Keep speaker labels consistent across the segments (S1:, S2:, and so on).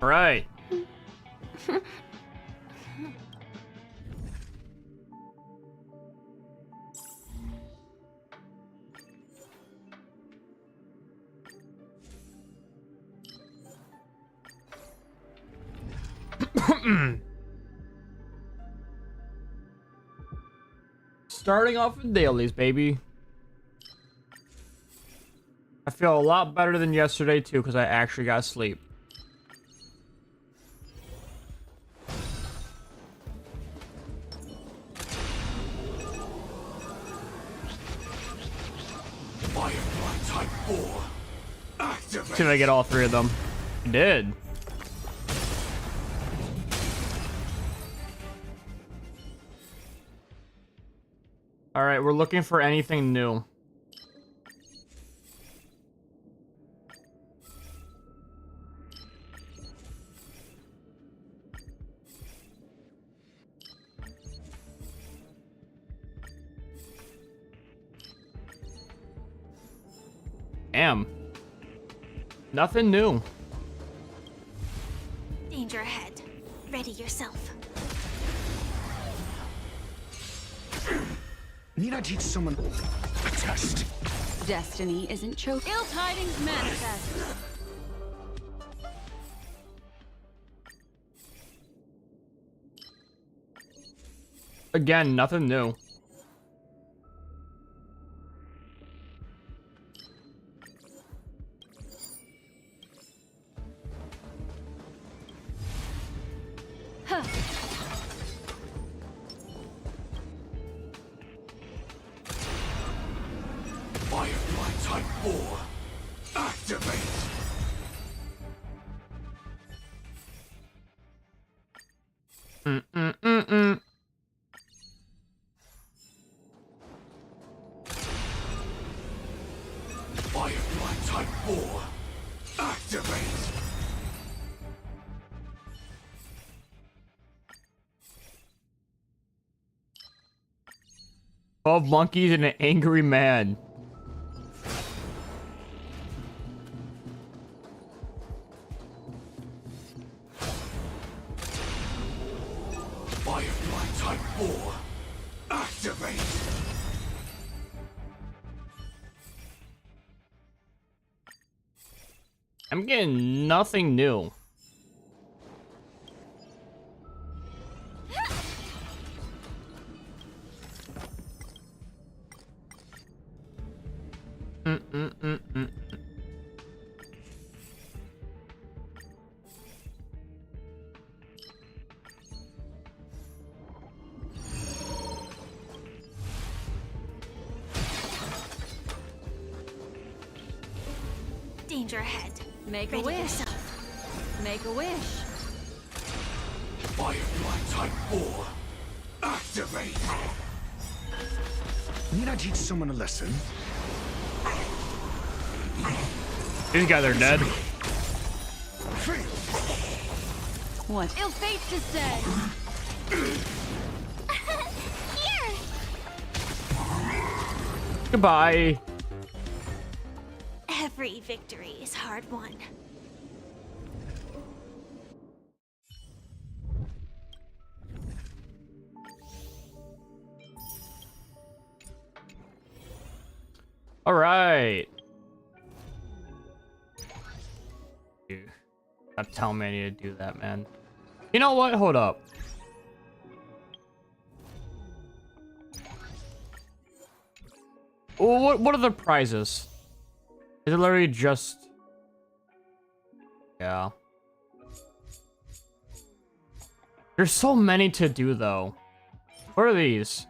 S1: Right. Starting off with dailies, baby. I feel a lot better than yesterday, too, because I actually got sleep.
S2: Firefly Type 4. Activate.
S1: See if I get all three of them. I did. Alright, we're looking for anything new. Damn. Nothing new.
S3: Danger ahead. Ready yourself.
S2: Need I teach someone a test?
S4: Destiny isn't chosen. Ill tidings manifest.
S1: Again, nothing new.
S2: Firefly Type 4. Activate. Firefly Type 4. Activate.
S1: 12 monkeys and an angry man.
S2: Firefly Type 4. Activate.
S1: I'm getting nothing new.
S3: Danger ahead.
S4: Make a
S3: Ready
S4: wish.
S3: yourself.
S4: Make a wish.
S2: Firefly Type 4. Activate. Need I teach someone a lesson?
S1: These guys are dead.
S4: What ill fate to say?
S3: Here!
S1: Goodbye.
S3: Every victory is hard won.
S1: All right. Stop telling me I need to do that, man. You know what? Hold up. Well, what are the prizes? Is it literally just... Yeah. There's so many to do, though. What are these?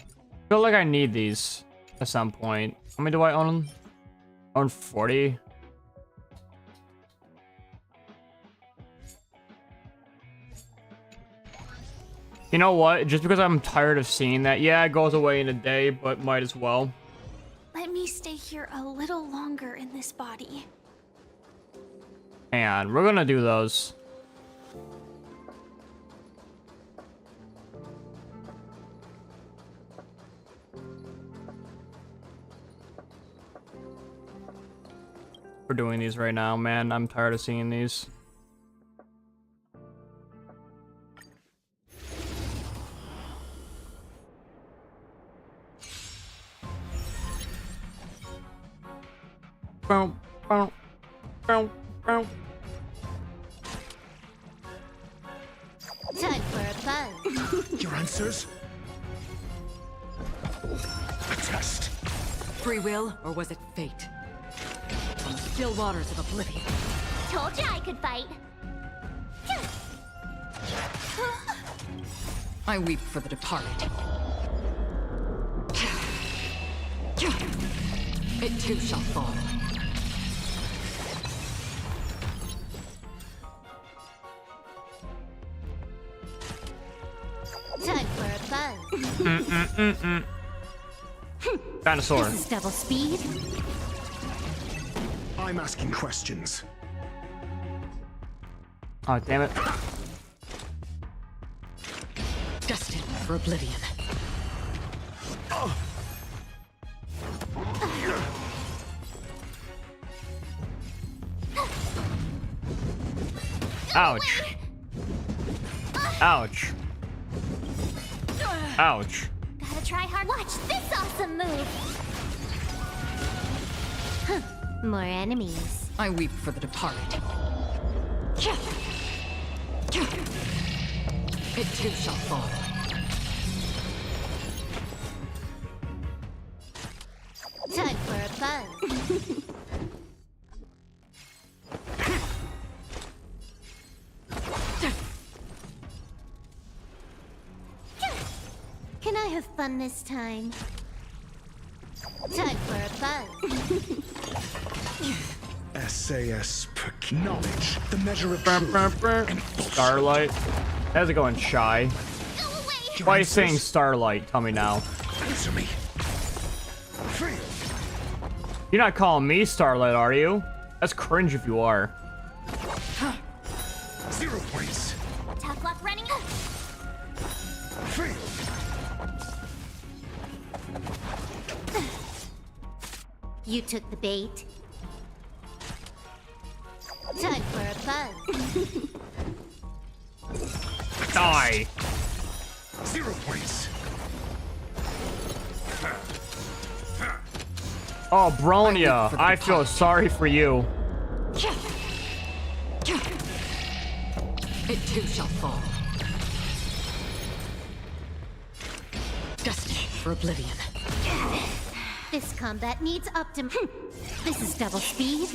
S1: I feel like I need these at some point. How many do I own? Own 40? You know what? Just because I'm tired of seeing that. Yeah, it goes away in a day, but might as well.
S3: Let me stay here a little longer in this body.
S1: And we're gonna do those. for doing these right now, man. I'm tired of seeing these. Boom, boom, boom, boom.
S3: Time for a buzz.
S2: Your answers? A test.
S4: Free will, or was it fate? On the still waters of oblivion.
S3: Told you I could fight.
S4: I weep for the departed. It too shall fall.
S3: Time for a buzz.
S1: Dinosaur.
S3: This is double speed.
S2: I'm asking questions.
S1: Oh, damn it.
S4: Destined for oblivion.
S1: Ouch. Ouch. Ouch.
S3: Gotta try hard. Watch this awesome move. Huh. More enemies.
S4: I weep for the departed. It too shall fall.
S3: Time for a buzz. Can I have fun this time? Time for a buzz.
S2: SAS knowledge, the measure of truth.
S1: Starlight. How's it going, Shy?
S3: Go away!
S1: Why are you saying Starlight? Tell me now.
S2: Answer me. Free.
S1: You're not calling me Starlight, are you? That's cringe if you are.
S2: 0 points.
S3: Tough luck running.
S2: Free.
S3: You took the bait. Time for a buzz.
S1: Die.
S2: 0 points.
S1: Oh, Bronya, I feel sorry for you.
S4: It too shall fall. Destined for oblivion.
S3: This combat needs This is double speed.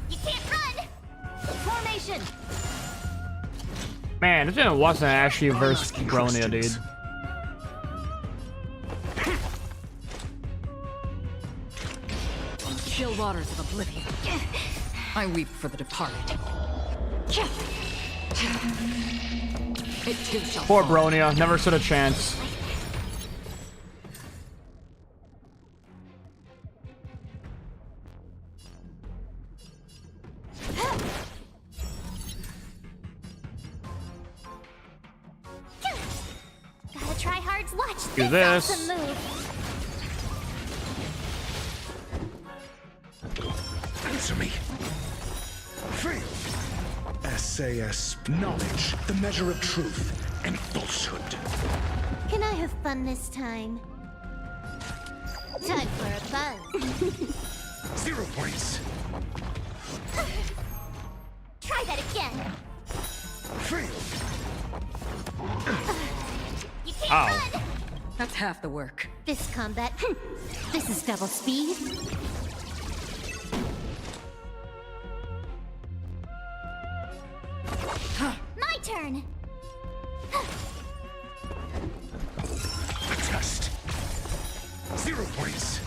S3: You can't run. Formation.
S1: Man, this one wasn't actually versus
S2: asking
S1: Bronya, dude.
S2: questions.
S4: On the still waters of oblivion. I weep for the departed. It too shall
S1: Poor
S4: fall.
S1: Bronya, never stood a chance.
S3: Gotta try hard. Watch
S1: Do
S3: this
S1: this.
S3: awesome move.
S2: Answer me. Free. SAS knowledge, the measure of truth and falsehood.
S3: Can I have fun this time? Time for a buzz.
S2: 0 points.
S3: Try that again.
S2: Free.
S3: You can't
S1: Ow.
S3: run.
S4: That's half the work.
S3: This combat. This is double speed. My turn.
S2: A test. 0 points.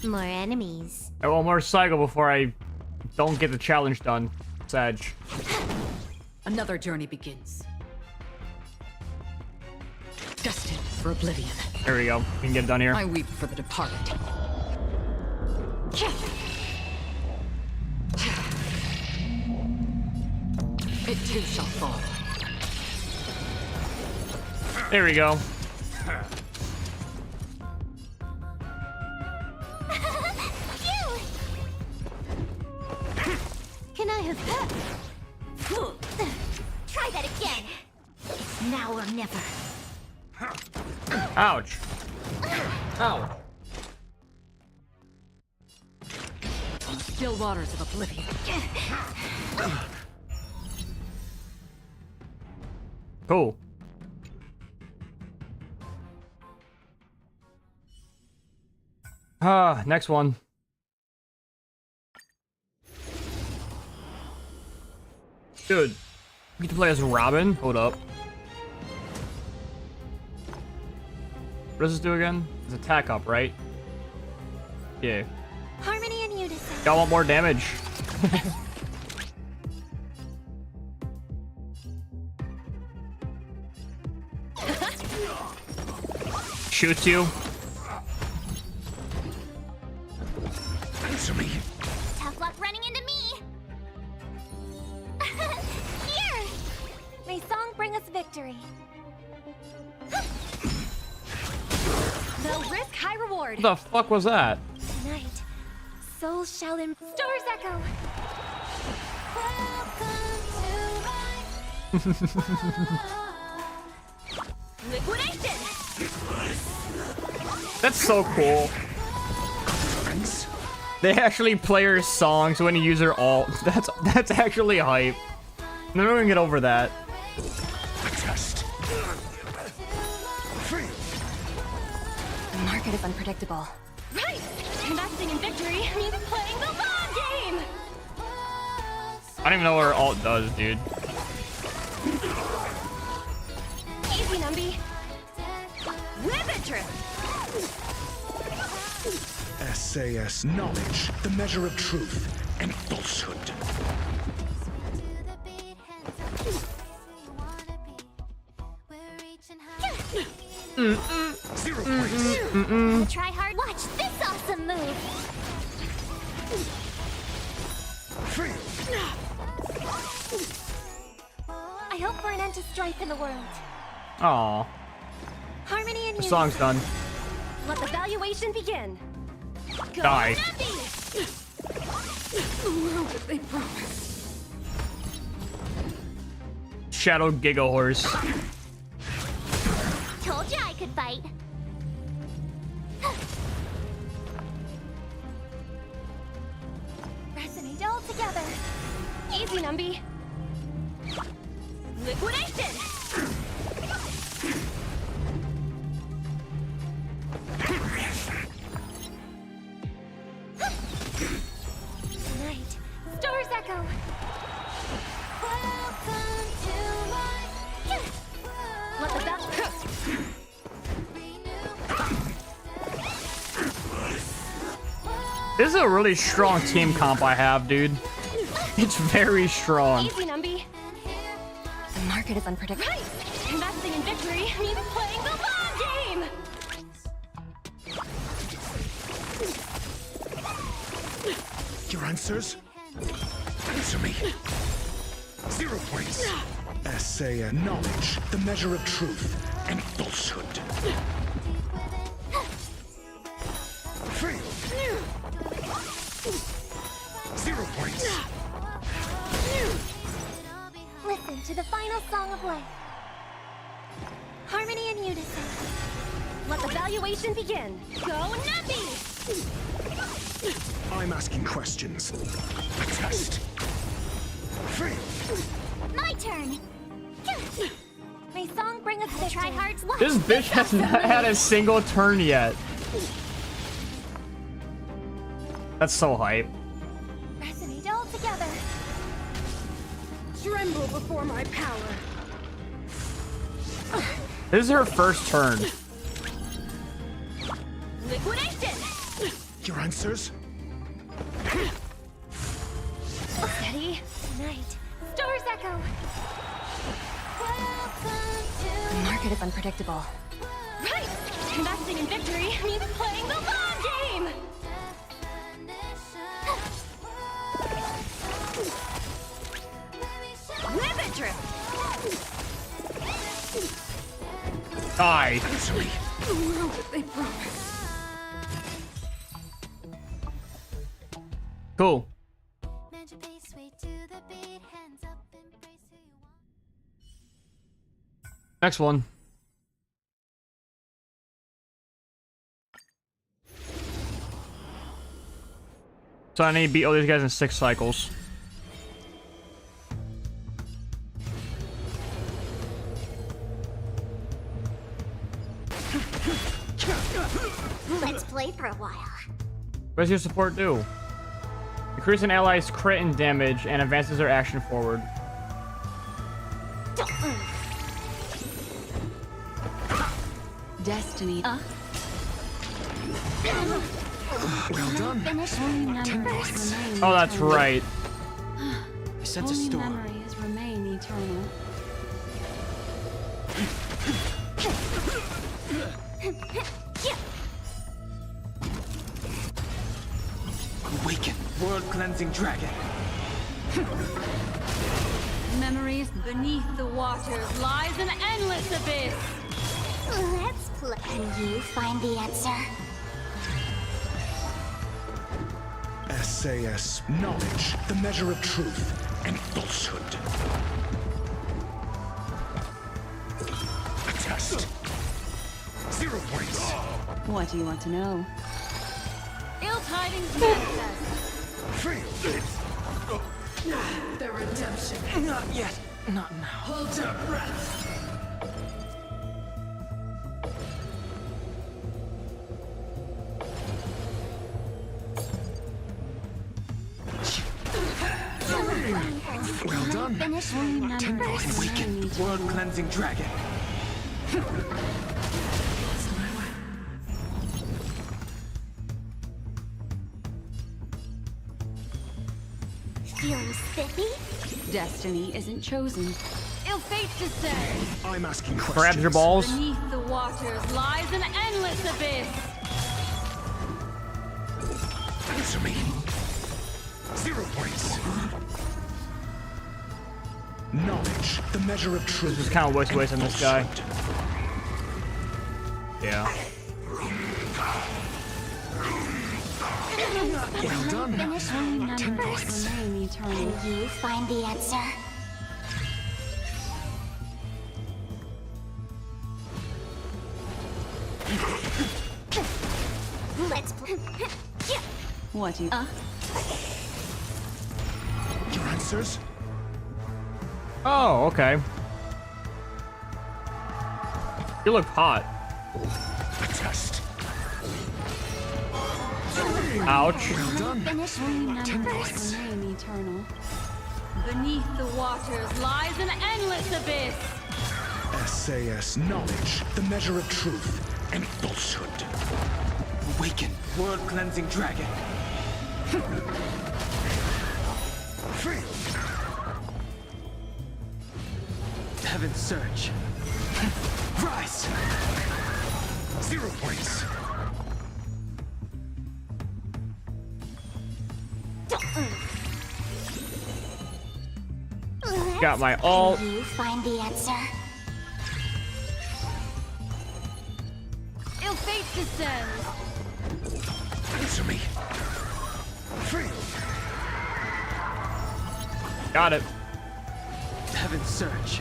S3: More enemies.
S1: I want more cycle before I don't get the challenge done. Sag.
S4: Another journey begins. Destined for oblivion.
S1: There we go. We can get it done here.
S4: I weep for the departed. It too shall fall.
S1: There we go.
S3: Can I have that? Try that again. It's now or never.
S1: Ouch. Ow.
S4: Still waters of oblivion.
S1: Cool. Next one. Dude, we get to play as Robin? Hold up. What does this do again? It's attack up, right? Yeah.
S3: Harmony and unison.
S1: Y'all want more damage? Shoots you.
S2: Answer me.
S3: Tough luck running into me. Here. May song bring us victory. They'll risk high reward.
S1: What the fuck was that?
S3: Tonight, souls shall Stars echo. Liquidation.
S1: That's so cool.
S2: Friends.
S1: They actually play her songs when you use her alt. That's actually hype. No one can get over that.
S2: A test. Free.
S3: The market is unpredictable. Right! Investing in victory means playing the long game!
S1: I don't even know what her alt does, dude.
S3: Easy, Numby. Whip it, Trip!
S2: SAS knowledge, the measure of truth and falsehood. Zero points.
S3: Try hard. Watch this awesome move!
S2: Free.
S3: I hope for an end to strife in the world.
S1: Aw.
S3: Harmony and
S1: The
S3: unity.
S1: song's done.
S3: Let the valuation begin. Go,
S1: Die.
S3: Numby!
S4: They promise.
S1: Shadow Giga Horse.
S3: Told you I could fight. Resonate all together. Easy, Numby. Liquidation! Tonight, stars echo. Welcome to my... Let the bell...
S1: This is a really strong team comp I have, dude. It's very strong.
S3: Easy, Numby. The market is unpredictable. Right! Investing in victory means playing the long game!
S2: Your answers? Answer me. 0 points. SA knowledge, the measure of truth and falsehood. Free. 0 points.
S3: Listen to the final song of life. Harmony and unison. Let the valuation begin. Go, Nuppy!
S2: I'm asking questions. A test. Free.
S3: My turn. May song bring us victory. Try hard's luck.
S1: This bitch has not had a single turn yet. That's so hype.
S3: Resonate all together.
S4: Tremble before my power.
S1: This is her first turn.
S3: Liquidation!
S2: Your answers?
S3: Steady. Tonight, stars echo. The market is unpredictable. Right! Investing in victory means playing the long game! Whip it,
S1: Die.
S2: Answer me.
S4: The world that they promised.
S1: Cool. Next one. So I need to beat all these guys in 6 cycles.
S3: Let's play for a while.
S1: What does your support do? Increase an ally's crit and damage and advances their action forward.
S4: Destiny.
S2: Well done.
S3: Finish
S4: Memories remain
S1: Oh, that's
S4: eternal.
S1: right.
S5: I sense a
S4: Only
S5: storm.
S4: memories remain eternal.
S5: Awaken, world-cleansing dragon.
S4: Memories beneath the waters lies an endless abyss.
S3: Let's play. Can you find the answer?
S2: SAS. Knowledge, the measure of truth and falsehood. A test. 0 points.
S4: What do you want to know? Ill tidings manifest.
S2: Failed.
S5: The redemption. Not yet. Not now. Hold your breath.
S2: Well done.
S3: Finish
S4: Only memories remain
S5: Awaken,
S4: eternal.
S5: world-cleansing dragon.
S3: Feeling spiffy?
S4: Destiny isn't chosen. Ill fate descends.
S2: I'm asking questions.
S1: Grabs your balls.
S4: Beneath the waters lies an endless abyss.
S2: Answer me. 0 points. Knowledge, the measure of truth.
S1: This is kind of waste on this guy.
S2: falsehood.
S1: Yeah.
S2: Well done.
S3: Finish
S4: Only
S3: first.
S4: memories remain eternal.
S3: Can you find the answer? Let's play.
S4: What do you...
S2: Your answers?
S1: Oh, okay. You look hot.
S2: A test.
S1: Ouch.
S2: Well done.
S3: Finish
S4: Only
S3: first.
S4: memories remain eternal. Beneath the waters lies an endless abyss.
S2: SAS. Knowledge, the measure of truth and falsehood.
S5: Awaken, world-cleansing dragon.
S2: Failed.
S5: Heaven's surge. Rise!
S2: 0 points.
S1: Got my ult.
S3: Can you find the answer?
S4: Ill fate descends.
S2: Answer me. Failed.
S1: Got it.
S5: Heaven's surge.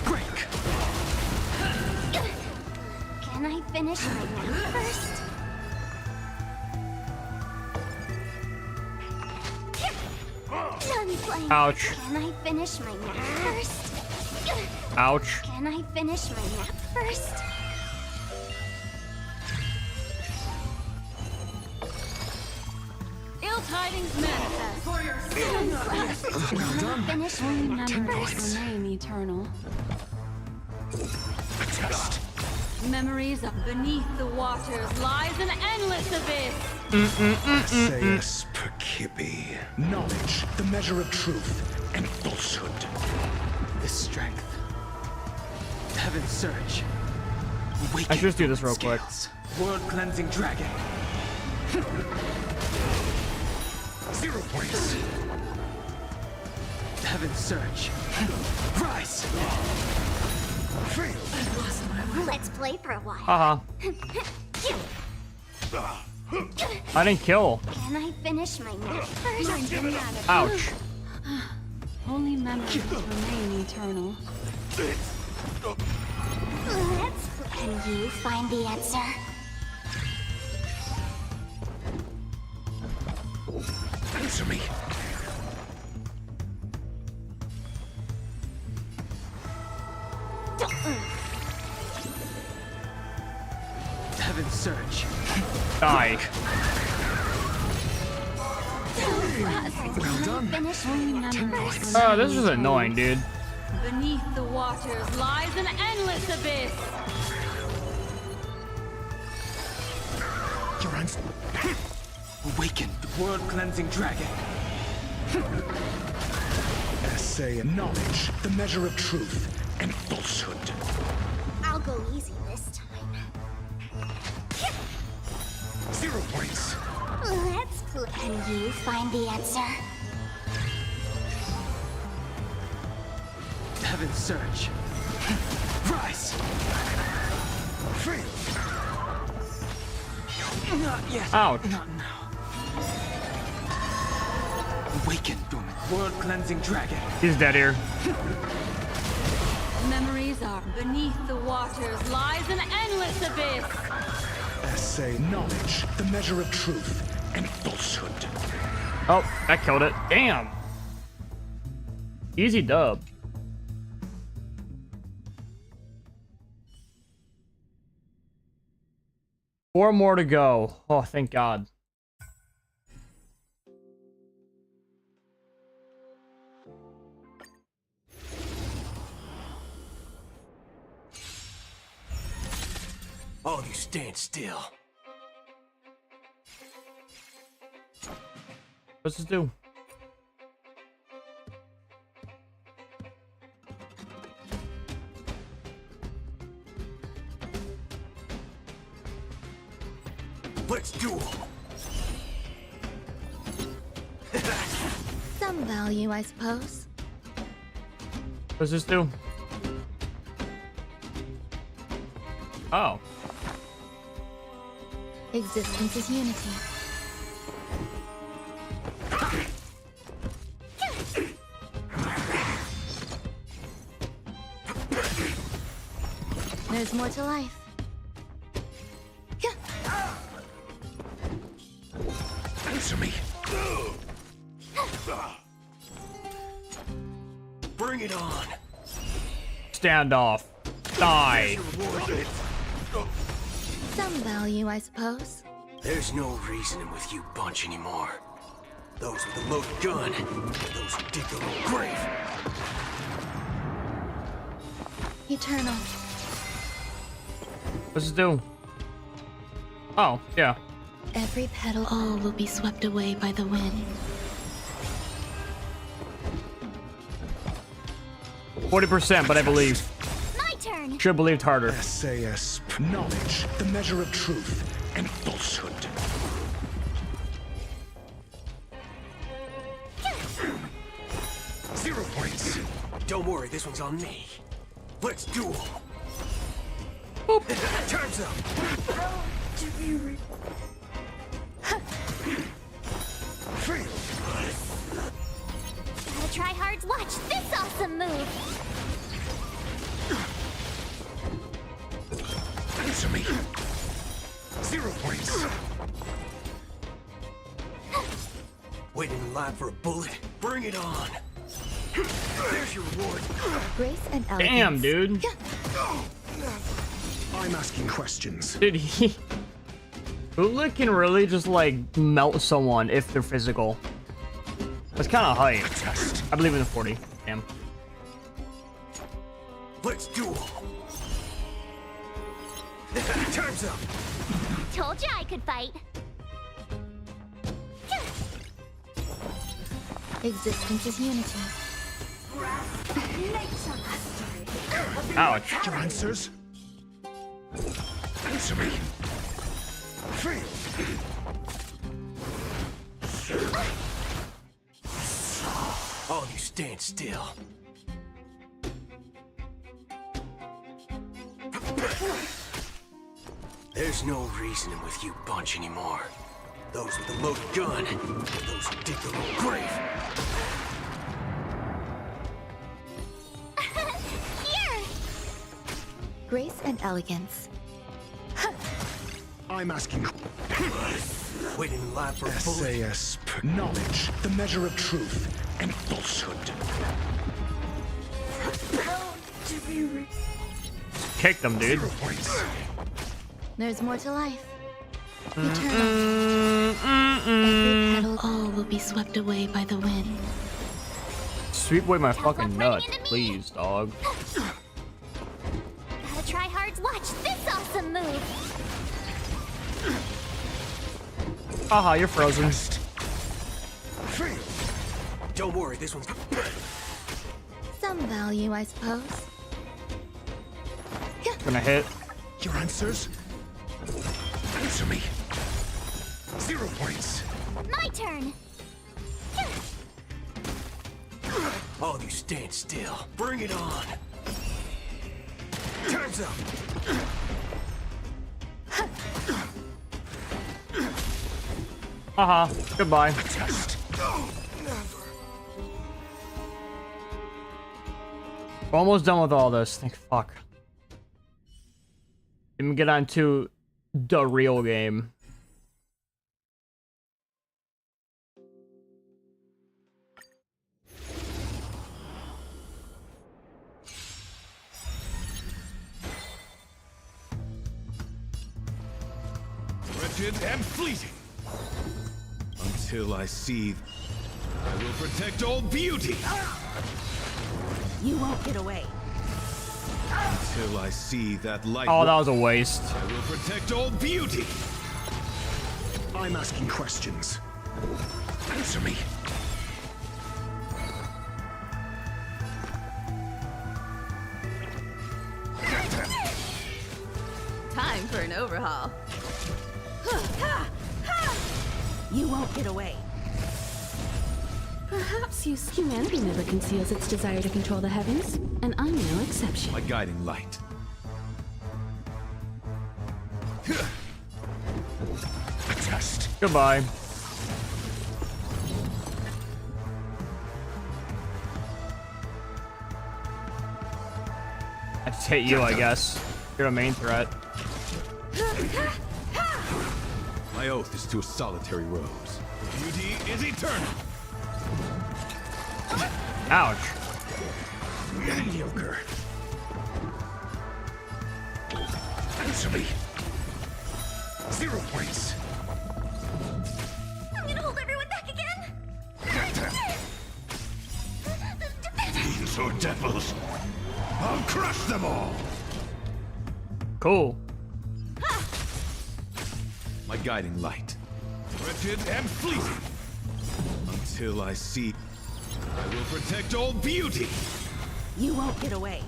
S5: Break!
S3: Can I finish my nap first? Done playing.
S1: Ouch.
S3: Can I finish my nap first?
S1: Ouch.
S3: Can I finish my nap first?
S4: Ill tidings manifest.
S2: Well done.
S3: Finish
S4: Only
S3: my nap
S4: memories
S3: first.
S4: remain eternal.
S2: A test.
S4: Memories of beneath the waters lies an endless abyss.
S2: SAS. Perkibi. Knowledge, the measure of truth and falsehood.
S5: This strength. Heaven's surge. Awaken.
S1: I should just do this real quick.
S5: scales. World-cleansing dragon.
S2: 0 points.
S5: Heaven's surge. Rise!
S3: Let's play for a while.
S1: Haha. I didn't kill.
S3: Can I finish my nap first?
S1: Ouch.
S6: Only memories remain eternal.
S3: Can you find the answer?
S2: Answer me.
S5: Heaven's search.
S1: Die.
S2: Well done.
S3: Finish
S6: Only memories
S1: Oh, this is annoying, dude.
S6: Beneath the waters lies an endless abyss.
S2: Your answer.
S5: Awaken the world-cleansing dragon.
S2: Essay and knowledge, the measure of truth and falsehood.
S3: I'll go easy this time.
S2: 0 points.
S3: Let's play. Can you find the answer?
S5: Heaven's search. Rise.
S2: Fail.
S5: Not yet.
S1: Ouch.
S5: Not now. Awaken, dormant world-cleansing dragon.
S1: He's dead here.
S6: Memories are beneath the waters lies an endless abyss.
S2: Essay knowledge, the measure of truth and falsehood.
S1: Oh, that killed it. Damn. Easy dub. Four more to go. Oh, thank God.
S5: All you stand still.
S1: What's this do?
S5: Let's duel.
S3: Some value, I suppose.
S1: What's this do? Oh.
S3: Existence is unity. There's more to life.
S2: Answer me.
S5: Bring it on.
S1: Stand off. Die.
S3: Some value, I suppose.
S5: There's no reasoning with you bunch anymore. Those with the loaded gun, those who dig their own grave.
S3: Eternal.
S1: What's this do? Oh, yeah.
S3: Every petal, all will be swept away by the wind.
S1: 40%, but I believe.
S3: My turn.
S1: Should have believed harder.
S2: SAS knowledge, the measure of truth and falsehood. Zero points.
S5: Don't worry, this one's on me. Let's duel. Time's up.
S2: Fail.
S3: Gotta try hard to watch this awesome move.
S2: Answer me. 0 points.
S5: Waiting in line for a bullet? Bring it on. There's your reward.
S3: Grace and elegance.
S1: Damn, dude.
S2: I'm asking questions.
S1: Dude, Ula can really just, like, melt someone if they're physical. That's kind of hype.
S2: Test.
S1: I believe in the 40. Damn.
S5: Let's duel. Time's up.
S3: Told you I could fight. Existence is unity.
S1: Ouch.
S2: Your answers? Answer me. Fail.
S5: All you stand still. There's no reasoning with you bunch anymore. Those with the loaded gun, those who dig their own grave.
S3: Here! Grace and elegance.
S2: I'm asking.
S5: Waiting in line for a bullet.
S2: SAS. Knowledge, the measure of truth and falsehood.
S1: Kick them, dude.
S2: 0 points.
S3: There's more to life. Eternal. Every petal, all will be swept away by the wind.
S1: Sweep away my fucking nut, please, dog.
S3: Gotta try hard to watch this awesome move.
S1: Haha, you're frozen.
S5: Don't worry, this one's...
S3: Some value, I suppose.
S1: Gonna hit.
S2: Your answers? Answer me. 0 points.
S3: My turn.
S5: All of you stand still. Bring it on. Time's up.
S1: Haha, goodbye.
S2: Test.
S1: We're almost done with all this. Think, fuck. Let me get on to the real game.
S7: Wretched and fleeting. Until I see, I will protect all beauty.
S4: You won't get away.
S7: Until I see that light.
S1: Oh, that was a waste.
S7: I will protect all beauty.
S2: I'm asking questions. Answer me.
S4: Time for an overhaul. You won't get away.
S8: Perhaps humanity never conceals its desire to control the heavens, and I'm no exception.
S7: My guiding light.
S2: A test.
S1: Goodbye. I just hit you, I guess. You're a main threat.
S7: My oath is to a solitary rose. Beauty is eternal.
S1: Ouch.
S2: Mediocre. Answer me. 0 points.
S3: I'm gonna hold everyone back again.
S7: Fiends or devils, I'll crush them all.
S1: Cool.
S7: My guiding light. Wretched and fleeting. Until I see, I will protect all beauty.
S4: You won't get away.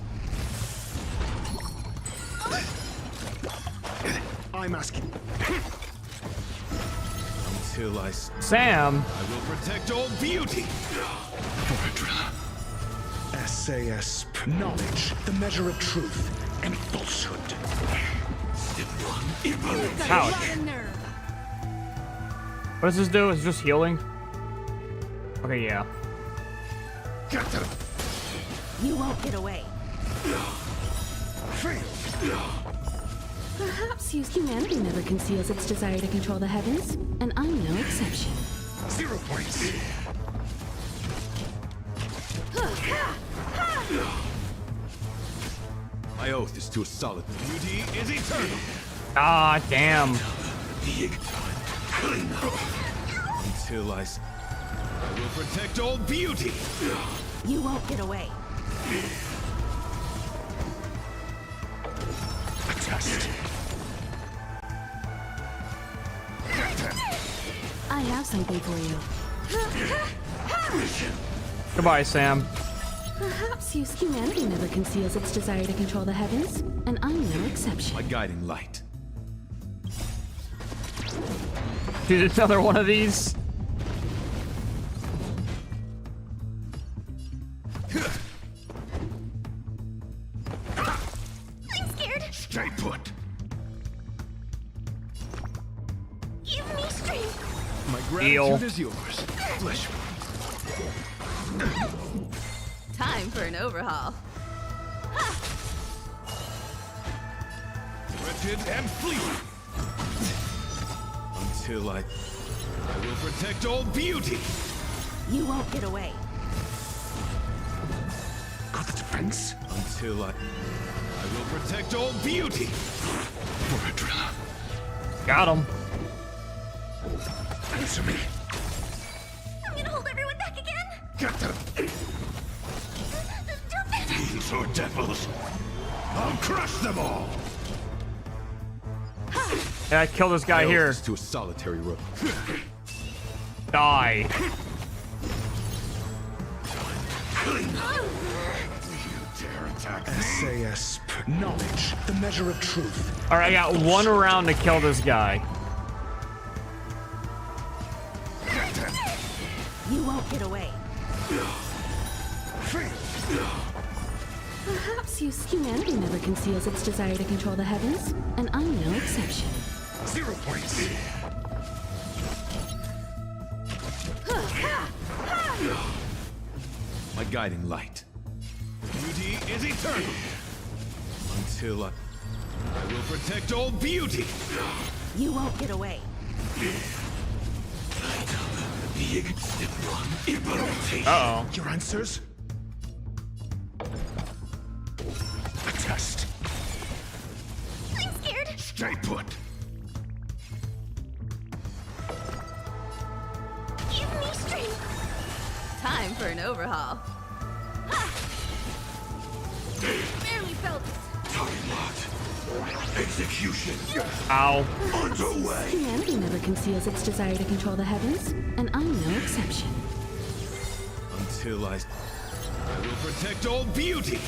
S2: I'm asking.
S7: Until I
S1: Sam.
S7: I will protect all beauty.
S2: SAS. Knowledge, the measure of truth and falsehood.
S1: Ouch. What does this do? It's just healing? Okay, yeah.
S2: Get them.
S4: You won't get away.
S2: Fail.
S8: Perhaps humanity never conceals its desire to control the heavens, and I'm no exception.
S2: 0 points.
S7: My oath is to a solid. Beauty is eternal.
S1: Ah, damn.
S7: Until I will protect all beauty.
S4: You won't get away.
S2: A test.
S8: I have something for you.
S1: Goodbye, Sam.
S8: Perhaps humanity never conceals its desire to control the heavens, and I'm no exception.
S7: My guiding light.
S1: Dude, another one of these.
S3: I'm scared.
S7: Stay put.
S3: Give me strength.
S7: My
S1: Deal.
S7: gratitude is yours. Flesh.
S6: Time for an overhaul.
S7: Wretched and fleeting. Until I will protect all beauty.
S6: You won't get away.
S2: Got the defense?
S7: Until I will protect all beauty.
S2: Rebrand.
S1: Got him.
S2: Answer me.
S3: I'm gonna hold everyone back again.
S2: Get them. Fiends or devils. I'll crush them all.
S1: Yeah, I killed this guy
S7: I owe
S1: here.
S7: this to a solitary road.
S1: Die.
S2: SAS. Knowledge. The measure of truth.
S1: All right, I got one round to kill this guy.
S6: You won't get away.
S8: Perhaps humanity never conceals its desire to control the heavens, and I'm no exception.
S2: 0 points.
S7: My guiding light. Beauty is eternal. Until I will protect all beauty.
S6: You won't get away.
S1: Uh-oh.
S2: Your answers? A test.
S3: I'm scared.
S2: Stay put.
S3: Give me strength.
S6: Time for an overhaul. Barely felt it.
S2: Execution.
S1: Ow.
S2: Underway.
S8: Humanity never conceals its desire to control the heavens, and I'm no exception.
S7: Until I will protect all beauty.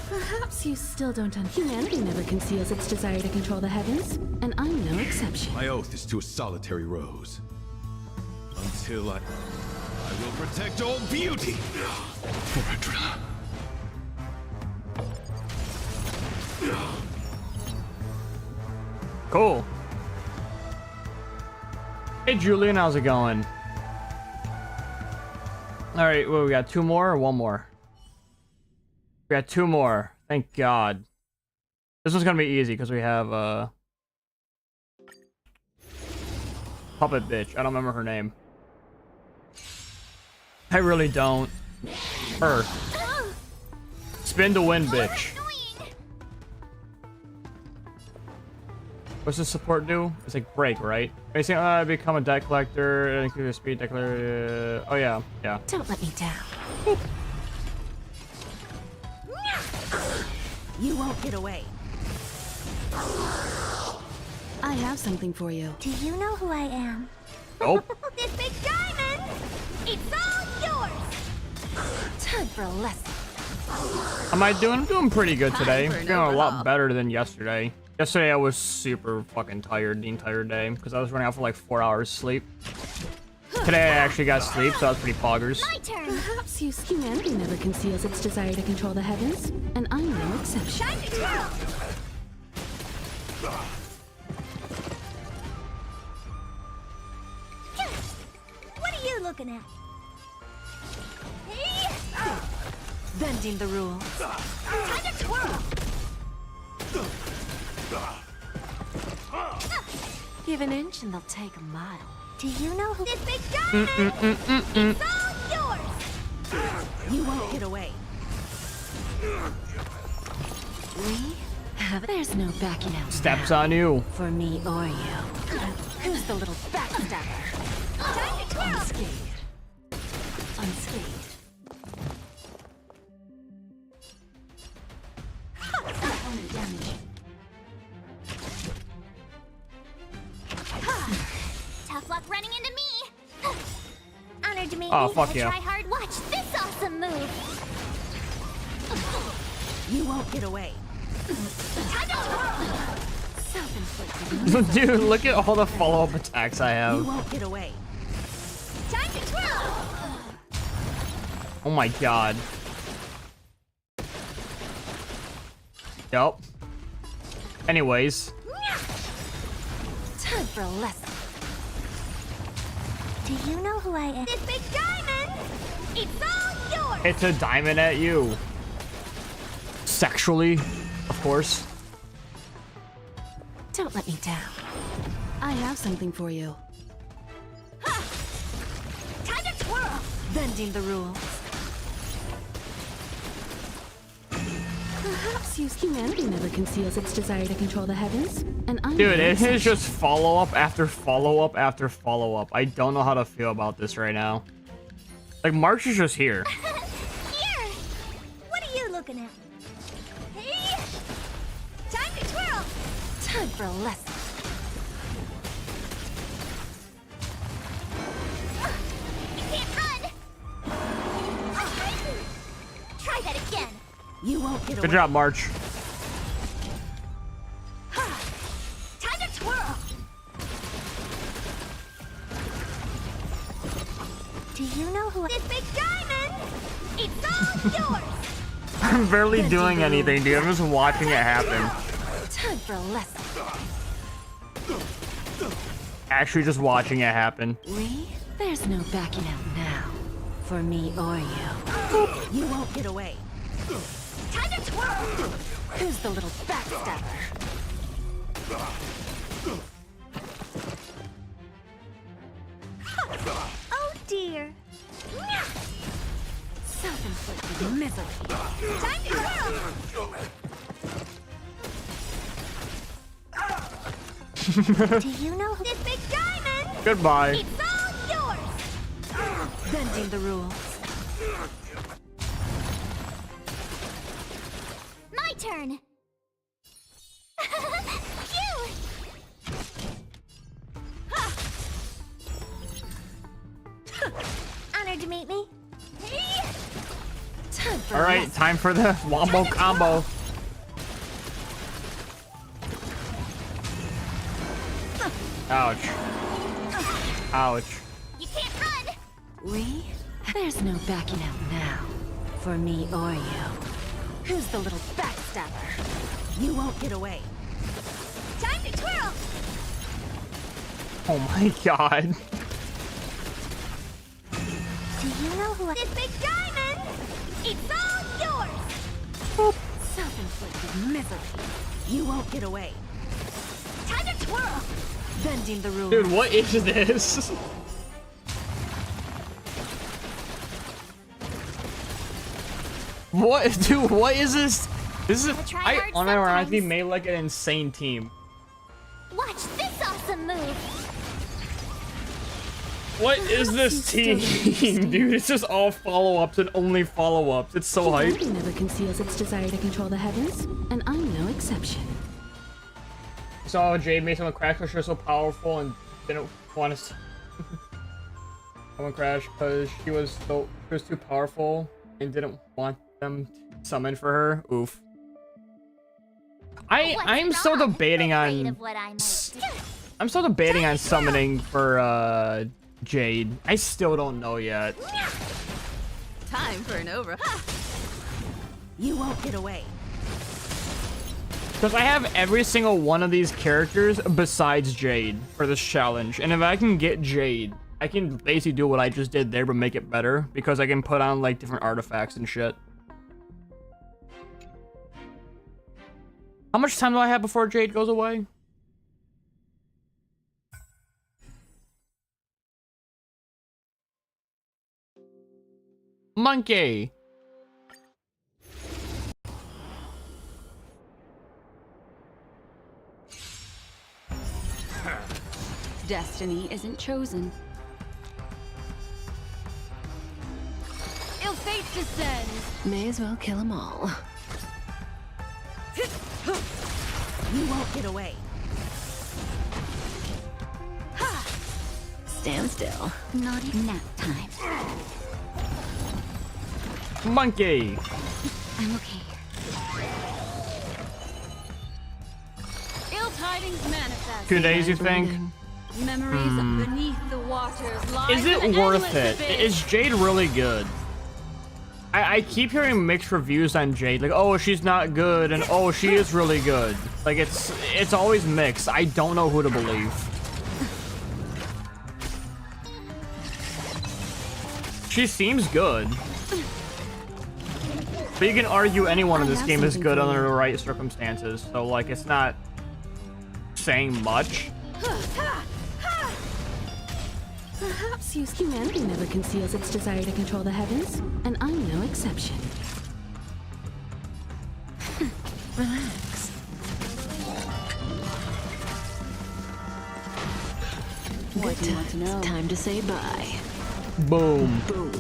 S8: Perhaps you still don't Humanity never conceals its desire to control the heavens, and I'm no exception.
S7: My oath is to a solitary rose. Until I will protect all beauty.
S2: Rebrand.
S1: Cool. Hey, Julian, how's it going? All right, well, we got 2 more or 1 more? We got 2 more. Thank God. This one's gonna be easy because we have puppet bitch. I don't remember her name. I really don't. Her. Spin to win, bitch. What's the support do? It's like break, right? Basically, become a deck collector, increase your speed, deck collector. Oh yeah, yeah.
S8: Don't let me down.
S6: You won't get away.
S8: I have something for you.
S3: Do you know who I am?
S1: Oh,
S3: This big diamond! It's all yours! Time for a lesson.
S1: am I doing? I'm doing pretty good today.
S6: Time for
S1: I'm
S6: an
S1: doing a lot
S6: overhaul.
S1: better than yesterday. Yesterday I was super fucking tired the entire day because I was running out for like 4 hours sleep. Today I actually got sleep, so I was pretty poggers.
S3: My turn!
S8: Perhaps humanity never conceals its desire to control the heavens, and I'm no exception.
S3: Time to twirl! What are you looking at? Hey!
S6: Bending the rules.
S3: Time to twirl!
S6: Give an inch and they'll take a mile.
S3: Do you know who this big diamond? It's all yours!
S6: You won't get away.
S8: We have. There's no backing out.
S1: Steps on you.
S8: For me or you.
S6: Who's the little backstabber?
S3: Time to twirl!
S8: Unscathed. Unscathed. Opponent damage.
S3: Tough luck running into me! Honored to meet
S1: Oh,
S3: you.
S1: fuck
S3: Gotta
S1: yeah.
S3: Try hard. Watch this awesome move!
S6: You won't get away.
S3: Time to twirl!
S8: Self-inflicted.
S1: Dude, look at all the follow-up attacks I
S6: You
S1: have.
S6: won't get away.
S3: Time to twirl!
S1: Oh my God. Yup. Anyways.
S3: Time for a lesson. Do you know who I am? This big diamond! It's all yours!
S1: It's a diamond at you. Sexually, of course.
S8: Don't let me down. I have something for you.
S3: Time to twirl!
S8: Bending the rules. Perhaps humanity never conceals its desire to control the heavens, and I'm
S1: Dude,
S8: no
S1: it is
S8: exception.
S1: just follow-up after follow-up after follow-up. I don't know how to feel about this right now. Like, March is just here.
S3: Here! What are you looking at? Hey! Time to twirl!
S8: Time for a lesson.
S3: You can't run! Try that again!
S8: You won't get
S1: Good
S8: away.
S1: job, March.
S3: Time to twirl! Do you know who this big diamond? It's all yours!
S1: I'm barely doing anything, dude. I'm just watching it happen.
S8: Time for a lesson.
S1: Actually, just watching it happen.
S8: There's no backing out now. For me or you. You won't get away.
S3: Time to twirl!
S8: Who's the little backstabber?
S3: Oh dear!
S8: Self-inflicted misery.
S3: Time to twirl! Do you know who this big diamond?
S1: Goodbye.
S3: It's all yours!
S8: Bending the rules.
S3: My turn! Phew! Honored to meet me.
S8: Time for
S1: All right, time for the wombo combo. Ouch. Ouch.
S3: You can't run!
S8: There's no backing out now. For me or you. Who's the little backstabber? You won't get away.
S3: Time to twirl!
S1: Oh my god.
S3: Do you know who this big diamond? It's all yours!
S8: Self-inflicted misery. You won't get away.
S3: Time to twirl!
S8: Bending the rules.
S1: Dude, what is this? What, dude, what is this? This is,
S3: try
S1: I
S3: hard
S1: unironically
S3: sometimes.
S1: made like an insane team.
S3: Watch this awesome move!
S1: What is this team, dude? It's just all follow-ups and only follow-ups. It's so hype.
S8: Humanity never conceals its desire to control the heavens, and I'm no exception.
S1: Saw Jade made someone crash because she was so powerful and didn't want to. Someone crashed because she was too powerful and didn't want them to summon for her. Oof. I'm still debating on. I'm still debating on summoning for Jade. I still don't know yet.
S8: Time for an over. You won't get away.
S1: Because I have every single one of these characters besides Jade for this challenge. And if I can get Jade, I can basically do what I just did there, but make it better. Because I can put on, like, different artifacts and shit. How much time do I have before Jade goes away? Monkey!
S8: Destiny isn't chosen.
S6: Ill fate descends.
S8: May as well kill them all. You won't get away. Stand still.
S3: Naughty nap time.
S1: Monkey!
S3: I'm okay.
S6: Ill tidings manifest.
S1: 2 days, you think?
S6: Memories beneath the waters lie.
S1: Is it worth it? Is Jade really good? I keep hearing mixed reviews on Jade, like, oh, she's not good, and oh, she is really good. Like, it's always mixed. I don't know who to believe. She seems good. But you can argue anyone in this game is good under the right circumstances. So, like, it's not saying much.
S8: Perhaps humanity never conceals its desire to control the heavens, and I'm no exception. Relax. What do you want to know? Time to say bye.
S1: Boom.
S8: Boom.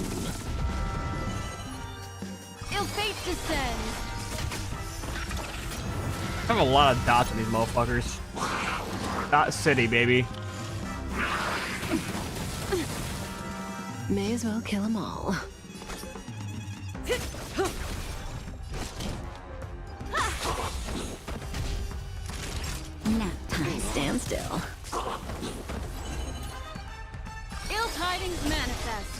S6: Ill fate descends.
S1: I have a lot of dots on these motherfuckers. Dot City, baby.
S8: May as well kill them all. Nap time. Stand still.
S6: Ill tidings manifest.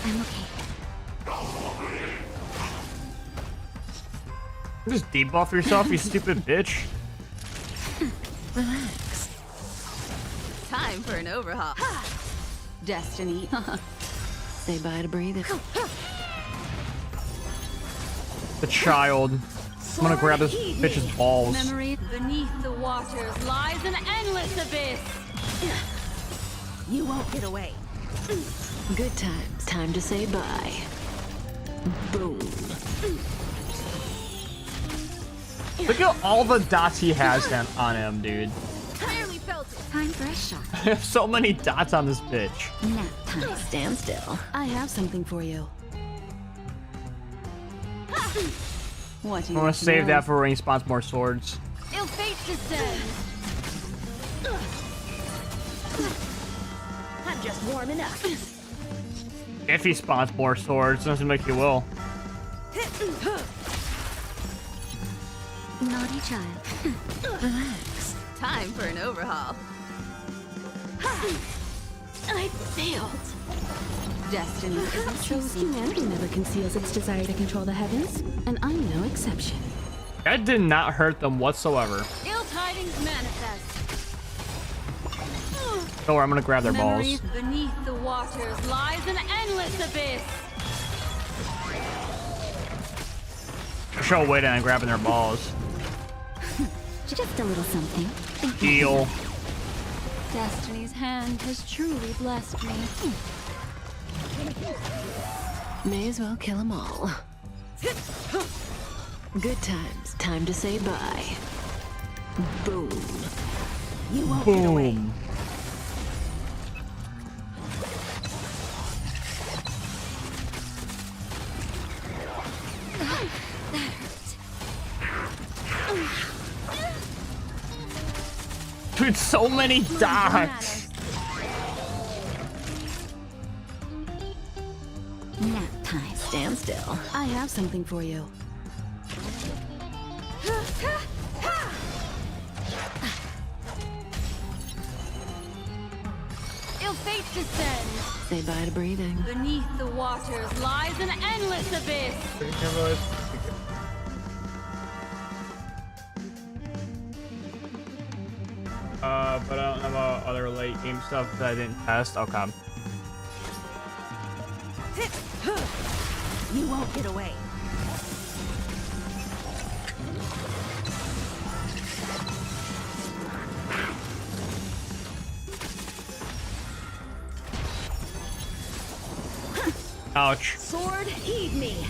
S8: I'm okay.
S1: Just debuff yourself, you stupid bitch.
S8: Relax.
S3: Time for an overhaul.
S8: Destiny. Say bye to breathing.
S1: The child. I'm gonna grab this bitch's balls.
S6: Memory beneath the waters lies an endless abyss.
S8: You won't get away. Good times. Time to say bye. Boom.
S1: Look at all the dots he has on him, dude.
S6: Clearly felt it.
S8: Time for a shot.
S1: I have so many dots on this bitch.
S8: Nap time. Stand still. I have something for you. What do
S1: I'm
S8: you
S1: gonna save that for when he spawns more swords.
S6: Ill fate descends.
S8: I'm just warming up.
S1: If he spawns more swords, doesn't make he will.
S8: Naughty child. Relax.
S3: Time for an overhaul.
S8: I failed. Destiny isn't shows humanity never conceals its desire to control the heavens, and I'm no exception.
S1: That did not hurt them whatsoever.
S6: Ill tidings manifest.
S1: Don't worry, I'm gonna grab their
S6: Memory
S1: balls.
S6: beneath the waters lies an endless abyss.
S1: Show waiting and grabbing their balls.
S8: Just a little something.
S1: Heal.
S6: Destiny's hand has truly blessed me.
S8: May as well kill them all. Good times. Time to say bye. Boom. You won't get away.
S1: Boom. Dude, so many dots.
S8: Nap time. Stand still. I have something for you.
S6: Ill fate descends.
S8: Say bye to breathing.
S6: Beneath the waters lies an endless abyss.
S1: But I don't know about other late game stuff that I didn't test. Okay.
S8: You won't get away.
S1: Ouch.
S8: Sword, heed me.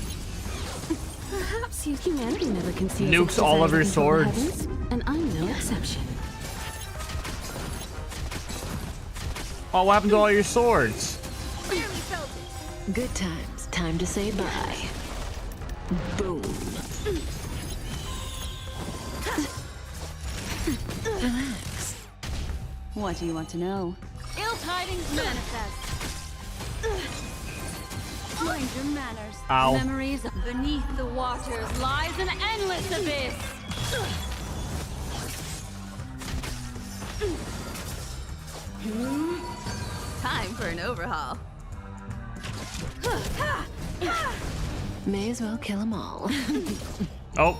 S8: Perhaps humanity never conceals
S1: Nukes
S8: its
S1: all of
S8: desire
S1: your
S8: to control the
S1: swords.
S8: heavens, and I'm no exception.
S1: Oh, what happened to all your swords?
S8: Good times. Time to say bye. Boom. Relax. What do you want to know?
S6: Ill tidings manifest. Mind your manners.
S1: Ow.
S6: Memories beneath the waters lies an endless abyss.
S3: Time for an overhaul.
S8: May as well kill them all.
S1: Oh.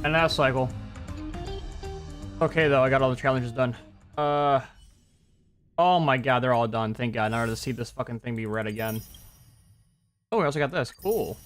S1: And that cycle. Okay, though, I got all the challenges done. Oh my god, they're all done. Thank god. Now I have to see this fucking thing be red again. Oh, we also got this. Cool.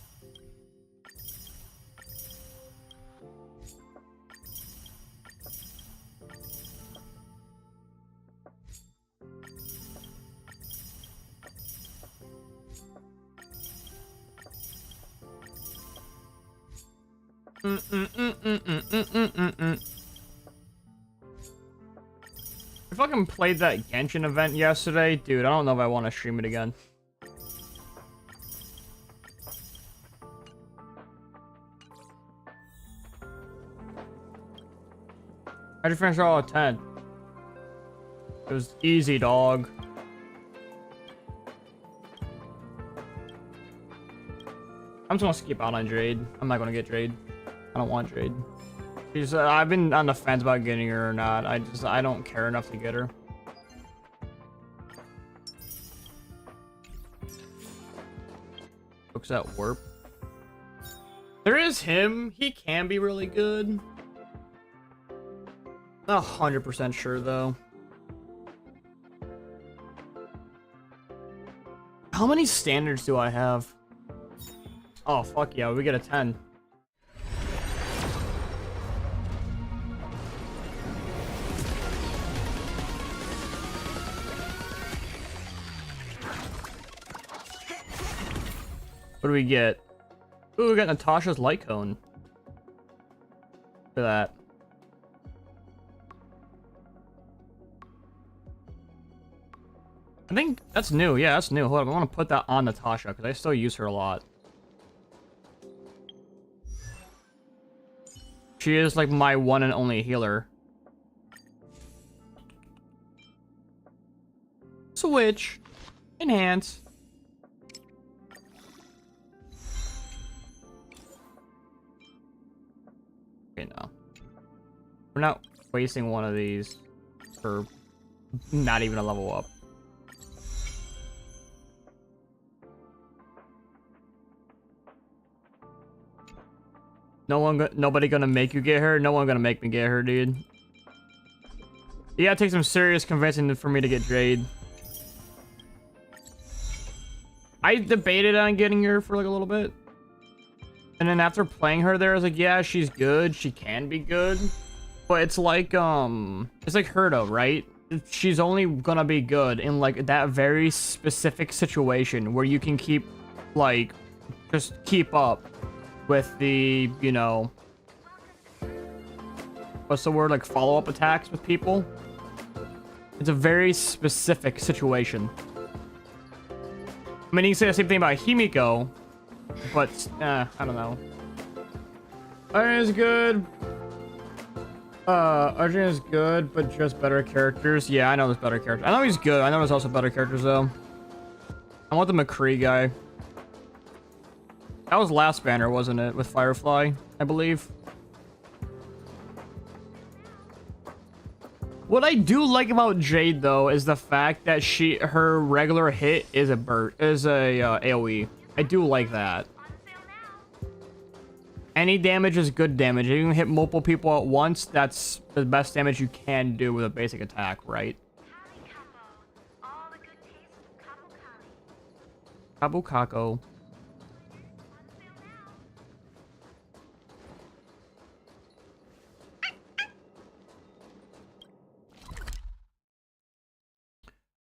S1: I fucking played that Genshin event yesterday. Dude, I don't know if I want to stream it again. How'd you finish all at 10? It was easy, dog. I'm just gonna skip out on Jade. I'm not gonna get Jade. I don't want Jade. She's, I've been on the fence about getting her or not. I don't care enough to get her. Looks at warp. There is him. He can be really good. Not 100% sure though. How many standards do I have? Oh fuck yeah, we get a 10. What do we get? Ooh, we got Natasha's light cone. Look at that. I think that's new. Yeah, that's new. Hold on, I want to put that on Natasha because I still use her a lot. She is like my one and only healer. Switch. Enhance. Okay, no. We're not wasting one of these for not even a level up. Nobody gonna make you get her. No one gonna make me get her, dude. You gotta take some serious convincing for me to get Jade. I debated on getting her for like a little bit. And then after playing her there, I was like, yeah, she's good. She can be good. But it's like Herdo, right? She's only gonna be good in like that very specific situation where you can keep, like, just keep up with the, you know, what's the word, like follow-up attacks with people. It's a very specific situation. I mean, you can say the same thing about Himiko, but I don't know. Arjun is good. Arjun is good, but just better characters. Yeah, I know there's better characters. I know he's good. I know there's also better characters though. I want the McCree guy. That was last banner, wasn't it? With Firefly, I believe. What I do like about Jade though is the fact that her regular hit is a AoE. I do like that. Any damage is good damage. If you can hit multiple people at once, that's the best damage you can do with a basic attack, right? Kabukako.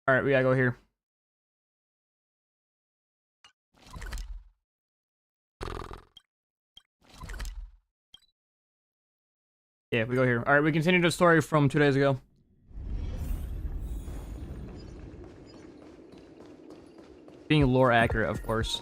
S1: All right, we gotta go here. Yeah, we go here. All right, we continue the story from 2 days ago. Being lore accurate, of course.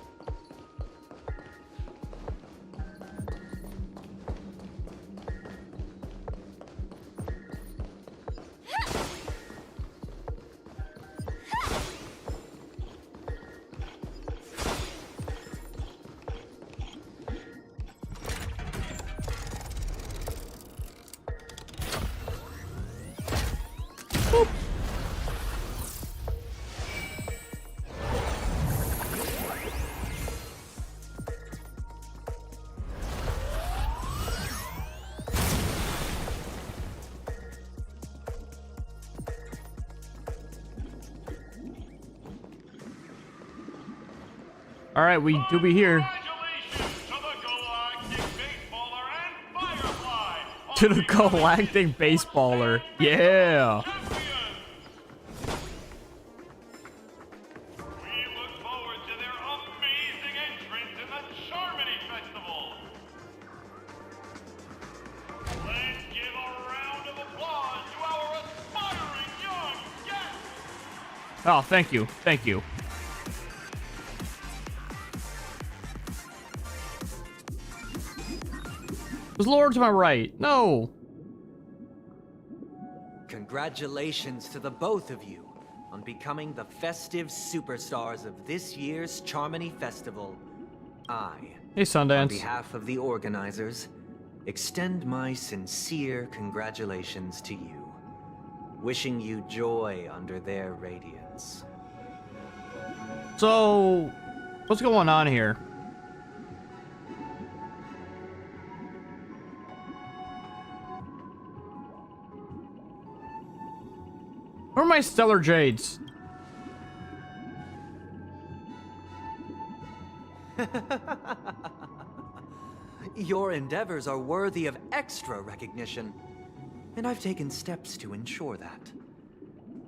S1: All right, we do be here. To the galactic baseballer. Yeah.
S9: We look forward to their amazing entrance in the Charmony Festival. Let's give a round of applause to our aspiring young guests.
S1: Oh, thank you. Thank you. There's Lord to my right. No.
S10: Congratulations to the both of you on becoming the festive superstars of this year's Charmony Festival.
S1: Hey, Sundance.
S10: On behalf of the organizers, extend my sincere congratulations to you, wishing you joy under their radiance.
S1: So, what's going on here? Where are my Stellar Jades?
S10: Your endeavors are worthy of extra recognition, and I've taken steps to ensure that.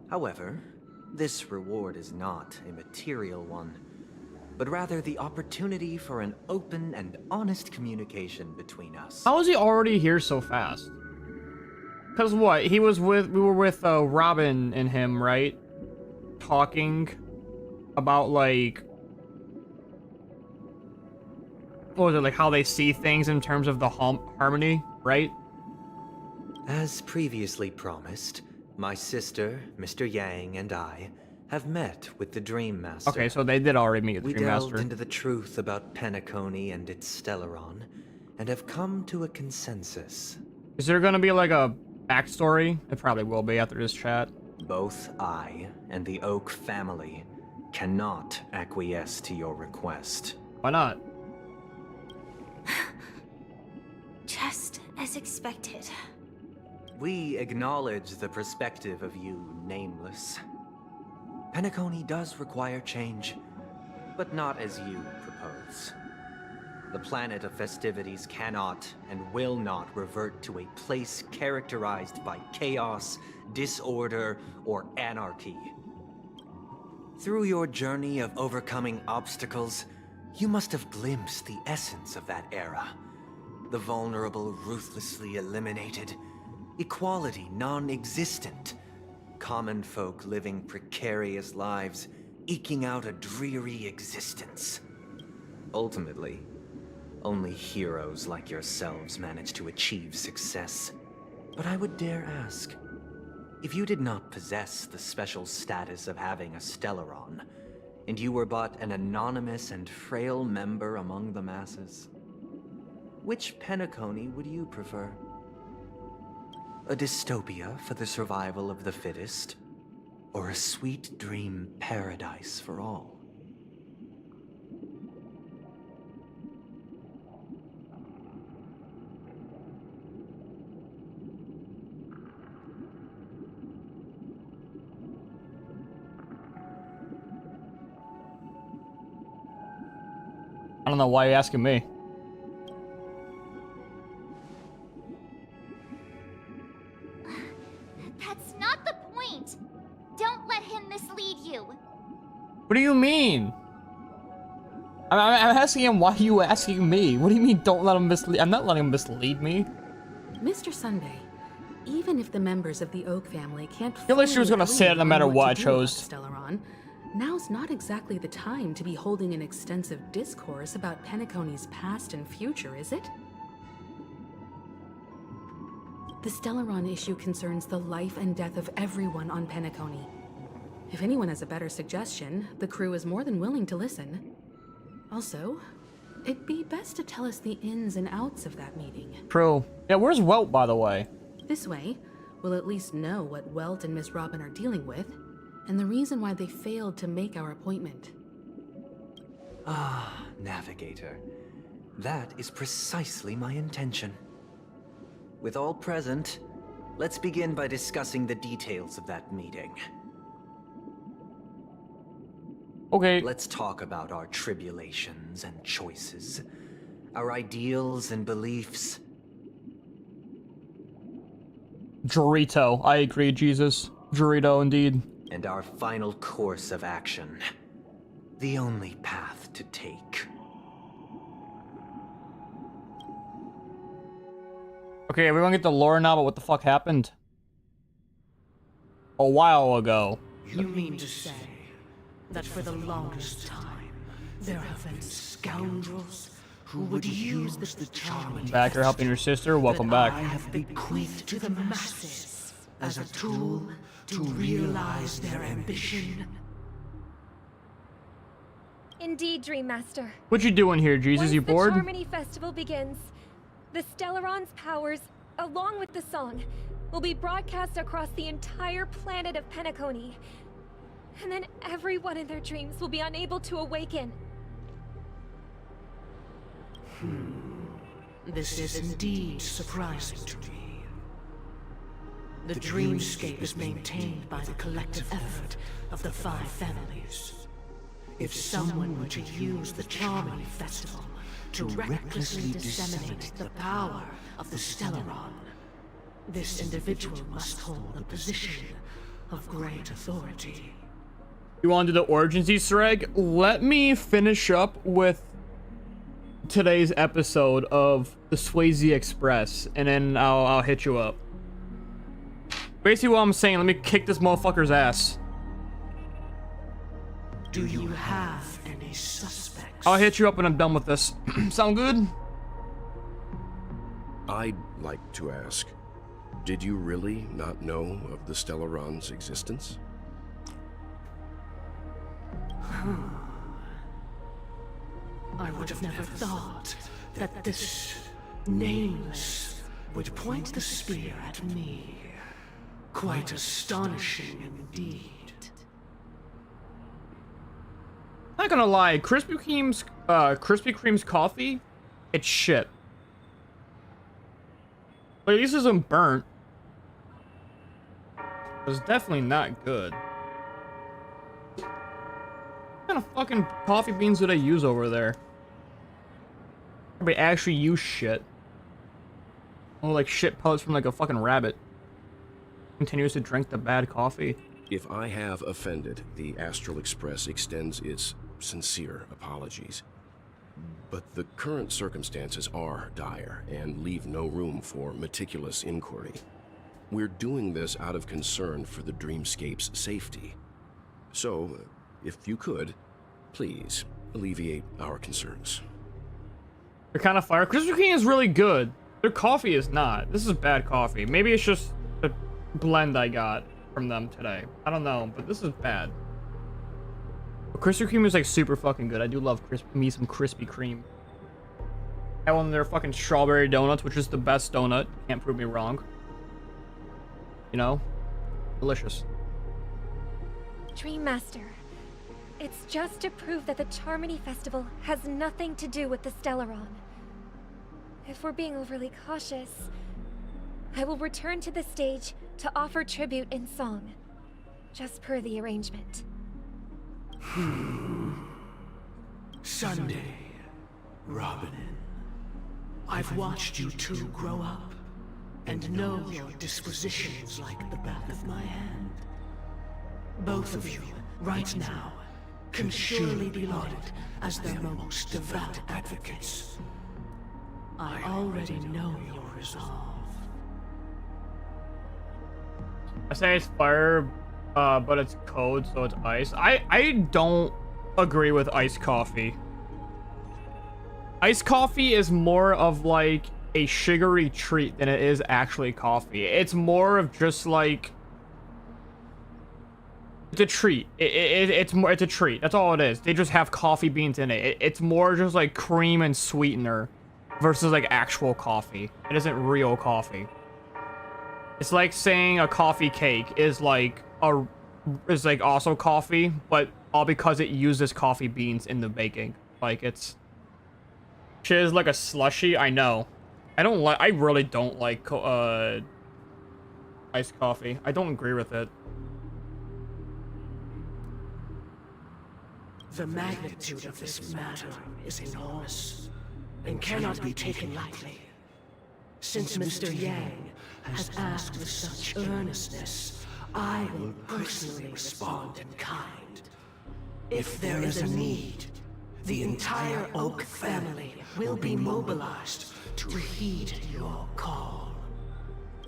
S10: However, this reward is not a material one, but rather the opportunity for an open and honest communication between us.
S1: How is he already here so fast? Cause what? We were with Robin and him, right? Talking about like, what was it, like how they see things in terms of the harmony, right?
S10: As previously promised, my sister, Mr. Yang, and I have met with the Dream Master.
S1: Okay, so they did already meet with the Dream Master.
S10: We delved into the truth about Penacony and its Stellaron, and have come to a consensus.
S1: Is there gonna be like a backstory? It probably will be after this chat.
S10: Both I and the Oak family cannot acquiesce to your request.
S1: Why not?
S3: Just as expected.
S10: We acknowledge the perspective of you, Nameless. Penacony does require change, but not as you propose. The planet of festivities cannot and will not revert to a place characterized by chaos, disorder, or anarchy. Through your journey of overcoming obstacles, you must have glimpsed the essence of that era. The vulnerable ruthlessly eliminated, equality non-existent, common folk living precarious lives, eking out a dreary existence. Ultimately, only heroes like yourselves manage to achieve success. But I would dare ask, if you did not possess the special status of having a Stellaron, and you were but an anonymous and frail member among the masses, which Penacony would you prefer? A dystopia for the survival of the fittest, or a sweet dream paradise for all?
S1: I don't know why you're asking me.
S3: That's not the point. Don't let him mislead you.
S1: What do you mean? I'm asking him, why are you asking me? What do you mean, don't let him mislead? I'm not letting him mislead me.
S11: Mr. Sunday, even if the members of the Oak family can't
S1: Feel like she was gonna say it no matter what I chose.
S11: Stellaron, now's not exactly the time to be holding an extensive discourse about Penacony's past and future, is it? The Stellaron issue concerns the life and death of everyone on Penacony. If anyone has a better suggestion, the crew is more than willing to listen. Also, it'd be best to tell us the ins and outs of that meeting.
S1: True. Yeah, where's Welt, by the way?
S11: This way, we'll at least know what Welt and Miss Robin are dealing with, and the reason why they failed to make our appointment.
S10: Ah, Navigator. That is precisely my intention. With all present, let's begin by discussing the details of that meeting.
S1: Okay.
S10: Let's talk about our tribulations and choices, our ideals and beliefs.
S1: Dorito. I agree, Jesus. Dorito, indeed.
S10: And our final course of action. The only path to take.
S1: Okay, everyone get the lore now, but what the fuck happened? A while ago.
S12: You mean to say that for the longest time, there have been scoundrels who would use the charming
S1: Back, you're helping your sister? Welcome back.
S12: I have bequeathed to the masses as a tool to realize their ambition?
S3: Indeed, Dream Master.
S1: What you doing here, Jesus? You bored?
S3: Once the Harmony Festival begins, the Stellaron's powers, along with the song, will be broadcast across the entire planet of Penacony. And then everyone in their dreams will be unable to awaken.
S12: This is indeed surprising to me. The dreamscape is maintained by the collective effort of the 5 families. If someone were to use the Harmony Festival to recklessly disseminate the power of the Stellaron, this individual must hold a position of great authority.
S1: You want to do the Origins Easter egg? Let me finish up with today's episode of the Swayze Express, and then I'll hit you up. Basically what I'm saying, let me kick this motherfucker's ass.
S12: Do you have any suspects?
S1: I'll hit you up when I'm done with this. Sound good?
S13: I'd like to ask, did you really not know of the Stellaron's existence?
S12: I would have never thought that this Nameless would point the spear at me. Quite astonishing indeed.
S1: Not gonna lie, Krispy Kreme's coffee, it's shit. But at least it isn't burnt. It's definitely not good. What kind of fucking coffee beans do they use over there? Probably actually use shit. Or like shit pellets from like a fucking rabbit. Continues to drink the bad coffee.
S13: If I have offended, the Astral Express extends its sincere apologies. But the current circumstances are dire and leave no room for meticulous inquiry. We're doing this out of concern for the Dreamscape's safety. So, if you could, please alleviate our concerns.
S1: They're kind of fire. Krispy Kreme is really good. Their coffee is not. This is bad coffee. Maybe it's just the blend I got from them today. I don't know, but this is bad. But Krispy Kreme is like super fucking good. I do love me some Krispy Kreme. I had one of their fucking strawberry donuts, which is the best donut. Can't prove me wrong. You know? Delicious.
S3: Dream Master, it's just to prove that the Charmony Festival has nothing to do with the Stellaron. If we're being overly cautious, I will return to the stage to offer tribute in song, just per the arrangement.
S12: Sunday, Robin. I've watched you two grow up, and know your dispositions like the back of my hand. Both of you, right now, can surely be lauded as their most devout advocates. I already know your resolve.
S1: I say it's fire, but it's cold, so it's ice. I don't agree with iced coffee. Iced coffee is more of like a sugary treat than it is actually coffee. It's more of just like it's a treat. It's a treat. That's all it is. They just have coffee beans in it. It's more just like cream and sweetener versus like actual coffee. It isn't real coffee. It's like saying a coffee cake is like also coffee, but all because it uses coffee beans in the baking. Like it's shit is like a slushy. I know. I really don't like iced coffee. I don't agree with it.
S12: The magnitude of this matter is enormous, and cannot be taken lightly. Since Mr. Yang has asked with such earnestness, I will personally respond in kind. If there is a need, the entire Oak family will be mobilized to heed your call.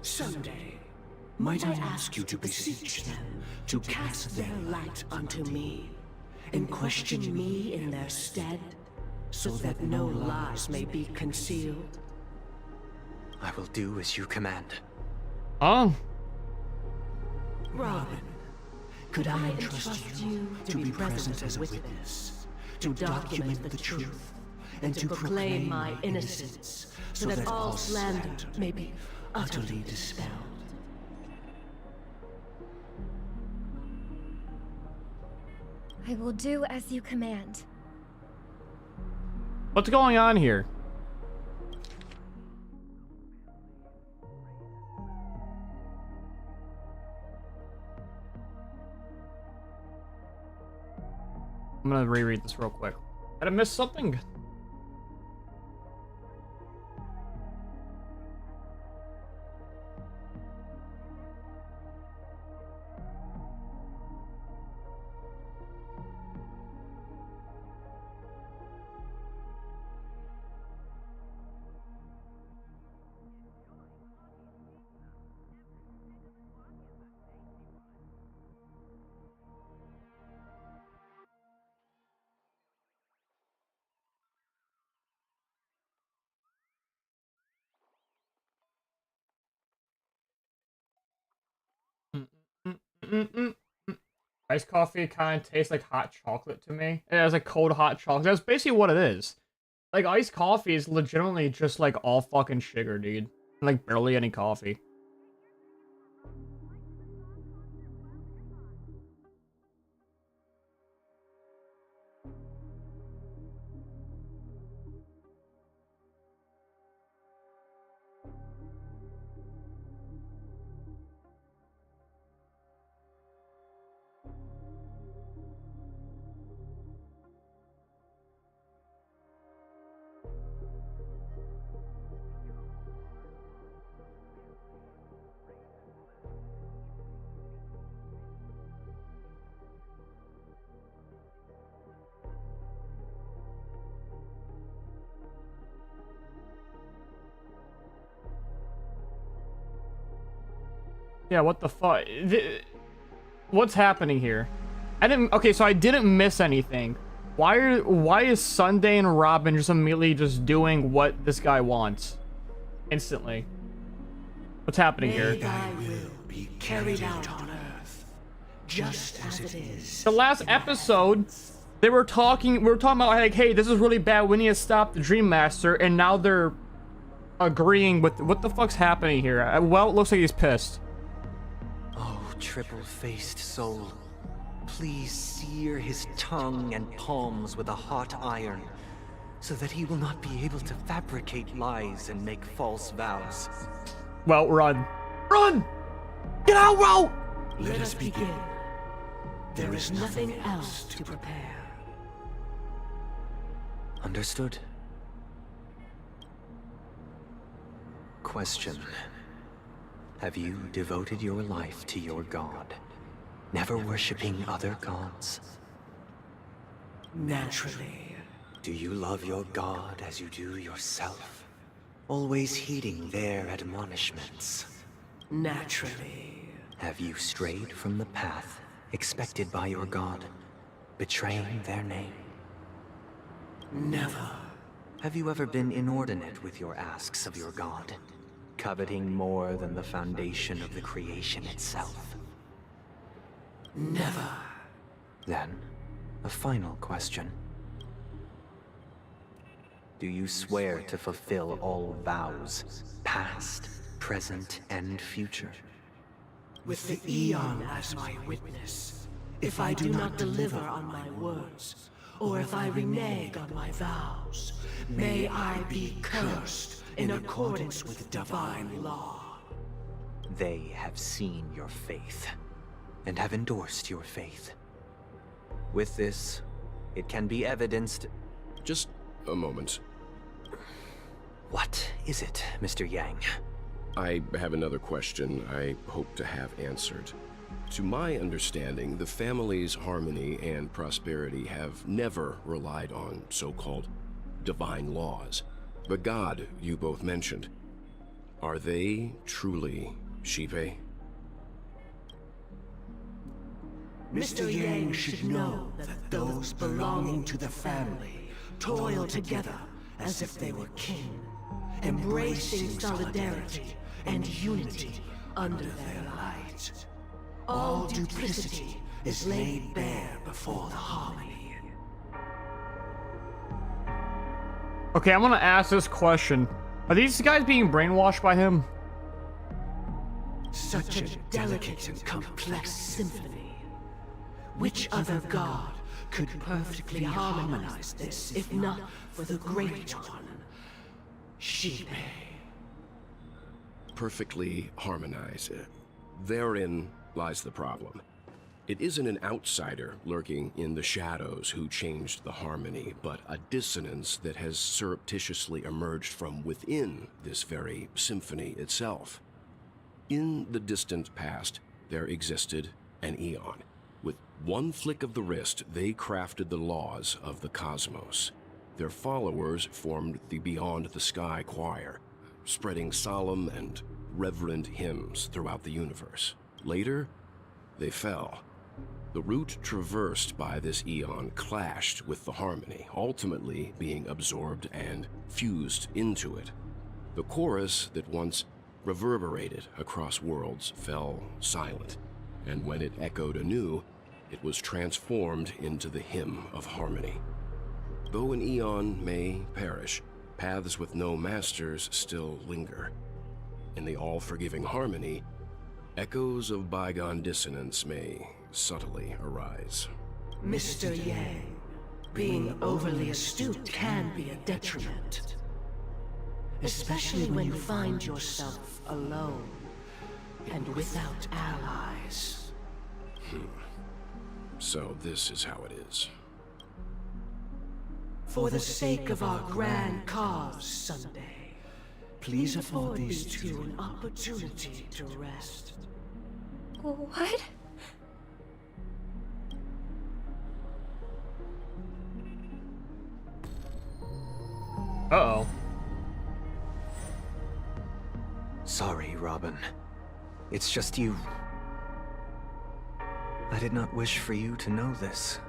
S12: Someday, might I ask you to beseech them to cast their light unto me, and question me in their stead, so that no lies may be concealed?
S10: I will do as you command.
S1: Oh.
S12: Robin, could I entrust you to be present as a witness, to document the truth, and to proclaim my innocence, so that all slander may be utterly dispelled?
S3: I will do as you command.
S1: What's going on here? I'm gonna reread this real quick. Did I miss something? Iced coffee kind of tastes like hot chocolate to me. It has like cold hot chocolate. That's basically what it is. Like iced coffee is legitimately just like all fucking sugar, dude. Like barely any coffee. Yeah, what the fuck? What's happening here? Okay, so I didn't miss anything. Why is Sunday and Robin just immediately just doing what this guy wants? Instantly. What's happening here?
S12: Thy will be carried out on Earth, just as it is.
S1: The last episode, we were talking about like, hey, this is really bad. We need to stop the Dream Master, and now they're agreeing with what the fuck's happening here. Well, it looks like he's pissed.
S10: Triple-faced soul, please sear his tongue and palms with a hot iron, so that he will not be able to fabricate lies and make false vows.
S1: Well, run. Run! Get out, bro!
S12: Let us begin. There is nothing else to prepare.
S10: Understood. Question. Have you devoted your life to your god, never worshipping other gods?
S12: Naturally.
S10: Do you love your god as you do yourself, always heeding their admonishments?
S12: Naturally.
S10: Have you strayed from the path expected by your god, betraying their name?
S12: Never.
S10: Have you ever been inordinate with your asks of your god? Coveting more than the foundation of the creation itself?
S12: Never.
S10: Then, a final question. Do you swear to fulfill all vows, past, present, and future?
S12: With the Eon as my witness, if I do not deliver on my words, or if I renege on my vows, may I be cursed in accordance with divine law.
S10: They have seen your faith, and have endorsed your faith. With this, It can be evidenced.
S13: Just a moment.
S10: What is it, Mr. Yang?
S13: I have another question I hope to have answered. To my understanding, the family's harmony and prosperity have never relied on so-called divine laws. The god you both mentioned, are they truly Shipe?
S12: Mr. Yang should know that those belonging to the family toil together as if they were kin, embracing solidarity and unity under their light. All duplicity is laid bare before the harmony.
S1: Okay, I'm gonna ask this question. Are these guys being brainwashed by him?
S12: Such a delicate and complex symphony. Which other god could perfectly harmonize this, if not for the Great One, Shipe?
S13: Perfectly harmonized. Therein lies the problem. It isn't an outsider lurking in the shadows who changed the harmony, but a dissonance that has surreptitiously emerged from within this very symphony itself. In the distant past, there existed an Eon. With one flick of the wrist, they crafted the laws of the cosmos. Their followers formed the Beyond the Sky Choir, spreading solemn and reverent hymns throughout the universe. Later, they fell. The route traversed by this Eon clashed with the harmony, ultimately being absorbed and fused into it. The chorus that once reverberated across worlds fell silent, and when it echoed anew, it was transformed into the hymn of harmony. Though an Eon may perish, paths with no masters still linger. In the all-forgiving harmony, echoes of bygone dissonance may subtly arise.
S12: Mr. Yang, being overly astute can be a detriment. Especially when you find yourself alone and without allies.
S13: So this is how it is.
S12: For the sake of our grand cause, Sunday, please afford these two an opportunity to rest.
S3: What?
S1: Uh-oh.
S10: Sorry, Robin. It's just you. I did not wish for you to know this.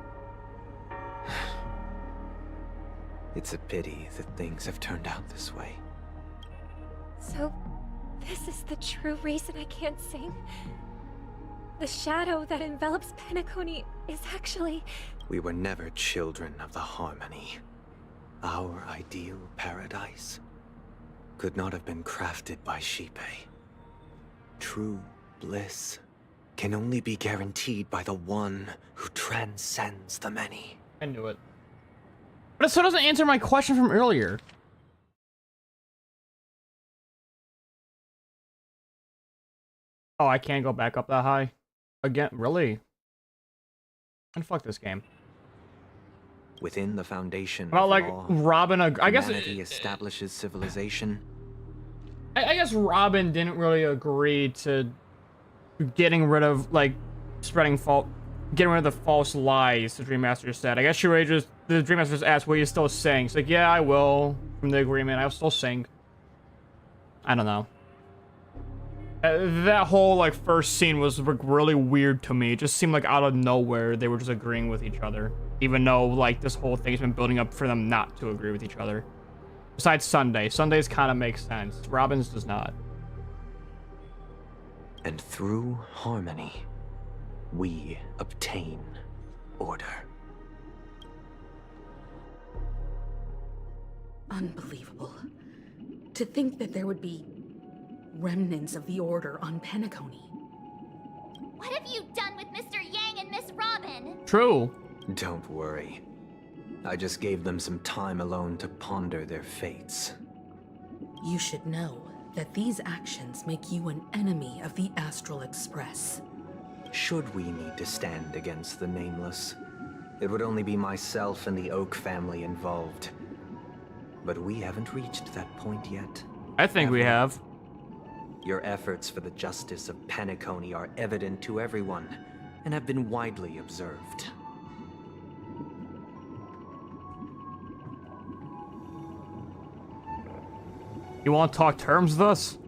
S10: It's a pity that things have turned out this way.
S3: So, this is the true reason I can't sing? The shadow that envelops Penacony is actually...
S10: We were never children of the harmony. Our ideal paradise could not have been crafted by Shipe. True bliss can only be guaranteed by the one who transcends the many.
S1: I knew it. But it still doesn't answer my question from earlier. Oh, I can't go back up that high? Again? Really? And fuck this game.
S10: Within the foundation
S1: Well,
S10: of
S1: like,
S10: law,
S1: Robin, I guess...
S10: humanity establishes civilization.
S1: I guess Robin didn't really agree to getting rid of, like, getting rid of the false lies the Dream Master said. I guess she really just... The Dream Master just asked, will you still sing? She's like, yeah, I will. From the agreement, I'll still sing. I don't know. That whole, like, first scene was like, really weird to me. It just seemed like out of nowhere they were just agreeing with each other. Even though, like, this whole thing's been building up for them not to agree with each other. Besides Sunday. Sunday's kind of makes sense. Robin's does not.
S10: And through harmony, we obtain order.
S11: Unbelievable. To think that there would be remnants of the Order on Penacony.
S14: What have you done with Mr. Yang and Miss Robin?
S1: True.
S10: Don't worry. I just gave them some time alone to ponder their fates.
S11: You should know that these actions make you an enemy of the Astral Express.
S10: Should we need to stand against the Nameless, it would only be myself and the Oak family involved. But we haven't reached that point yet.
S1: I think we have.
S10: Your efforts for the justice of Penacony are evident to everyone, and have been widely observed.
S1: You want to talk terms with us?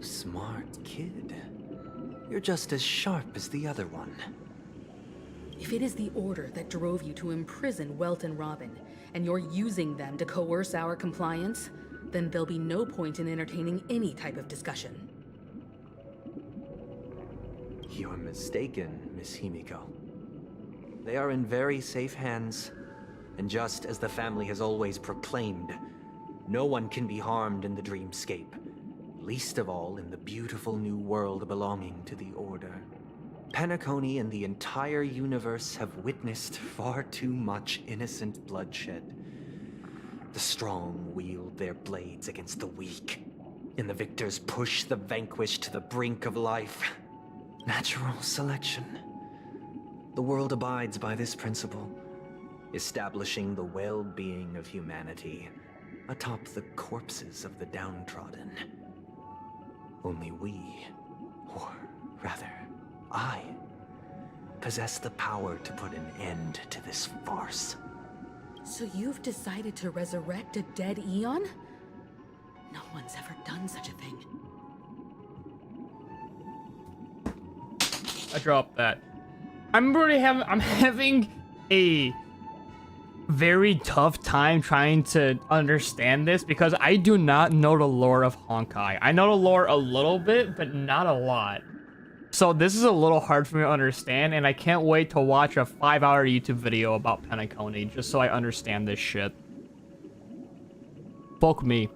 S10: Smart kid. You're just as sharp as the other one.
S11: If it is the Order that drove you to imprison Welt and Robin, and you're using them to coerce our compliance, then there'll be no point in entertaining any type of discussion.
S10: You're mistaken, Miss Himiko. They are in very safe hands, and just as the family has always proclaimed, no one can be harmed in the dreamscape, least of all in the beautiful new world belonging to the Order. Penacony and the entire universe have witnessed far too much innocent bloodshed. The strong wield their blades against the weak, and the victors push the vanquished to the brink of life. Natural selection. The world abides by this principle, establishing the well-being of humanity atop the corpses of the downtrodden. Only we, or rather, I, possess the power to put an end to this farce.
S11: So you've decided to resurrect a dead Eon? No one's ever done such a thing.
S1: I dropped that. I'm having a very tough time trying to understand this because I do not know the lore of Honkai. I know the lore a little bit, but not a lot. So this is a little hard for me to understand, and I can't wait to watch a 5-hour YouTube video about Penacony just so I understand this shit. Fuck me.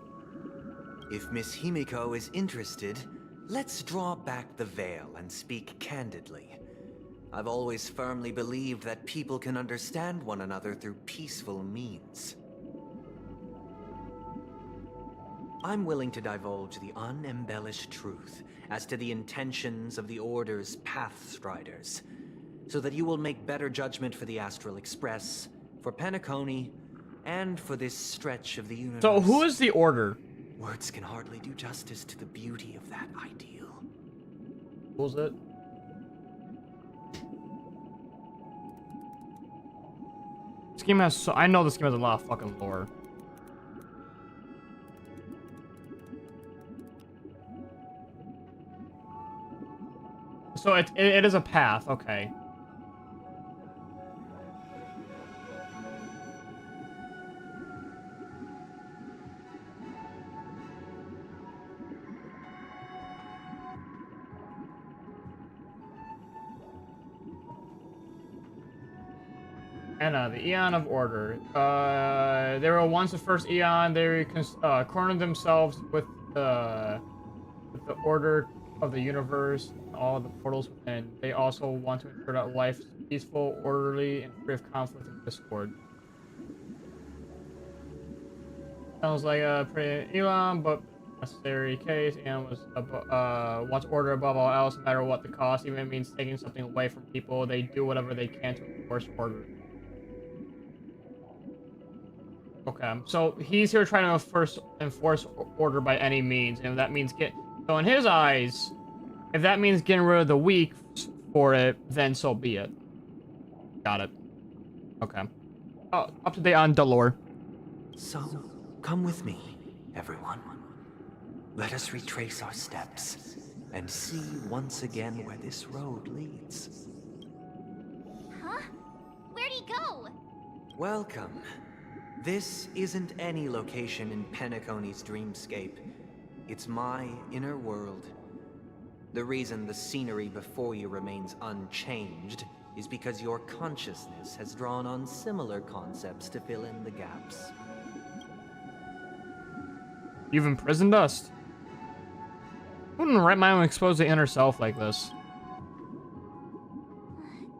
S10: If Miss Himiko is interested, let's draw back the veil and speak candidly. I've always firmly believed that people can understand one another through peaceful means. I'm willing to divulge the unembellished truth as to the intentions of the Order's Pathstriders, so that you will make better judgment for the Astral Express, for Penacony, and for this stretch of the universe.
S1: So who is the Order?
S10: Words can hardly do justice to the beauty of that ideal.
S1: Who's it? This game has so I know this game has a lot of fucking lore. So it is a path, okay. Anna, the Eon of Order. They were once the first Eon. They cornered themselves with the Order of the universe, all the portals within. They also want to ensure that life is peaceful, orderly, and free of conflict and discord. Sounds like a pretty Elon, but necessary case. And wants order above all else, no matter what the cost. Even if it means taking something away from people, they do whatever they can to enforce order. Okay, so he's here trying to enforce order by any means, and if that means so in his eyes, if that means getting rid of the weak for it, then so be it. Got it. Okay. Up to date on the lore.
S10: So, come with me, everyone. Let us retrace our steps and see once again where this road leads.
S14: Huh? Where'd he go?
S10: Welcome. This isn't any location in Penacony's dreamscape. It's my inner world. The reason the scenery before you remains unchanged is because your consciousness has drawn on similar concepts to fill in the gaps.
S1: You've imprisoned us? I wouldn't write my own expose the inner self like this.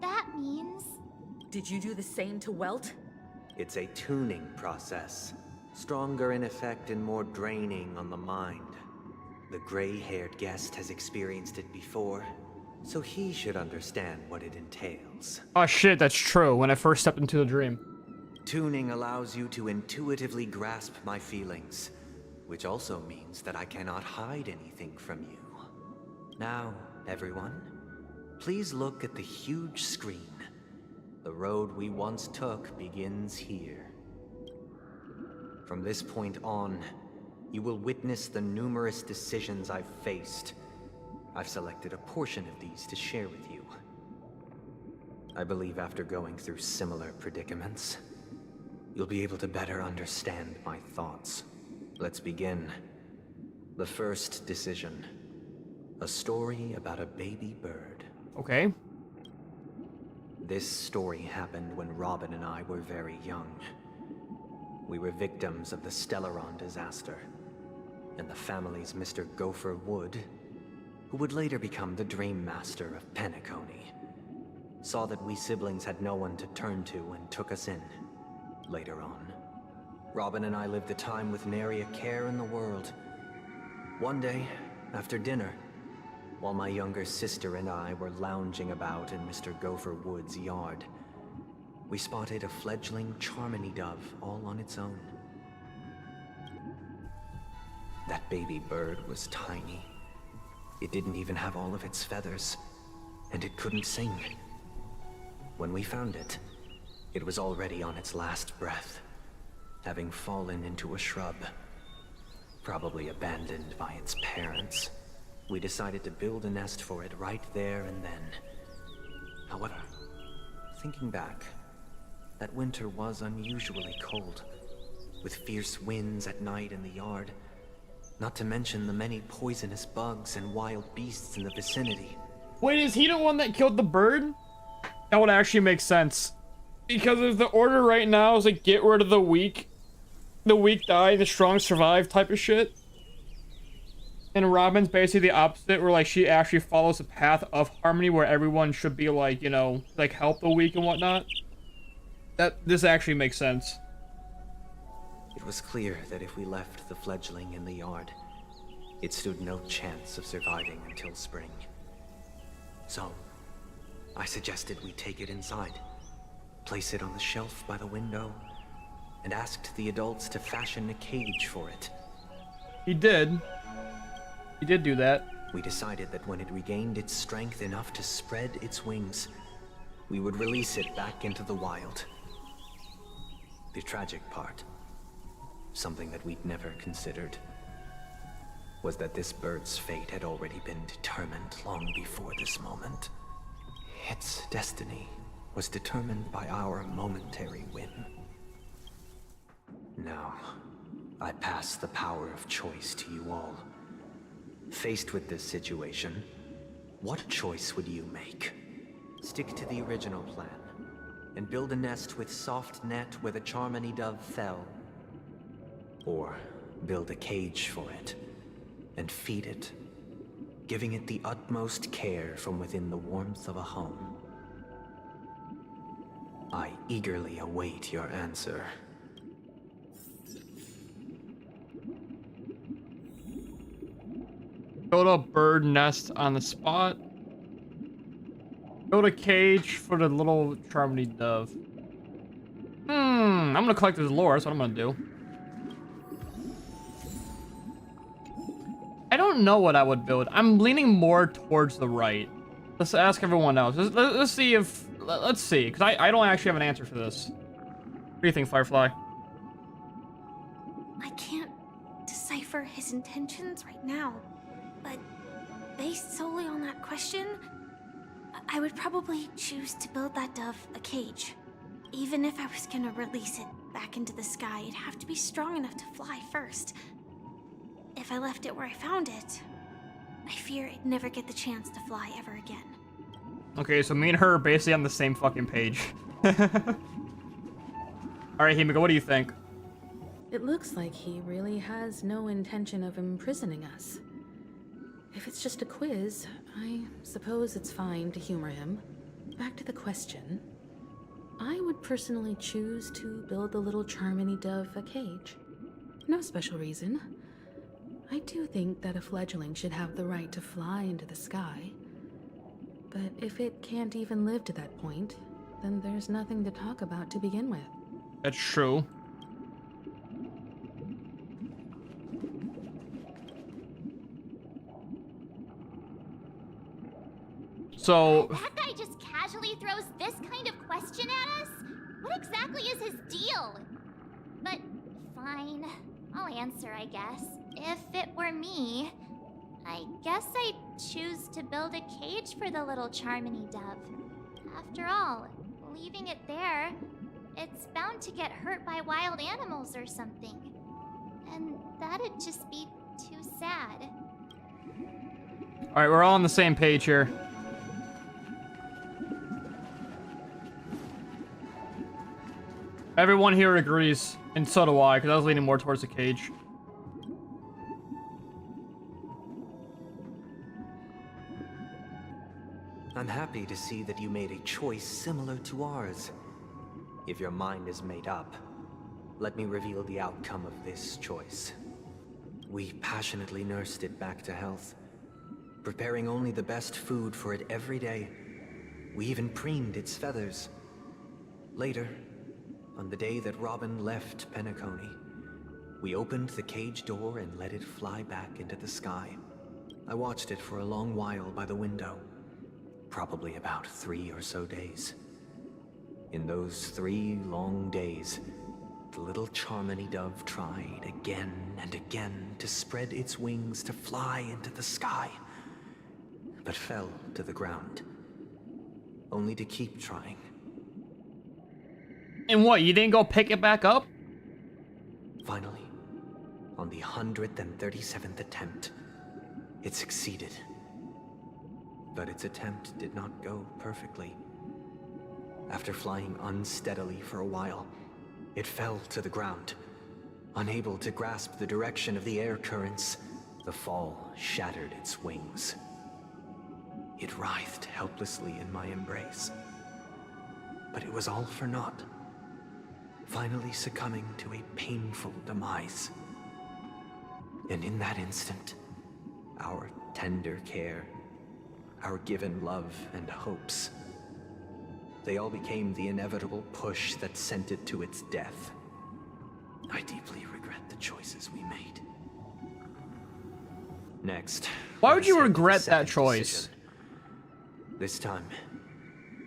S14: That means...
S11: Did you do the same to Welt?
S10: It's a tuning process. Stronger in effect and more draining on the mind. The gray-haired guest has experienced it before. so he should understand what it entails.
S1: Oh shit, that's true. When I first stepped into the dream.
S10: Tuning allows you to intuitively grasp my feelings, which also means that I cannot hide anything from you. Now, everyone, please look at the huge screen. The road we once took begins here. From this point on, you will witness the numerous decisions I've faced. I've selected a portion of these to share with you. I believe after going through similar predicaments, you'll be able to better understand my thoughts. Let's begin. The first decision. A story about a baby bird.
S1: Okay.
S10: This story happened when Robin and I were very young. We were victims of the Stellaron disaster, and the family's Mr. Gopher Wood, who would later become the Dream Master of Penacony, saw that we siblings had no one to turn to and took us in. Later on, Robin and I lived a time with nary a care in the world. One day, after dinner, while my younger sister and I were lounging about in Mr. Gopher Wood's yard, we spotted a fledgling Charmony dove all on its own. That baby bird was tiny. It didn't even have all of its feathers, and it couldn't sing. When we found it, it was already on its last breath, having fallen into a shrub, probably abandoned by its parents. We decided to build a nest for it right there and then. However, thinking back, that winter was unusually cold, with fierce winds at night in the yard, not to mention the many poisonous bugs and wild beasts in the vicinity.
S1: Wait, is he the one that killed the bird? That would actually make sense. Because if the order right now is like get rid of the weak die, the strong survive type of shit. And Robin's basically the opposite, where like she actually follows the path of harmony, where everyone should be like, you know, like help the weak and whatnot. This actually makes sense.
S10: It was clear that if we left the fledgling in the yard, it stood no chance of surviving until spring. So, I suggested we take it inside, place it on the shelf by the window, and asked the adults to fashion a cage for it.
S1: He did. He did do that.
S10: We decided that when it regained its strength enough to spread its wings, we would release it back into the wild. The tragic part, something that we'd never considered, was that this bird's fate had already been determined long before this moment. Its destiny was determined by our momentary whim. Now, I pass the power of choice to you all. Faced with this situation, what choice would you make? Stick to the original plan, and build a nest with soft net where the Charmony dove fell. Or build a cage for it, and feed it, giving it the utmost care from within the warmth of a home. I eagerly await your answer.
S1: Build a bird nest on the spot. Build a cage for the little Charmony dove. I'm gonna collect his lore, that's what I'm gonna do. I don't know what I would build. I'm leaning more towards the right. Let's ask everyone else. Let's see if... Let's see, because I don't actually have an answer for this. What do you think, Firefly?
S15: I can't decipher his intentions right now, but based solely on that question, I would probably choose to build that dove a cage. Even if I was gonna release it back into the sky, it'd have to be strong enough to fly first. If I left it where I found it, I fear it'd never get the chance to fly ever again.
S1: Okay, so me and her are basically on the same fucking page. Alright, Himiko, what do you think?
S11: It looks like he really has no intention of imprisoning us. If it's just a quiz, I suppose it's fine to humor him. Back to the question. I would personally choose to build the little Charmony dove a cage. No special reason. I do think that a fledgling should have the right to fly into the sky. But if it can't even live to that point, then there's nothing to talk about to begin with.
S1: That's true. So
S14: That guy just casually throws this kind of question at us? What exactly is his deal? But fine, I'll answer, I guess. If it were me, I guess I'd choose to build a cage for the little Charmony dove. After all, leaving it there, it's bound to get hurt by wild animals or something. And that'd just be too sad.
S1: alright, we're all on the same page here. Everyone here agrees, and so do I, because I was leaning more towards the cage.
S10: I'm happy to see that you made a choice similar to ours. If your mind is made up, let me reveal the outcome of this choice. We passionately nursed it back to health, preparing only the best food for it every day. We even preened its feathers. Later, on the day that Robin left Penacony, we opened the cage door and let it fly back into the sky. I watched it for a long while by the window, probably about 3 or so days. In those 3 long days, the little Charmony dove tried again and again to spread its wings to fly into the sky, but fell to the ground, only to keep trying.
S1: And what, you didn't go pick it back up?
S10: Finally, on the 137th attempt, it succeeded. But its attempt did not go perfectly. After flying unsteadily for a while, it fell to the ground. Unable to grasp the direction of the air currents, the fall shattered its wings. It writhed helplessly in my embrace. But it was all for naught, finally succumbing to a painful demise. And in that instant, our tender care, our given love and hopes, they all became the inevitable push that sent it to its death. I deeply regret the choices we made. Next.
S1: Why would you regret that choice?
S10: Decision. This time,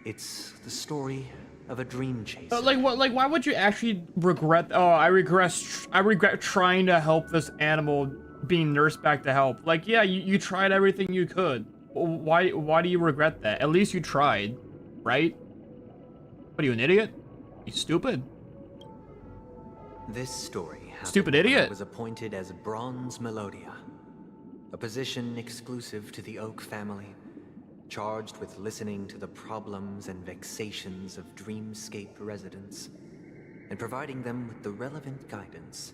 S10: it's the story of a dream chaser.
S1: Like what? Like why would you actually regret? Oh, I regret trying to help this animal being nursed back to health. Like yeah, you tried everything you could. Why do you regret that? At least you tried, right? What are you, an idiot? You stupid.
S10: This story
S1: Stupid
S10: happened when I
S1: idiot.
S10: was appointed as Bronze Melodia, a position exclusive to the Oak family, charged with listening to the problems and vexations of Dreamscape residents, and providing them with the relevant guidance.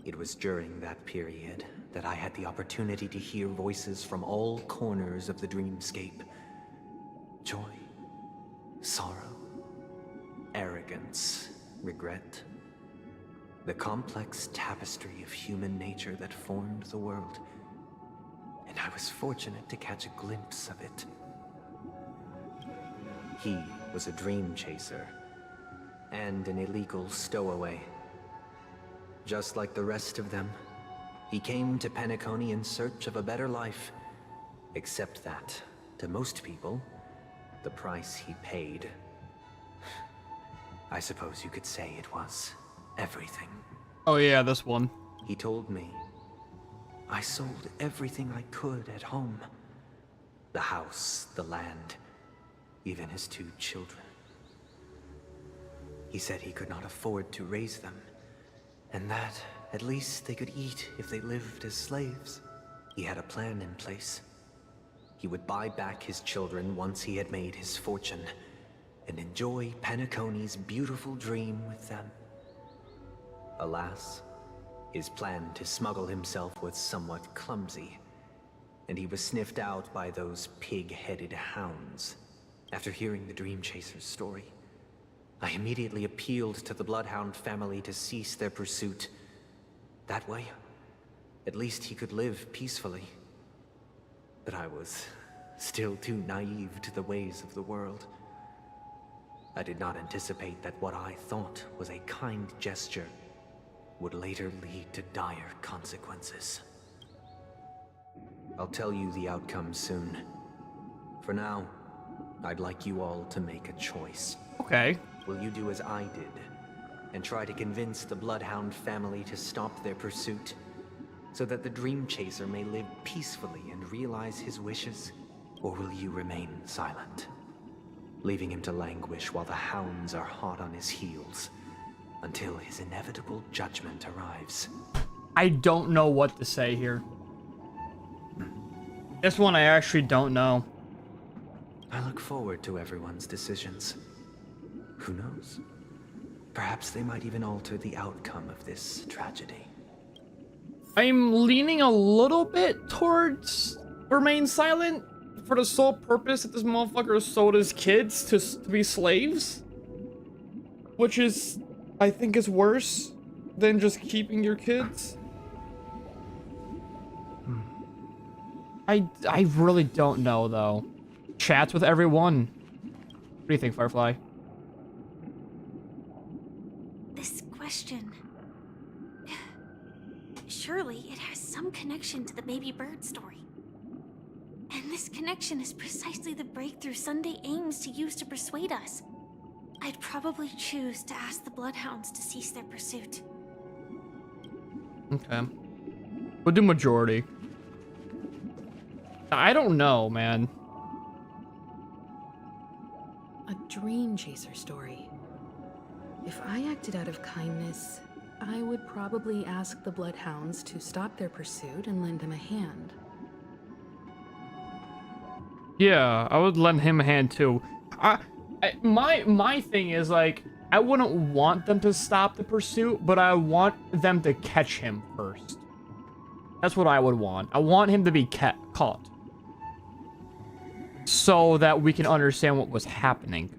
S10: It was during that period that I had the opportunity to hear voices from all corners of the Dreamscape. Joy, sorrow, arrogance, regret. The complex tapestry of human nature that formed the world. And I was fortunate to catch a glimpse of it. He was a dream chaser, and an illegal stowaway. Just like the rest of them, he came to Penacony in search of a better life. Except that, to most people, the price he paid, I suppose you could say it was everything.
S1: Oh yeah, this one.
S10: He told me, I sold everything I could at home. The house, the land, even his 2 children. He said he could not afford to raise them, and that at least they could eat if they lived as slaves. He had a plan in place. He would buy back his children once he had made his fortune, and enjoy Penacony's beautiful dream with them. Alas, his plan to smuggle himself was somewhat clumsy, and he was sniffed out by those pig-headed hounds. After hearing the Dream Chaser's story, I immediately appealed to the Bloodhound family to cease their pursuit. That way, at least he could live peacefully. But I was still too naive to the ways of the world. I did not anticipate that what I thought was a kind gesture would later lead to dire consequences. I'll tell you the outcome soon. For now, I'd like you all to make a choice.
S1: Okay.
S10: Will you do as I did and try to convince the Bloodhound family to stop their pursuit so that the Dream Chaser may live peacefully and realize his wishes? Or will you remain silent, leaving him to languish while the hounds are hot on his heels until his inevitable judgment arrives?
S1: I don't know what to say here. This one I actually don't know.
S10: I look forward to everyone's decisions. Who knows? Perhaps they might even alter the outcome of this tragedy.
S1: I'm leaning a little bit towards remain silent for the sole purpose that this motherfucker sold his kids to be slaves. Which is, I think, is worse than just keeping your kids. I really don't know, though. Chats with everyone. What do you think, Firefly?
S15: This question... Surely it has some connection to the baby bird story. And this connection is precisely the breakthrough Sunday aims to use to persuade us. I'd probably choose to ask the Bloodhounds to cease their pursuit.
S1: Okay. We'll do majority. I don't know, man.
S11: A Dream Chaser story. If I acted out of kindness, I would probably ask the Bloodhounds to stop their pursuit and lend him a hand.
S1: Yeah, I would lend him a hand too. My thing is, like, I wouldn't want them to stop the pursuit, but I want them to catch him first. That's what I would want. I want him to be caught. So that we can understand what was happening.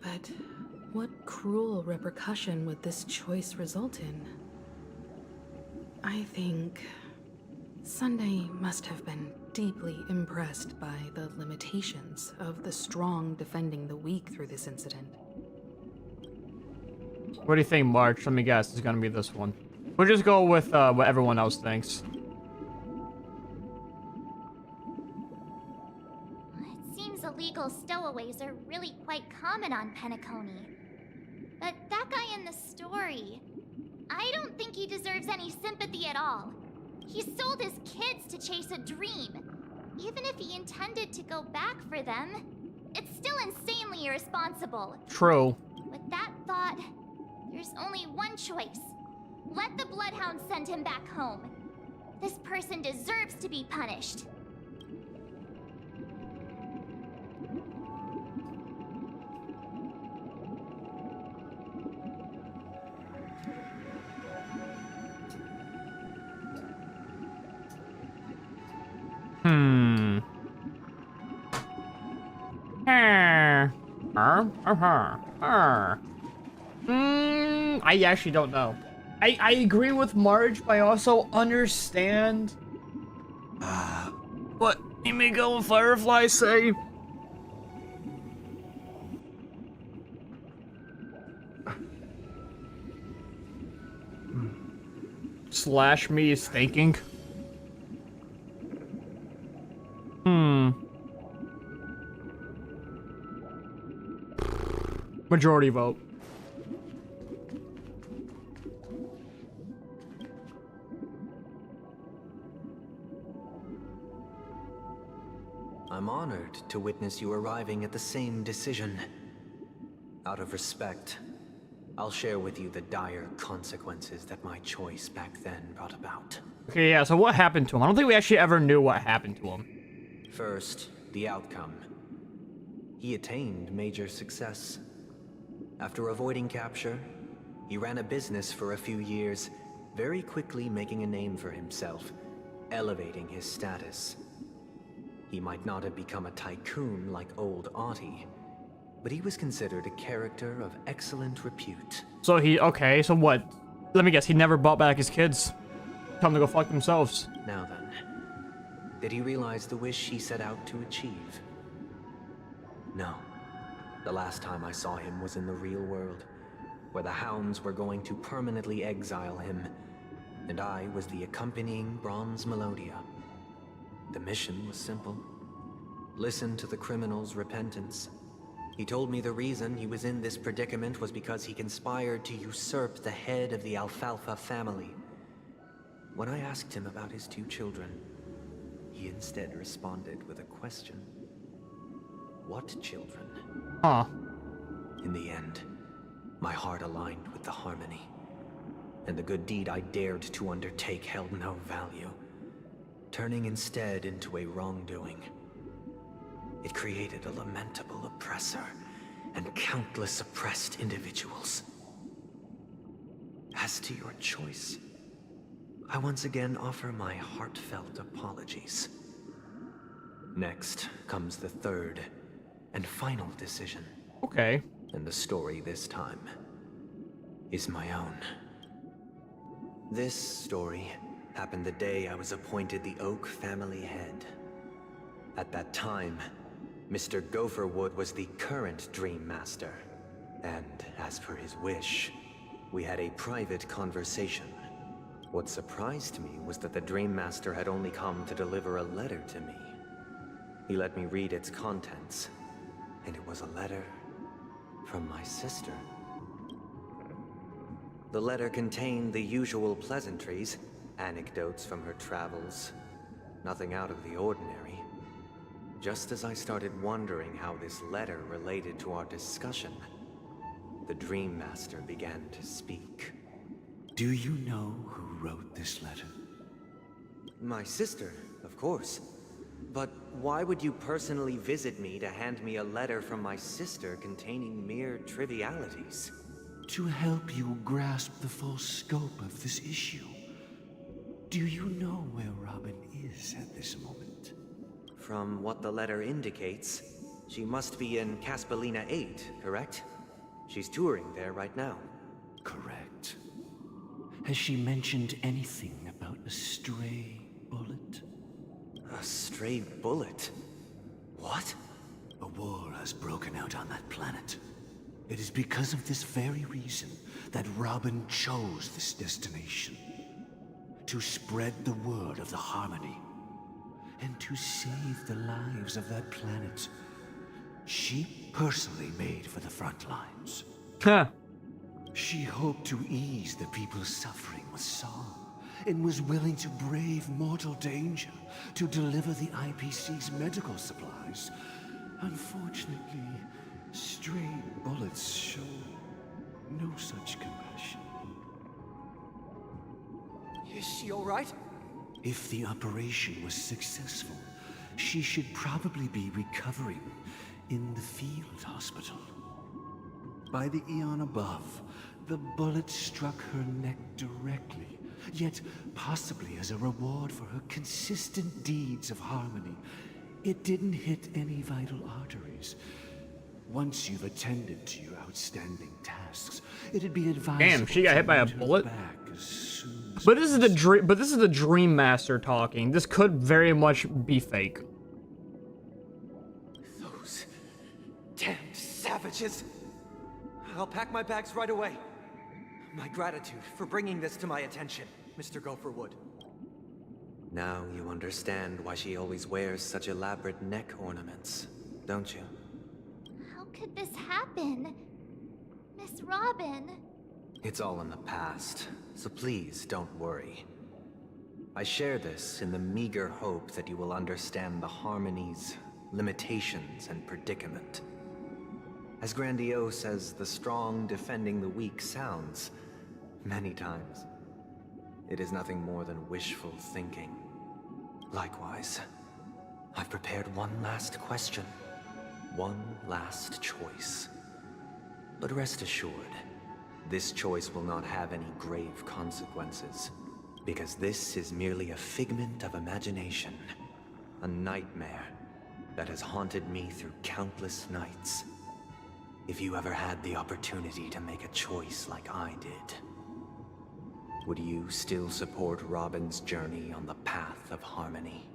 S11: But what cruel repercussion would this choice result in? I think Sunday must have been deeply impressed by the limitations of the strong defending the weak through this incident.
S1: What do you think, March? Let me guess. It's gonna be this one. We'll just go with what everyone else thinks.
S14: It seems illegal stowaways are really quite common on Penacony. But that guy in the story, I don't think he deserves any sympathy at all. He sold his kids to chase a dream. Even if he intended to go back for them, it's still insanely irresponsible.
S1: True.
S14: With that thought, there's only one choice. Let the Bloodhound send him back home. This person deserves to be punished.
S1: I actually don't know. I agree with Marge, but I also understand what Emiko and Firefly say. Slash me is thinking. Majority vote.
S10: I'm honored to witness you arriving at the same decision. Out of respect, I'll share with you the dire consequences that my choice back then brought about.
S1: Okay, yeah, so what happened to him? I don't think we actually ever knew what happened to him.
S10: First, the outcome. He attained major success. After avoiding capture, he ran a business for a few years, very quickly making a name for himself, elevating his status. He might not have become a tycoon like old Audie, but he was considered a character of excellent repute.
S1: So okay, so what? Let me guess, he never bought back his kids. Tell them to go fuck themselves.
S10: Now then, Did he realize the wish he set out to achieve? No. The last time I saw him was in the real world, where the hounds were going to permanently exile him, and I was the accompanying bronze Melodia. The mission was simple. Listen to the criminal's repentance. He told me the reason he was in this predicament was because he conspired to usurp the head of the Alfalfa family. When I asked him about his 2 children, he instead responded with a question. What children?
S1: Huh.
S10: In the end, my heart aligned with the harmony, and the good deed I dared to undertake held no value, turning instead into a wrongdoing. It created a lamentable oppressor and countless oppressed individuals. As to your choice, I once again offer my heartfelt apologies. Next comes the third and final decision.
S1: Okay.
S10: And the story this time is my own. This story happened the day I was appointed the Oak family head. At that time, Mr. Gopherwood was the current Dream Master, and as per his wish, we had a private conversation. What surprised me was that the Dream Master had only come to deliver a letter to me. He let me read its contents, and it was a letter from my sister. The letter contained the usual pleasantries, anecdotes from her travels, nothing out of the ordinary. Just as I started wondering how this letter related to our discussion, the Dream Master began to speak.
S16: Do you know who wrote this letter?
S10: My sister, of course. But why would you personally visit me to hand me a letter from my sister containing mere trivialities?
S16: To help you grasp the full scope of this issue. Do you know where Robin is at this moment?
S10: From what the letter indicates, she must be in Caspelina 8, correct? She's touring there right now.
S16: Correct. Has she mentioned anything about a stray bullet?
S10: A stray bullet? What?
S16: A war has broken out on that planet. It is because of this very reason that Robin chose this destination. To spread the word of the Harmony. And to save the lives of that planet. She personally made for the front lines.
S1: Huh.
S16: She hoped to ease the people's suffering with song, and was willing to brave mortal danger to deliver the IPC's medical supplies. Unfortunately, stray bullets show no such compassion.
S10: Is she all right?
S16: If the operation was successful, she should probably be recovering in the field hospital. By the eon above, the bullet struck her neck directly, yet possibly as a reward for her consistent deeds of harmony. It didn't hit any vital arteries. Once you've attended to your outstanding tasks, it'd be advisable.
S1: Damn, she got hit by a bullet.
S16: As
S1: But this is the dream. But this is the Dream Master talking. This could very much be fake.
S10: Those damned savages! I'll pack my bags right away. My gratitude for bringing this to my attention, Mr. Gopherwood. Now you understand why she always wears such elaborate neck ornaments, don't you?
S14: How could this happen? Miss Robin.
S10: It's all in the past, so please don't worry. I share this in the meager hope that you will understand the Harmony's limitations and predicament. As grandiose as the strong defending the weak sounds, many times, it is nothing more than wishful thinking. Likewise, I've prepared one last question, one last choice. But rest assured, this choice will not have any grave consequences, because this is merely a figment of imagination, a nightmare that has haunted me through countless nights. If you ever had the opportunity to make a choice like I did, would you still support Robin's journey on the path of harmony?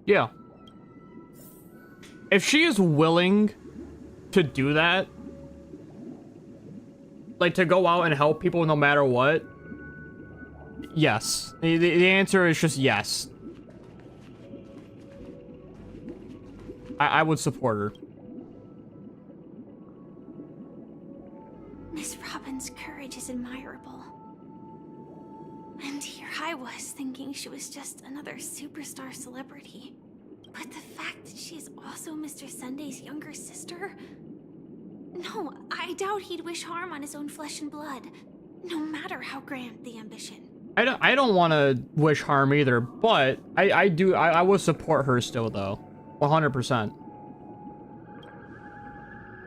S1: Yeah. If she is willing to do that, like to go out and help people no matter what, yes. The answer is just yes. I would support her.
S15: Miss Robin's courage is admirable. And here I was thinking she was just another superstar celebrity. But the fact that she's also Mr. Sunday's younger sister? No, I doubt he'd wish harm on his own flesh and blood, no matter how grand the ambition.
S1: I don't want to wish harm either, but I would support her still though. 100%.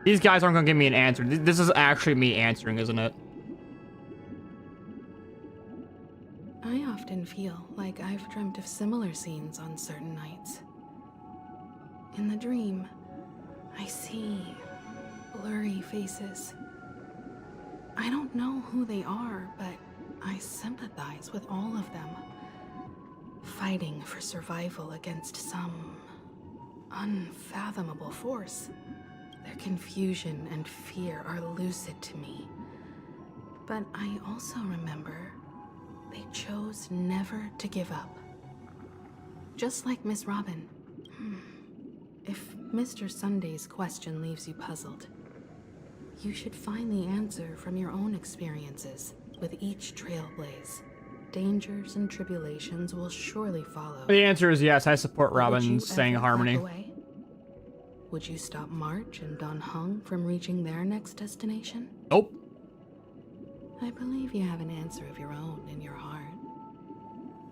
S1: These guys aren't gonna give me an answer. This is actually me answering, isn't it?
S11: I often feel like I've dreamt of similar scenes on certain nights. In the dream, I see blurry faces. I don't know who they are, but I sympathize with all of them. Fighting for survival against some unfathomable force. Their confusion and fear are lucid to me. But I also remember they chose never to give up. Just like Miss Robin. If Mr. Sunday's question leaves you puzzled, you should find the answer from your own experiences with each trailblaze. Dangers and tribulations will surely follow.
S1: The answer is yes, I support
S11: Would
S1: Robin
S11: you
S1: staying in
S11: ever back
S1: harmony.
S11: away? Would you stop March and Don Hung from reaching their next destination?
S1: Nope.
S11: I believe you have an answer of your own in your heart.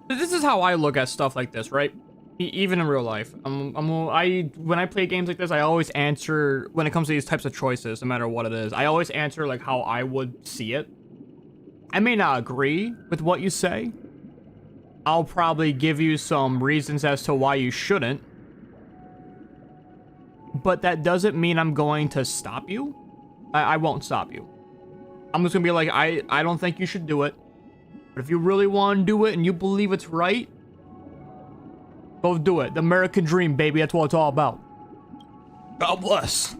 S1: This is how I look at stuff like this, right? Even in real life. When I play games like this, I always answer, when it comes to these types of choices, no matter what it is, I always answer like how I would see it. I may not agree with what you say. I'll probably give you some reasons as to why you shouldn't. But that doesn't mean I'm going to stop you. I won't stop you. I'm just gonna be like, I don't think you should do it. But if you really want to do it and you believe it's right, go do it. The American dream, baby. That's what it's all about. God bless.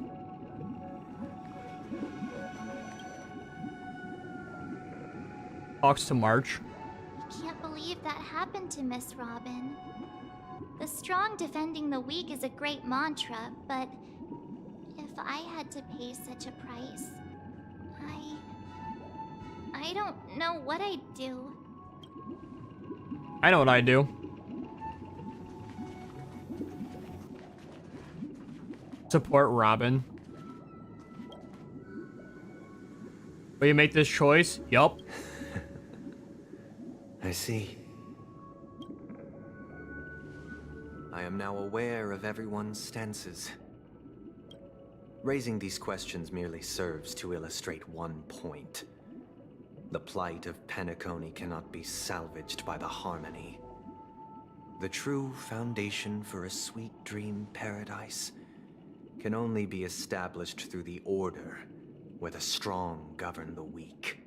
S1: Talks to March.
S14: I can't believe that happened to Miss Robin. The strong defending the weak is a great mantra, but if I had to pay such a price, I don't know what I'd do.
S1: I know what I do. Support Robin. Will you make this choice? Yup.
S10: I see. I am now aware of everyone's stances. Raising these questions merely serves to illustrate one point. The plight of Penacony cannot be salvaged by the harmony. The true foundation for a sweet dream paradise can only be established through the order where the strong govern the weak.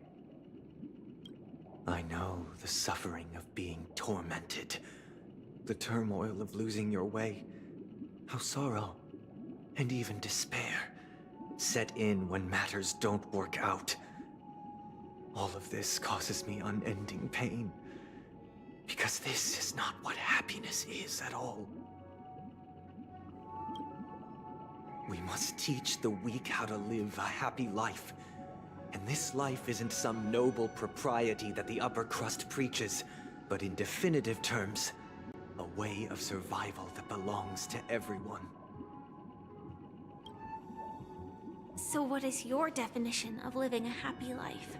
S10: I know the suffering of being tormented, the turmoil of losing your way, how sorrow and even despair set in when matters don't work out. All of this causes me unending pain, because this is not what happiness is at all. We must teach the weak how to live a happy life. And this life isn't some noble propriety that the upper crust preaches, but in definitive terms, a way of survival that belongs to everyone.
S15: So what is your definition of living a happy life?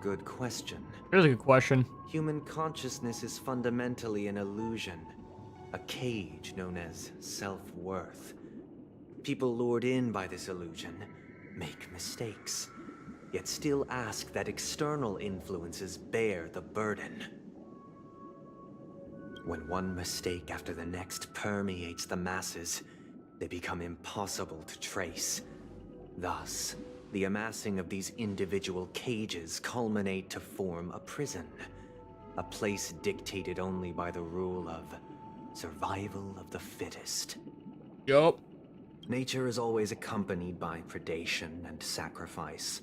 S10: Good question.
S1: Here's a good question.
S10: Human consciousness is fundamentally an illusion, a cage known as self-worth. People lured in by this illusion make mistakes, yet still ask that external influences bear the burden. When one mistake after the next permeates the masses, they become impossible to trace. Thus, the amassing of these individual cages culminate to form a prison, A place dictated only by the rule of survival of the fittest.
S1: Yup.
S10: Nature is always accompanied by predation and sacrifice.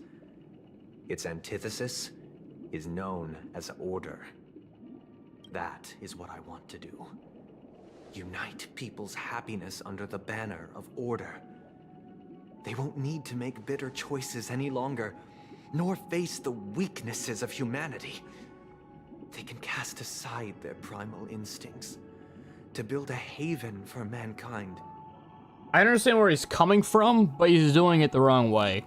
S10: Its antithesis is known as order. That is what I want to do. Unite people's happiness under the banner of order. They won't need to make bitter choices any longer, nor face the weaknesses of humanity. They can cast aside their primal instincts to build a haven for mankind.
S1: I understand where he's coming from, but he's doing it the wrong way.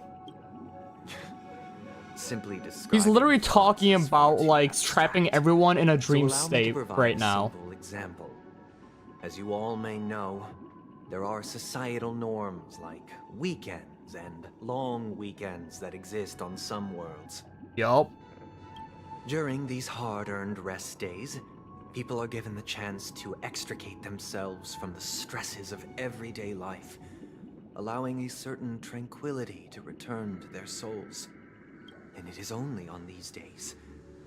S10: Simply describe.
S1: He's literally talking about, like, trapping everyone in a dream state right now.
S10: Simple example. As you all may know, there are societal norms like weekends and long weekends that exist on some worlds.
S1: Yup.
S10: During these hard-earned rest days, people are given the chance to extricate themselves from the stresses of everyday life, allowing a certain tranquility to return to their souls. And it is only on these days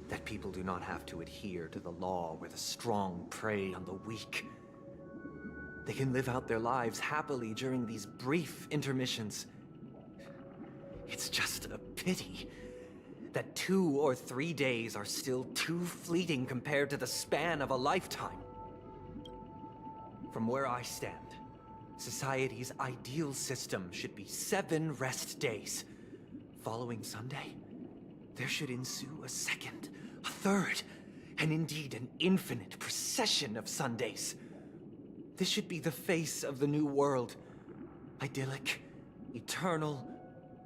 S10: that people do not have to adhere to the law where the strong prey on the weak. They can live out their lives happily during these brief intermissions. It's just a pity that 2 or 3 days are still too fleeting compared to the span of a lifetime. From where I stand, society's ideal system should be 7 rest days. Following Sunday, there should ensue a second, a third, and indeed an infinite procession of Sundays. This should be the face of the new world. Idyllic, eternal,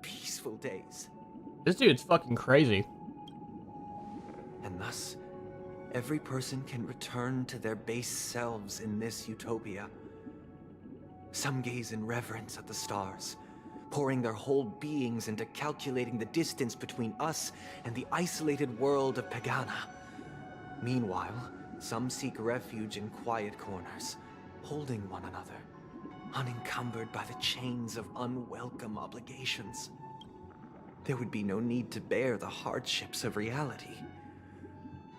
S10: peaceful days.
S1: This dude's fucking crazy.
S10: And thus, every person can return to their base selves in this utopia. Some gaze in reverence at the stars, pouring their whole beings into calculating the distance between us and the isolated world of Pagana. Meanwhile, some seek refuge in quiet corners, holding one another, unencumbered by the chains of unwelcome obligations. There would be no need to bear the hardships of reality.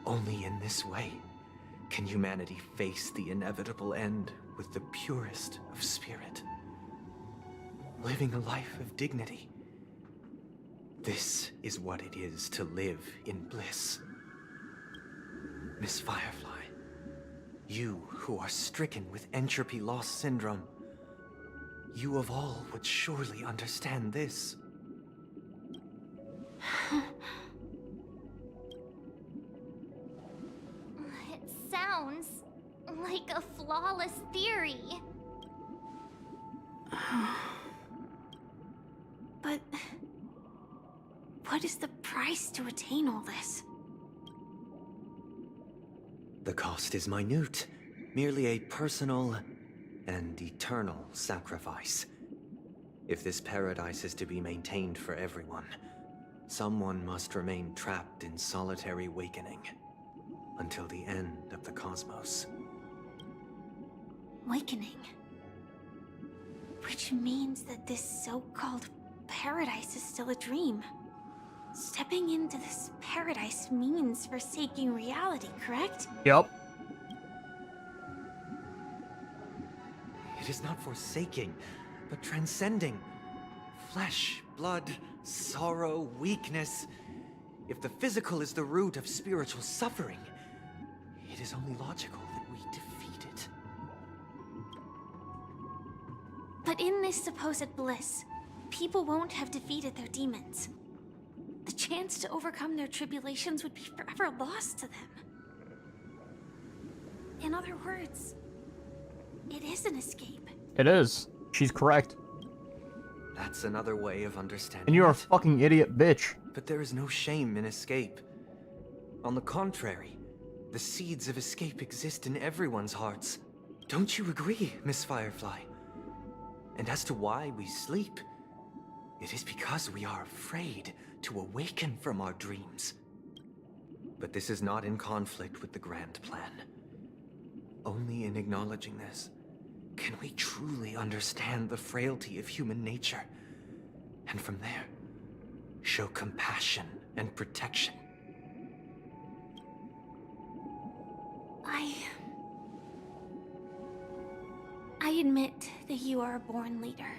S10: Only in this way can humanity face the inevitable end with the purest of spirit. Living a life of dignity. This is what it is to live in bliss. Miss Firefly, you who are stricken with entropy loss syndrome, you of all would surely understand this.
S14: It sounds like a flawless theory.
S15: But what is the price to attain all this?
S10: The cost is minute, merely a personal and eternal sacrifice. If this paradise is to be maintained for everyone, someone must remain trapped in solitary awakening until the end of the cosmos.
S15: Awakening. Which means that this so-called paradise is still a dream. Stepping into this paradise means forsaking reality, correct?
S1: Yup.
S10: It is not forsaking, but transcending. Flesh, blood, sorrow, weakness. If the physical is the root of spiritual suffering, it is only logical that we defeat it.
S15: But in this supposed bliss, people won't have defeated their demons. The chance to overcome their tribulations would be forever lost to them. In other words, it is an escape.
S1: It is. She's correct.
S10: That's another way of understanding.
S1: And you're a fucking idiot bitch.
S10: But there is no shame in escape. On the contrary, the seeds of escape exist in everyone's hearts. Don't you agree, Miss Firefly? And as to why we sleep, it is because we are afraid to awaken from our dreams. But this is not in conflict with the grand plan. Only in acknowledging this can we truly understand the frailty of human nature, and from there, show compassion and protection.
S15: I admit that you are a born leader.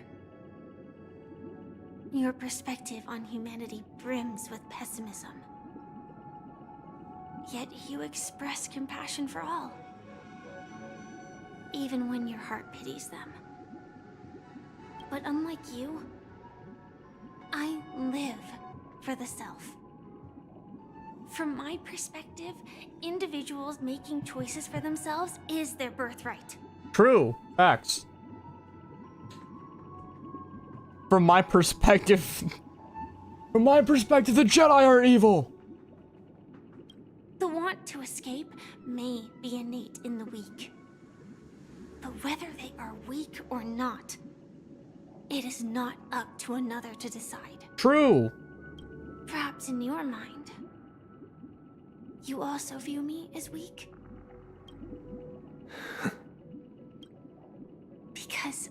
S15: Your perspective on humanity brims with pessimism. Yet you express compassion for all, even when your heart pities them. But unlike you, I live for the self. From my perspective, individuals making choices for themselves is their birthright.
S1: True. Facts. From my perspective... From my perspective, the Jedi are evil!
S15: The want to escape may be innate in the weak. But whether they are weak or not, it is not up to another to decide.
S1: True.
S15: Perhaps in your mind, you also view me as weak? Because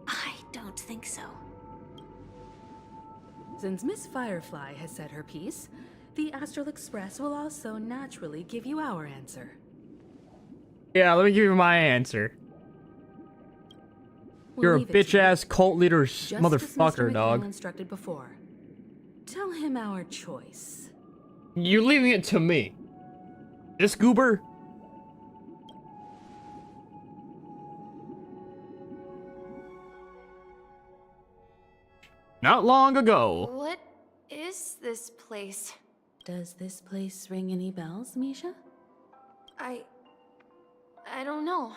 S15: I don't think so.
S11: Since Miss Firefly has said her piece, the Astral Express will also naturally give you our answer.
S1: Yeah, let me give you my answer. You're a bitch-ass cult leader motherfucker, dog.
S11: Instructed before. Tell him our choice.
S1: You're leaving it to me. This goober? Not long ago.
S3: What is this place?
S11: Does this place ring any bells, Misha?
S3: I don't know,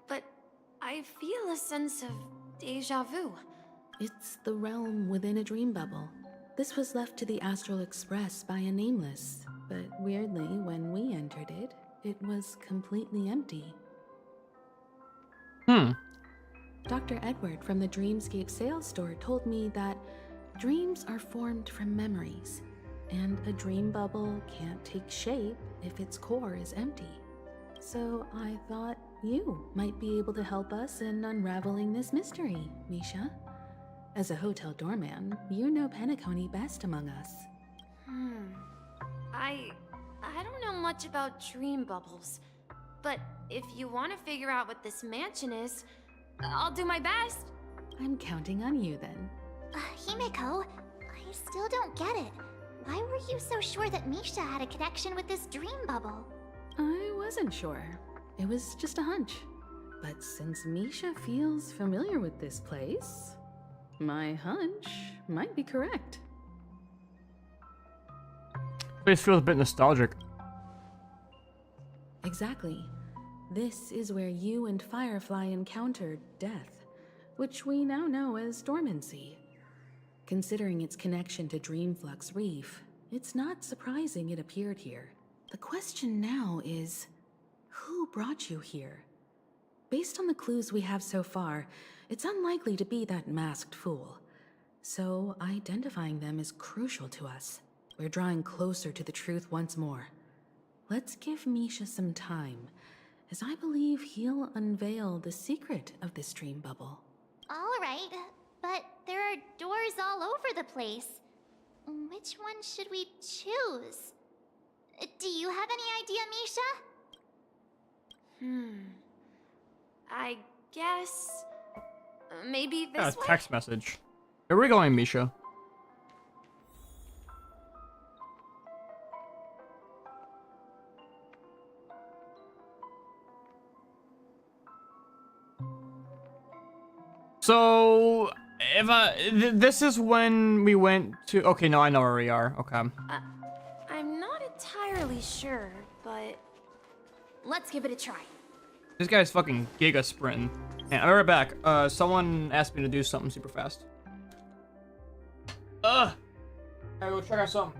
S3: but I feel a sense of deja vu.
S11: It's the realm within a dream bubble. This was left to the Astral Express by a nameless, but weirdly, when we entered it, it was completely empty. Dr. Edward from the Dreamscape sales store told me that dreams are formed from memories, and a dream bubble can't take shape if its core is empty. So I thought you might be able to help us in unraveling this mystery, Misha. As a hotel doorman, you know Penacony best among us.
S3: I don't know much about dream bubbles, but if you want to figure out what this mansion is, I'll do my best.
S11: I'm counting on you then.
S14: Himeko, I still don't get it. Why were you so sure that Misha had a connection with this dream bubble?
S11: I wasn't sure. It was just a hunch. But since Misha feels familiar with this place, my hunch might be correct.
S1: This feels a bit nostalgic.
S11: Exactly. This is where you and Firefly encountered death, which we now know as dormancy. Considering its connection to Dreamflux Reef, it's not surprising it appeared here. The question now is, who brought you here? Based on the clues we have so far, it's unlikely to be that masked fool. So identifying them is crucial to us. We're drawing closer to the truth once more. Let's give Misha some time, as I believe he'll unveil the secret of this dream bubble.
S14: All right, but there are doors all over the place. Which one should we choose? Do you have any idea, Misha?
S3: I guess maybe this way?
S1: Text message. Where are we going, Misha? So, if this is when we went to. Okay, no, I know where we are. Okay.
S3: I'm not entirely sure, but let's give it a try.
S1: This guy's fucking giga sprinting. And I'll be right back. Someone asked me to do something super fast. Gotta go check out something.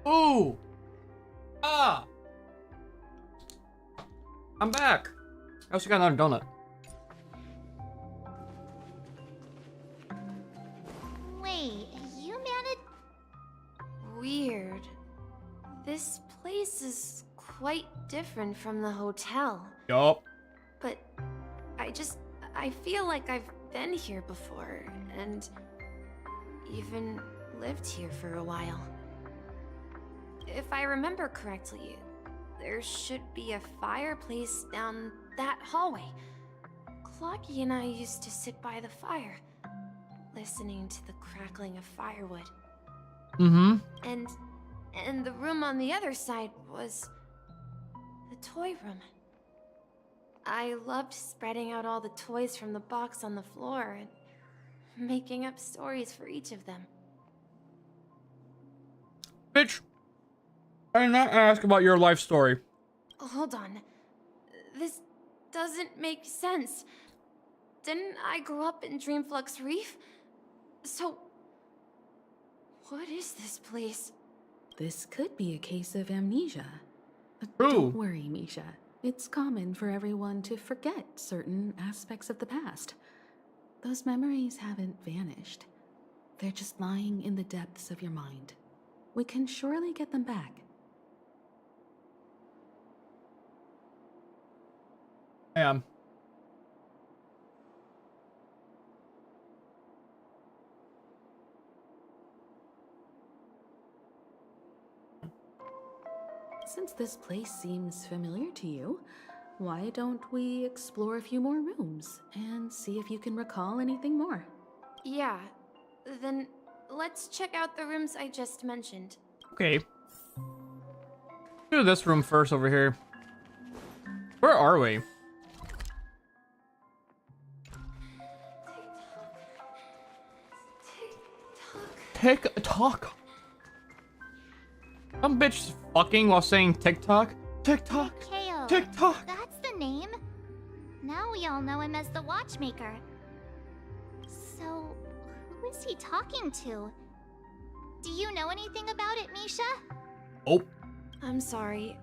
S1: Ooh! Ah! I'm back! I also got another donut.
S14: Wait, you managed...
S17: Weird. This place is quite different from the hotel.
S1: Yup.
S17: But I feel like I've been here before, and even lived here for a while. If I remember correctly, there should be a fireplace down that hallway. Clocky and I used to sit by the fire, listening to the crackling of firewood.
S1: Mm-hmm.
S17: And the room on the other side was the toy room. I loved spreading out all the toys from the box on the floor and making up stories for each of them.
S1: Bitch, I did not ask about your life story.
S17: Hold on. This doesn't make sense. Didn't I grow up in Dreamflux Reef? So, what is this place?
S11: This could be a case of amnesia.
S1: True.
S11: Don't worry, Misha. It's common for everyone to forget certain aspects of the past. Those memories haven't vanished. They're just lying in the depths of your mind. We can surely get them back.
S1: I am.
S11: Since this place seems familiar to you, why don't we explore a few more rooms and see if you can recall anything more?
S17: Yeah, then let's check out the rooms I just mentioned.
S1: Okay. Do this room first over here. Where are we? TikTok. Some bitch fucking while saying TikTok. TikTok.
S14: Mikhail.
S1: TikTok.
S14: That's the name. Now we all know him as the Watchmaker. So, who is he talking to? Do you know anything about it, Misha?
S1: Oh.
S17: I'm sorry.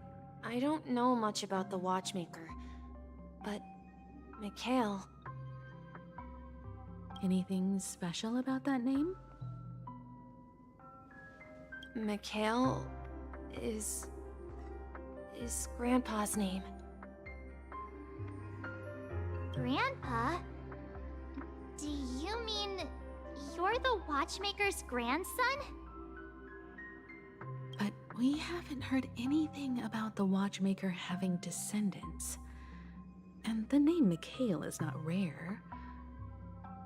S17: I don't know much about the Watchmaker. But, Mikhail.
S11: Anything special about that name?
S17: Mikhail is Grandpa's name.
S14: Grandpa? Do you mean you're the Watchmaker's grandson?
S11: But we haven't heard anything about the Watchmaker having descendants. And the name Mikhail is not rare.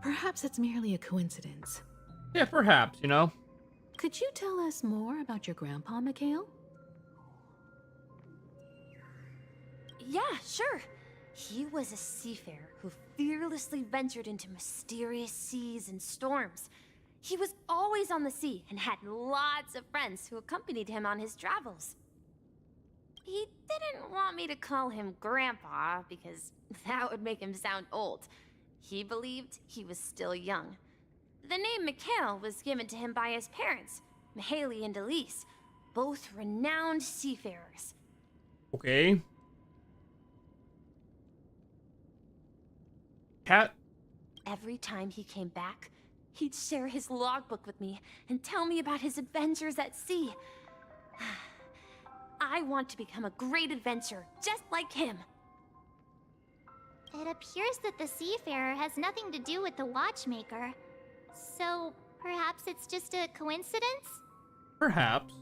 S11: Perhaps it's merely a coincidence.
S1: Yeah, perhaps, you know.
S11: Could you tell us more about your grandpa, Mikhail?
S17: Yeah, sure. He was a seafarer who fearlessly ventured into mysterious seas and storms. He was always on the sea and had lots of friends who accompanied him on his travels. He didn't want me to call him Grandpa because that would make him sound old. He believed he was still young. The name Mikhail was given to him by his parents, Mihaly and Elise, both renowned seafarers.
S1: Okay. Cat.
S17: Every time he came back, he'd share his logbook with me and tell me about his adventures at sea. I want to become a great adventurer, just like him.
S14: It appears that the seafarer has nothing to do with the Watchmaker. So, perhaps it's just a coincidence?
S1: Perhaps.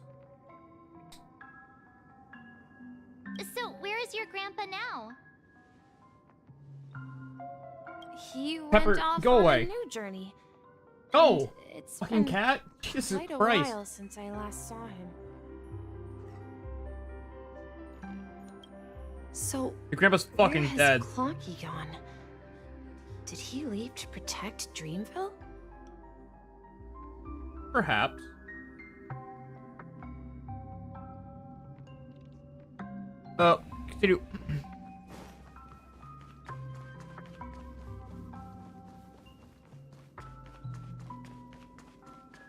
S14: So, where is your grandpa now?
S17: He
S1: Pepper,
S17: went off
S1: go
S17: on
S1: away.
S17: a new journey.
S1: Oh!
S17: It's
S1: Fucking
S17: been
S1: cat? Jesus
S17: quite a
S1: Christ.
S17: while since I last saw him. So,
S1: Your grandpa's
S17: where
S1: fucking
S17: has
S1: dead.
S17: Clocky gone? Did he leave to protect Dreamville?
S1: Perhaps. Continue.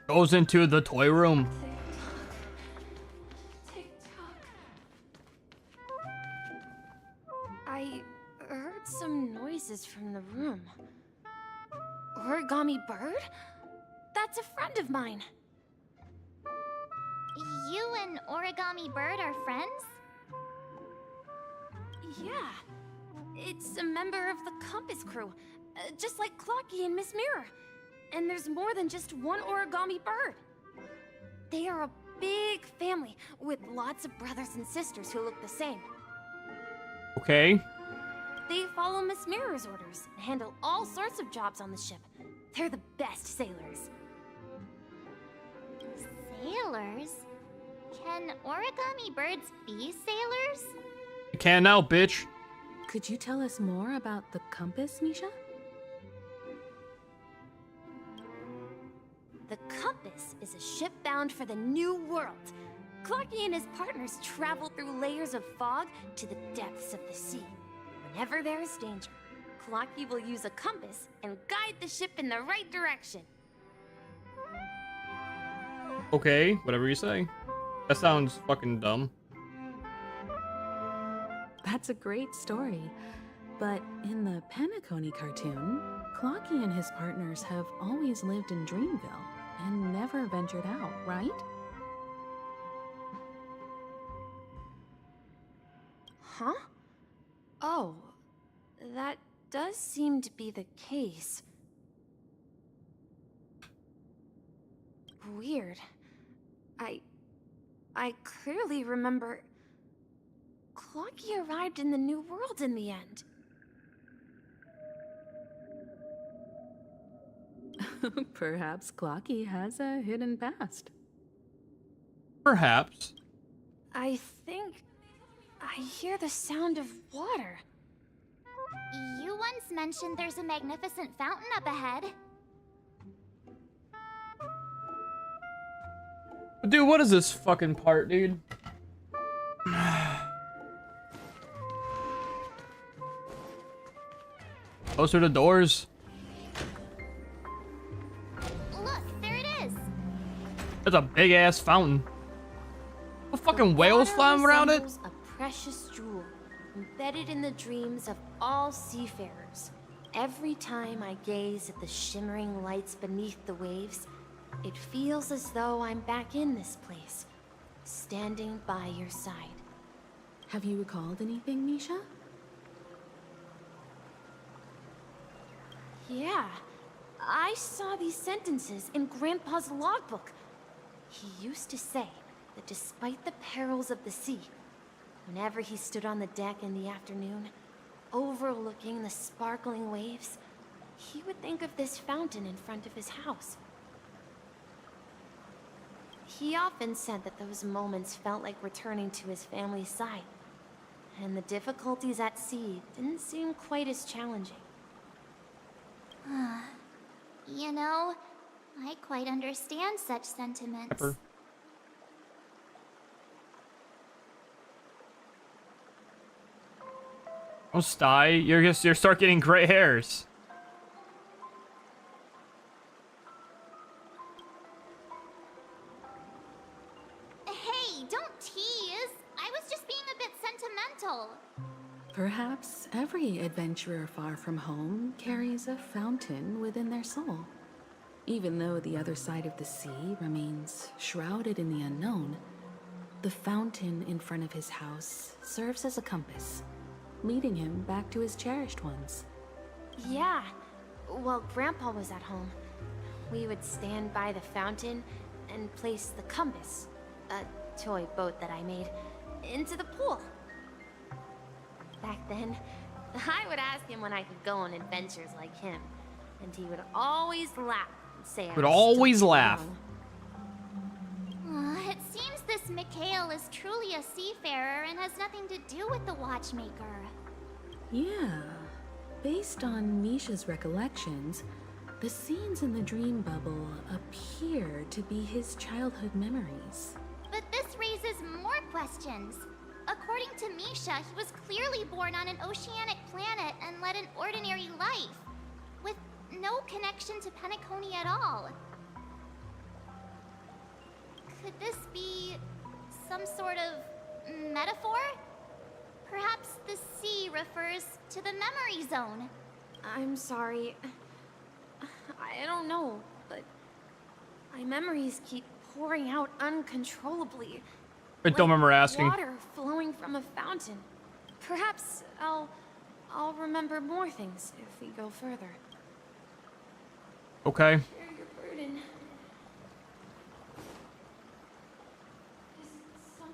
S1: Goes into the toy room.
S17: some noises from the room. Origami Bird? That's a friend of mine.
S14: You and Origami Bird are friends?
S17: Yeah. It's a member of the Compass crew, just like Clocky and Miss Mirror. And there's more than just one Origami Bird. They are a big family with lots of brothers and sisters who look the same.
S1: Okay.
S17: They follow Miss Mirror's orders and handle all sorts of jobs on the ship. They're the best sailors.
S14: Sailors? Can origami birds be sailors?
S1: You can now, bitch.
S11: Could you tell us more about the compass, Misha?
S17: The Compass is a ship bound for the New World. Clocky and his partners travel through layers of fog to the depths of the sea. Whenever there is danger, Clocky will use a compass and guide the ship in the right direction.
S1: Okay, whatever you say. That sounds fucking dumb.
S11: That's a great story. But in the Penacony cartoon, Clocky and his partners have always lived in Dreamville and never ventured out, right?
S17: Huh? Oh, that does seem to be the case. Weird. I clearly remember Clocky arrived in the New World in the end.
S11: Perhaps Clocky has a hidden past.
S1: Perhaps.
S17: I think I hear the sound of water.
S14: You once mentioned there's a magnificent fountain up ahead.
S1: Dude, what is this fucking part, dude? Those are the doors.
S14: Look, there it is.
S1: There's a big ass fountain. What fucking whales flying around it?
S17: A precious jewel embedded in the dreams of all seafarers. Every time I gaze at the shimmering lights beneath the waves, it feels as though I'm back in this place, standing by your side.
S11: Have you recalled anything, Misha?
S17: Yeah, I saw these sentences in Grandpa's logbook. He used to say that despite the perils of the sea, whenever he stood on the deck in the afternoon, overlooking the sparkling waves, he would think of this fountain in front of his house. He often said that those moments felt like returning to his family's side, and the difficulties at sea didn't seem quite as challenging.
S14: You know, I quite understand such sentiments.
S1: Pepper. Oh, Sty, you're start getting gray hairs.
S14: Hey, don't tease. I was just being a bit sentimental.
S11: Perhaps every adventurer far from home carries a fountain within their soul. Even though the other side of the sea remains shrouded in the unknown, the fountain in front of his house serves as a compass, leading him back to his cherished ones.
S17: Yeah, while Grandpa was at home, we would stand by the fountain and place the compass, a toy boat that I made, into the pool. Back then, I would ask him when I could go on adventures like him, and he would always laugh and say I
S1: Would
S17: was
S1: always
S17: still
S1: laugh.
S14: Young. It seems this Mikhail is truly a seafarer and has nothing to do with the watchmaker.
S11: Yeah. Based on Misha's recollections, the scenes in the dream bubble appear to be his childhood memories.
S14: But this raises more questions. According to Misha, he was clearly born on an oceanic planet and led an ordinary life, with no connection to Penacony at all. Could this be some sort of metaphor? Perhaps the sea refers to the memory zone.
S3: I'm sorry. I don't know, but my memories keep pouring out uncontrollably.
S1: I don't remember asking.
S3: Water flowing from a fountain. Perhaps I'll remember more things if we go further.
S1: Okay.
S3: Share your burden.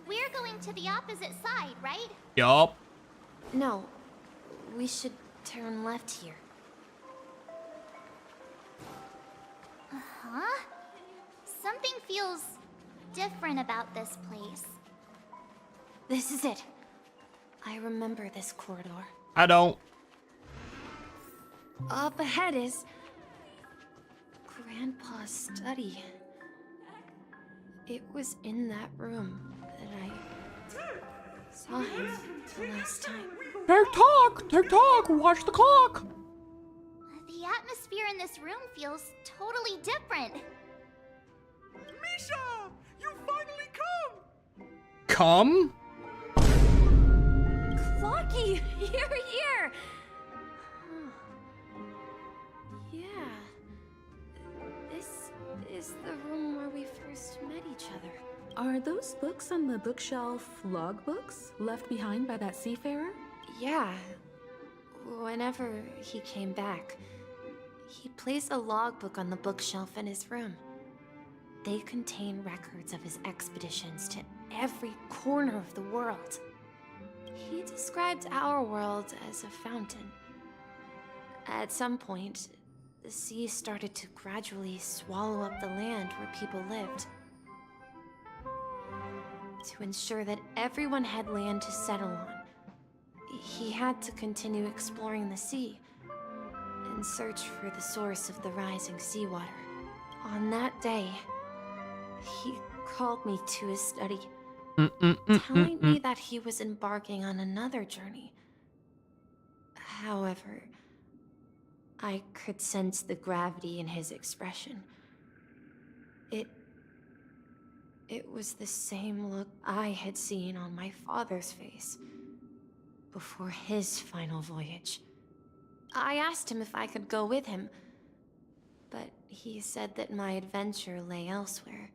S14: We're going to the opposite side, right?
S1: Yup.
S3: No, we should turn left here.
S14: Uh-huh. Something feels different about this place.
S3: This is it. I remember this corridor.
S1: I don't.
S3: Up ahead is Grandpa's study. It was in that room that I saw him the last time.
S1: TikTok, watch the clock.
S14: The atmosphere in this room feels totally different.
S2: Misha! You finally come!
S1: Come?
S3: Clocky, you're here! Yeah. This is the room where we first met each other.
S11: Are those books on the bookshelf logbooks left behind by that seafarer?
S3: Yeah. Whenever he came back, he placed a logbook on the bookshelf in his room. They contain records of his expeditions to every corner of the world. He described our world as a fountain. At some point, the sea started to gradually swallow up the land where people lived. To ensure that everyone had land to settle on, he had to continue exploring the sea in search for the source of the rising seawater. On that day, he called me to his study, telling me that he was embarking on another journey. However, I could sense the gravity in his expression. It was the same look I had seen on my father's face before his final voyage. I asked him if I could go with him, but he said that my adventure lay elsewhere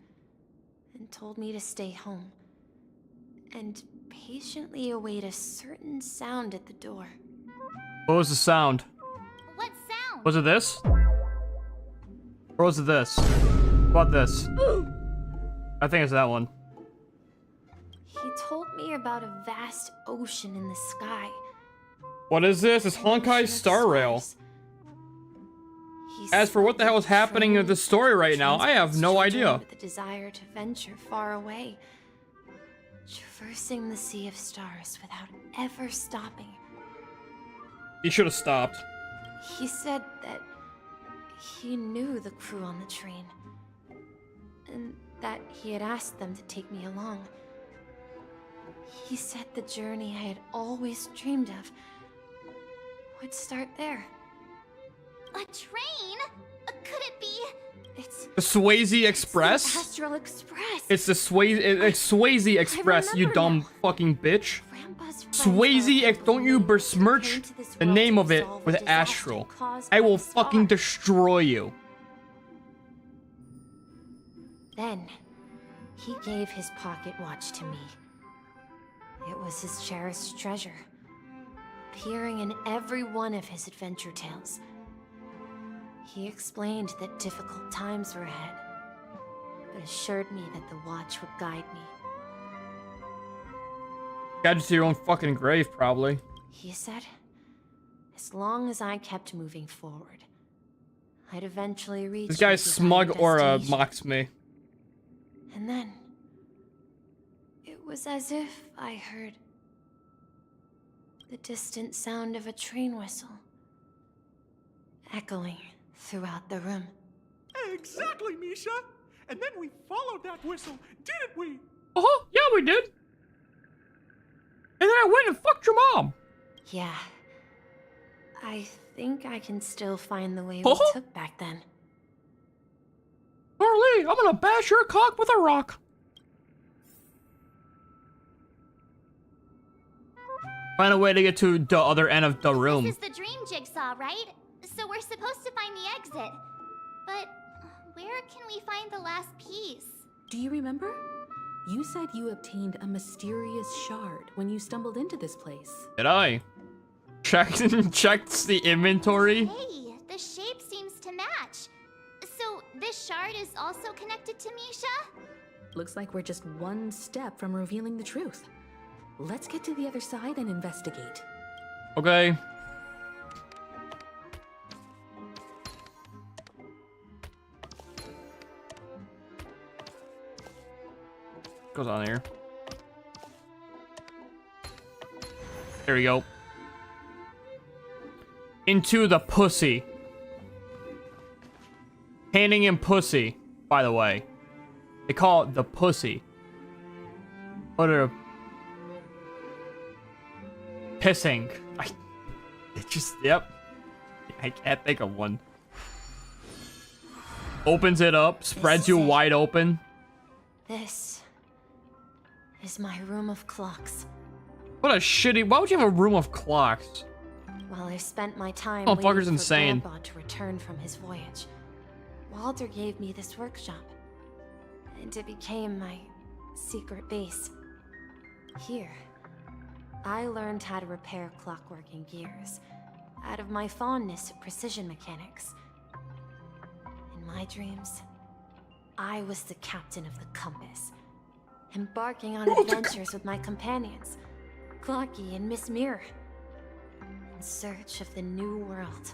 S3: and told me to stay home and patiently await a certain sound at the door.
S1: What was the sound?
S14: What sound?
S1: Was it this? Or was it this? What about this? I think it's that one.
S3: He told me about a vast ocean in the sky.
S1: What is this? It's Honkai Star Rail. As for what the hell is happening with the story right now, I have no idea.
S3: With the desire to venture far away, traversing the sea of stars without ever stopping.
S1: He should have stopped.
S3: He said that he knew the crew on the train, and that he had asked them to take me along. He said the journey I had always dreamed of would start there.
S14: A train? Could it be?
S3: It's
S1: the Swayze Express?
S3: The Astral Express.
S1: It's the Swayze Express, you dumb fucking bitch. Swayze, don't you besmirch the name of it with Astral. I will fucking destroy you.
S3: Then, he gave his pocket watch to me. It was his cherished treasure, appearing in every one of his adventure tales. He explained that difficult times were ahead, but assured me that the watch would guide me.
S1: Guide you to your own fucking grave, probably.
S3: He said, as long as I kept moving forward, I'd eventually reach
S1: This guy's smug aura mocks me.
S3: And then, it was as if I heard the distant sound of a train whistle, echoing throughout the room.
S2: Exactly, Misha! And then we followed that whistle, didn't we?
S1: Uh-huh, yeah we did. And then I went and fucked your mom.
S3: Yeah. I think I can still find the way
S1: Uh-huh.
S3: we took back then.
S1: Harley, I'm gonna bash your cock with a rock. Find a way to get to the other end of the room.
S14: This is the dream jigsaw, right? So we're supposed to find the exit. But where can we find the last piece?
S11: Do you remember? You said you obtained a mysterious shard when you stumbled into this place.
S1: Did I? Checked the inventory?
S14: Hey, the shape seems to match. So this shard is also connected to Misha?
S11: Looks like we're just one step from revealing the truth. Let's get to the other side and investigate.
S1: Okay. Goes on here. There we go. Into the pussy. Handing him pussy, by the way. They call it the pussy. What are pissing? It just, yep. I can't think of one. Opens it up, spreads you wide open.
S17: This is my room of clocks.
S1: What a shitty. Why would you have a room of clocks?
S17: While I spent my time
S1: Motherfucker's
S17: waiting for
S1: insane.
S17: Grandpa to return from his voyage, Walter gave me this workshop, and it became my secret base. Here, I learned how to repair clockwork and gears out of my fondness of precision mechanics. In my dreams, I was the captain of the compass, embarking on adventures with my companions, Clocky and Miss Mirror, in search of the new world.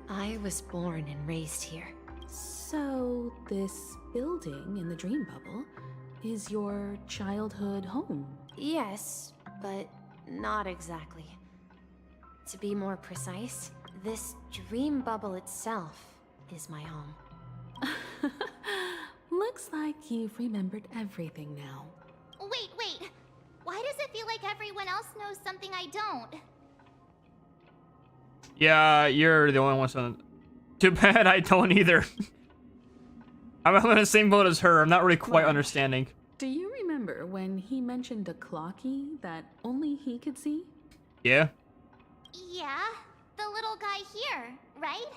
S17: I was born and raised here.
S11: So, this building in the dream bubble is your childhood home?
S17: Yes, but not exactly. To be more precise, this dream bubble itself is my home.
S11: Looks like you've remembered everything now.
S14: Wait. Why does it feel like everyone else knows something I don't?
S1: Yeah, you're the only one. So too bad I don't either. I'm in the same boat as her. I'm not really quite understanding.
S11: Do you remember when he mentioned a clocky that only he could see?
S1: Yeah.
S14: Yeah, the little guy here, right?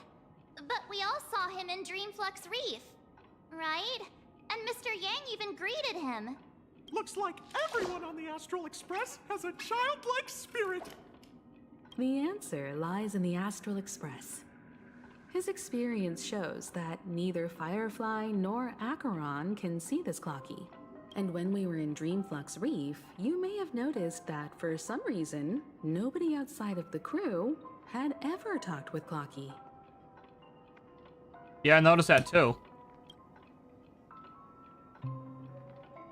S14: But we all saw him in Dreamflux Reef, right? And Mr. Yang even greeted him.
S18: Looks like everyone on the Astral Express has a childlike spirit.
S11: The answer lies in the Astral Express. His experience shows that neither Firefly nor Acheron can see this clocky. And when we were in Dreamflux Reef, you may have noticed that for some reason, nobody outside of the crew had ever talked with Clocky.
S1: Yeah, I noticed that too.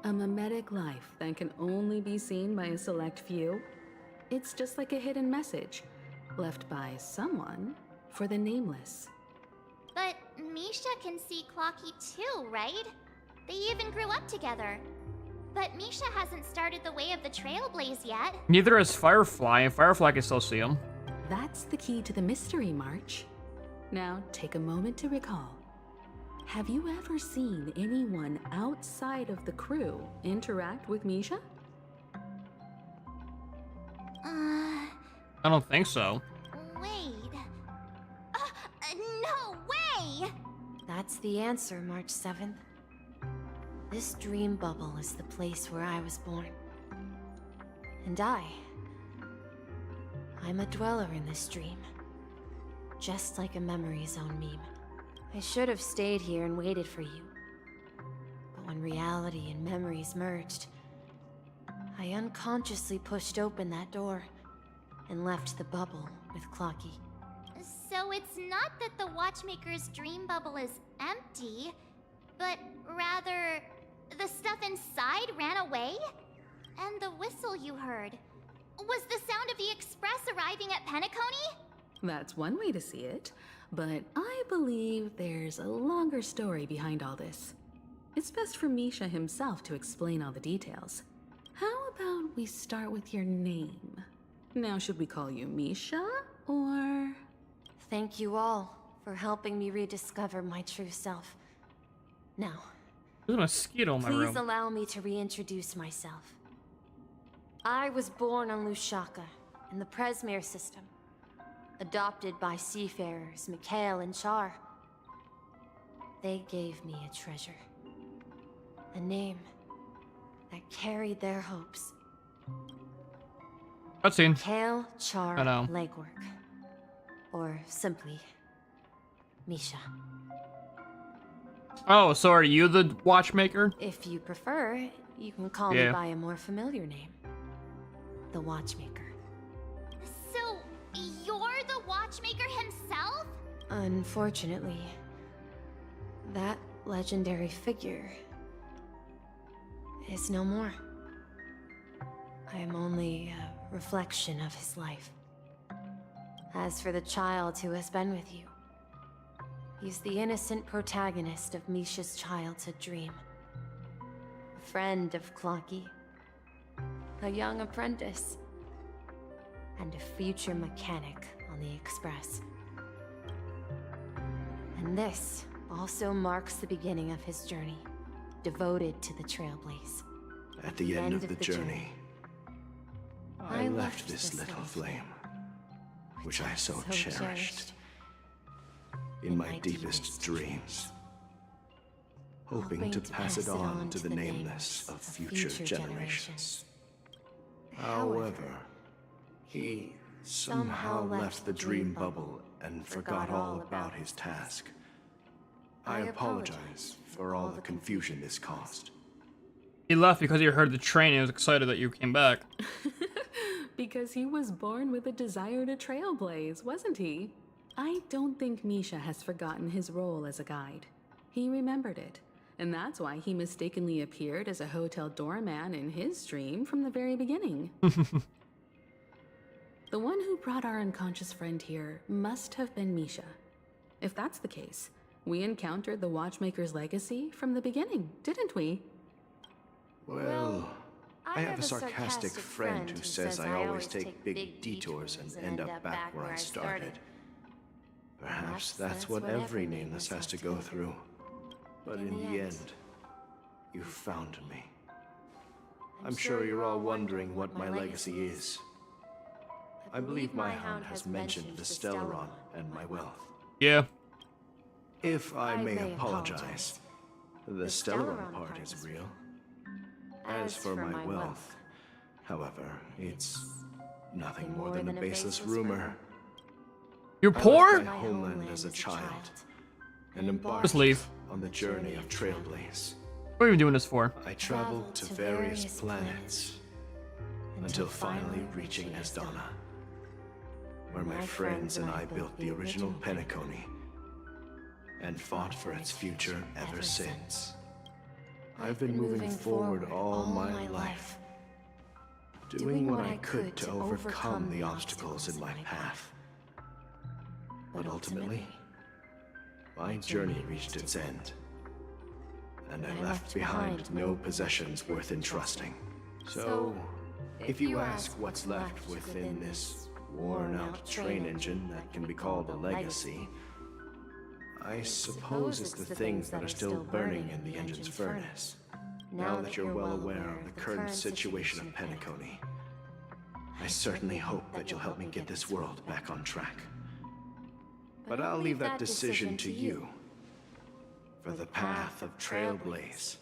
S11: A mimetic life that can only be seen by a select few. It's just like a hidden message, left by someone for the nameless.
S14: But Misha can see Clocky too, right? They even grew up together. But Misha hasn't started the way of the Trailblaze yet.
S1: Neither has Firefly, and Firefly can still see him.
S11: That's the key to the mystery, March. Now, take a moment to recall. Have you ever seen anyone outside of the crew interact with Misha?
S1: I don't think so.
S14: Wait. No way!
S17: That's the answer, March 7th. This dream bubble is the place where I was born. And I'm a dweller in this dream. Just like a memory zone meme. I should have stayed here and waited for you. But when reality and memories merged, I unconsciously pushed open that door and left the bubble with Clocky.
S14: So it's not that the Watchmaker's dream bubble is empty, but rather the stuff inside ran away? And the whistle you heard was the sound of the Express arriving at Penacony?
S11: That's one way to see it, but I believe there's a longer story behind all this. It's best for Misha himself to explain all the details. How about we start with your name? Now, should we call you Misha, or...?
S17: Thank you all for helping me rediscover my true self. Now,
S1: There's a mosquito in my
S17: please
S1: room.
S17: allow me to reintroduce myself. I was born on Lushaka, in the Presmere system. Adopted by seafarers Mikhail and Char. They gave me a treasure. A name that carried their hopes.
S1: Cutscene.
S17: Mikhail Char
S1: I know.
S17: Legwork. Or simply, Misha.
S1: Oh, so are you the watchmaker?
S17: If you prefer, you can call me by a more familiar name. The Watchmaker.
S14: So, you're the Watchmaker himself?
S17: Unfortunately, that legendary figure is no more. I am only a reflection of his life. As for the child who has been with you, he's the innocent protagonist of Misha's childhood dream. A friend of Clocky, a young apprentice, and a future mechanic on the Express. And this also marks the beginning of his journey, devoted to the Trailblaze.
S13: At the end of the journey, I left this little flame, which I so cherished, in my deepest dreams, hoping to pass it on to the nameless of future generations. However, he somehow left the dream bubble and forgot all about his task. I apologize for all the confusion this caused.
S1: He left because he heard the train and was excited that you came back.
S11: Because he was born with a desire to trailblaze, wasn't he? I don't think Misha has forgotten his role as a guide. He remembered it, and that's why he mistakenly appeared as a hotel doorman in his dream from the very beginning. The one who brought our unconscious friend here must have been Misha. If that's the case, we encountered the Watchmaker's legacy from the beginning, didn't we?
S13: Well, I have a sarcastic friend who says I always take big detours and end up back where I started. Perhaps that's what every nameless has to go through. But in the end, you found me. I'm sure you're all wondering what my legacy is. I believe my hound has mentioned the Stellaron and my wealth.
S1: Yeah.
S13: If I may apologize, the Stellaron part is real. As for my wealth, however, it's nothing more than a baseless rumor.
S1: You're poor?
S13: I left my homeland as a child and embarked
S1: Just leave.
S13: on the journey of Trailblaze.
S1: What are you doing this for?
S13: I traveled to various planets until finally reaching Asdana, where my friends and I built the original Penacony and fought for its future ever since. I've been moving forward all my life, doing what I could to overcome the obstacles in my path. But ultimately, my journey reached its end, and I left behind no possessions worth entrusting. So, if you ask what's left within this worn-out train engine that can be called a legacy, I suppose it's the things that are still burning in the engine's furnace. Now that you're well aware of the current situation of Penacony, I certainly hope that you'll help me get this world back on track. But I'll leave that decision to you, for the path of Trailblaze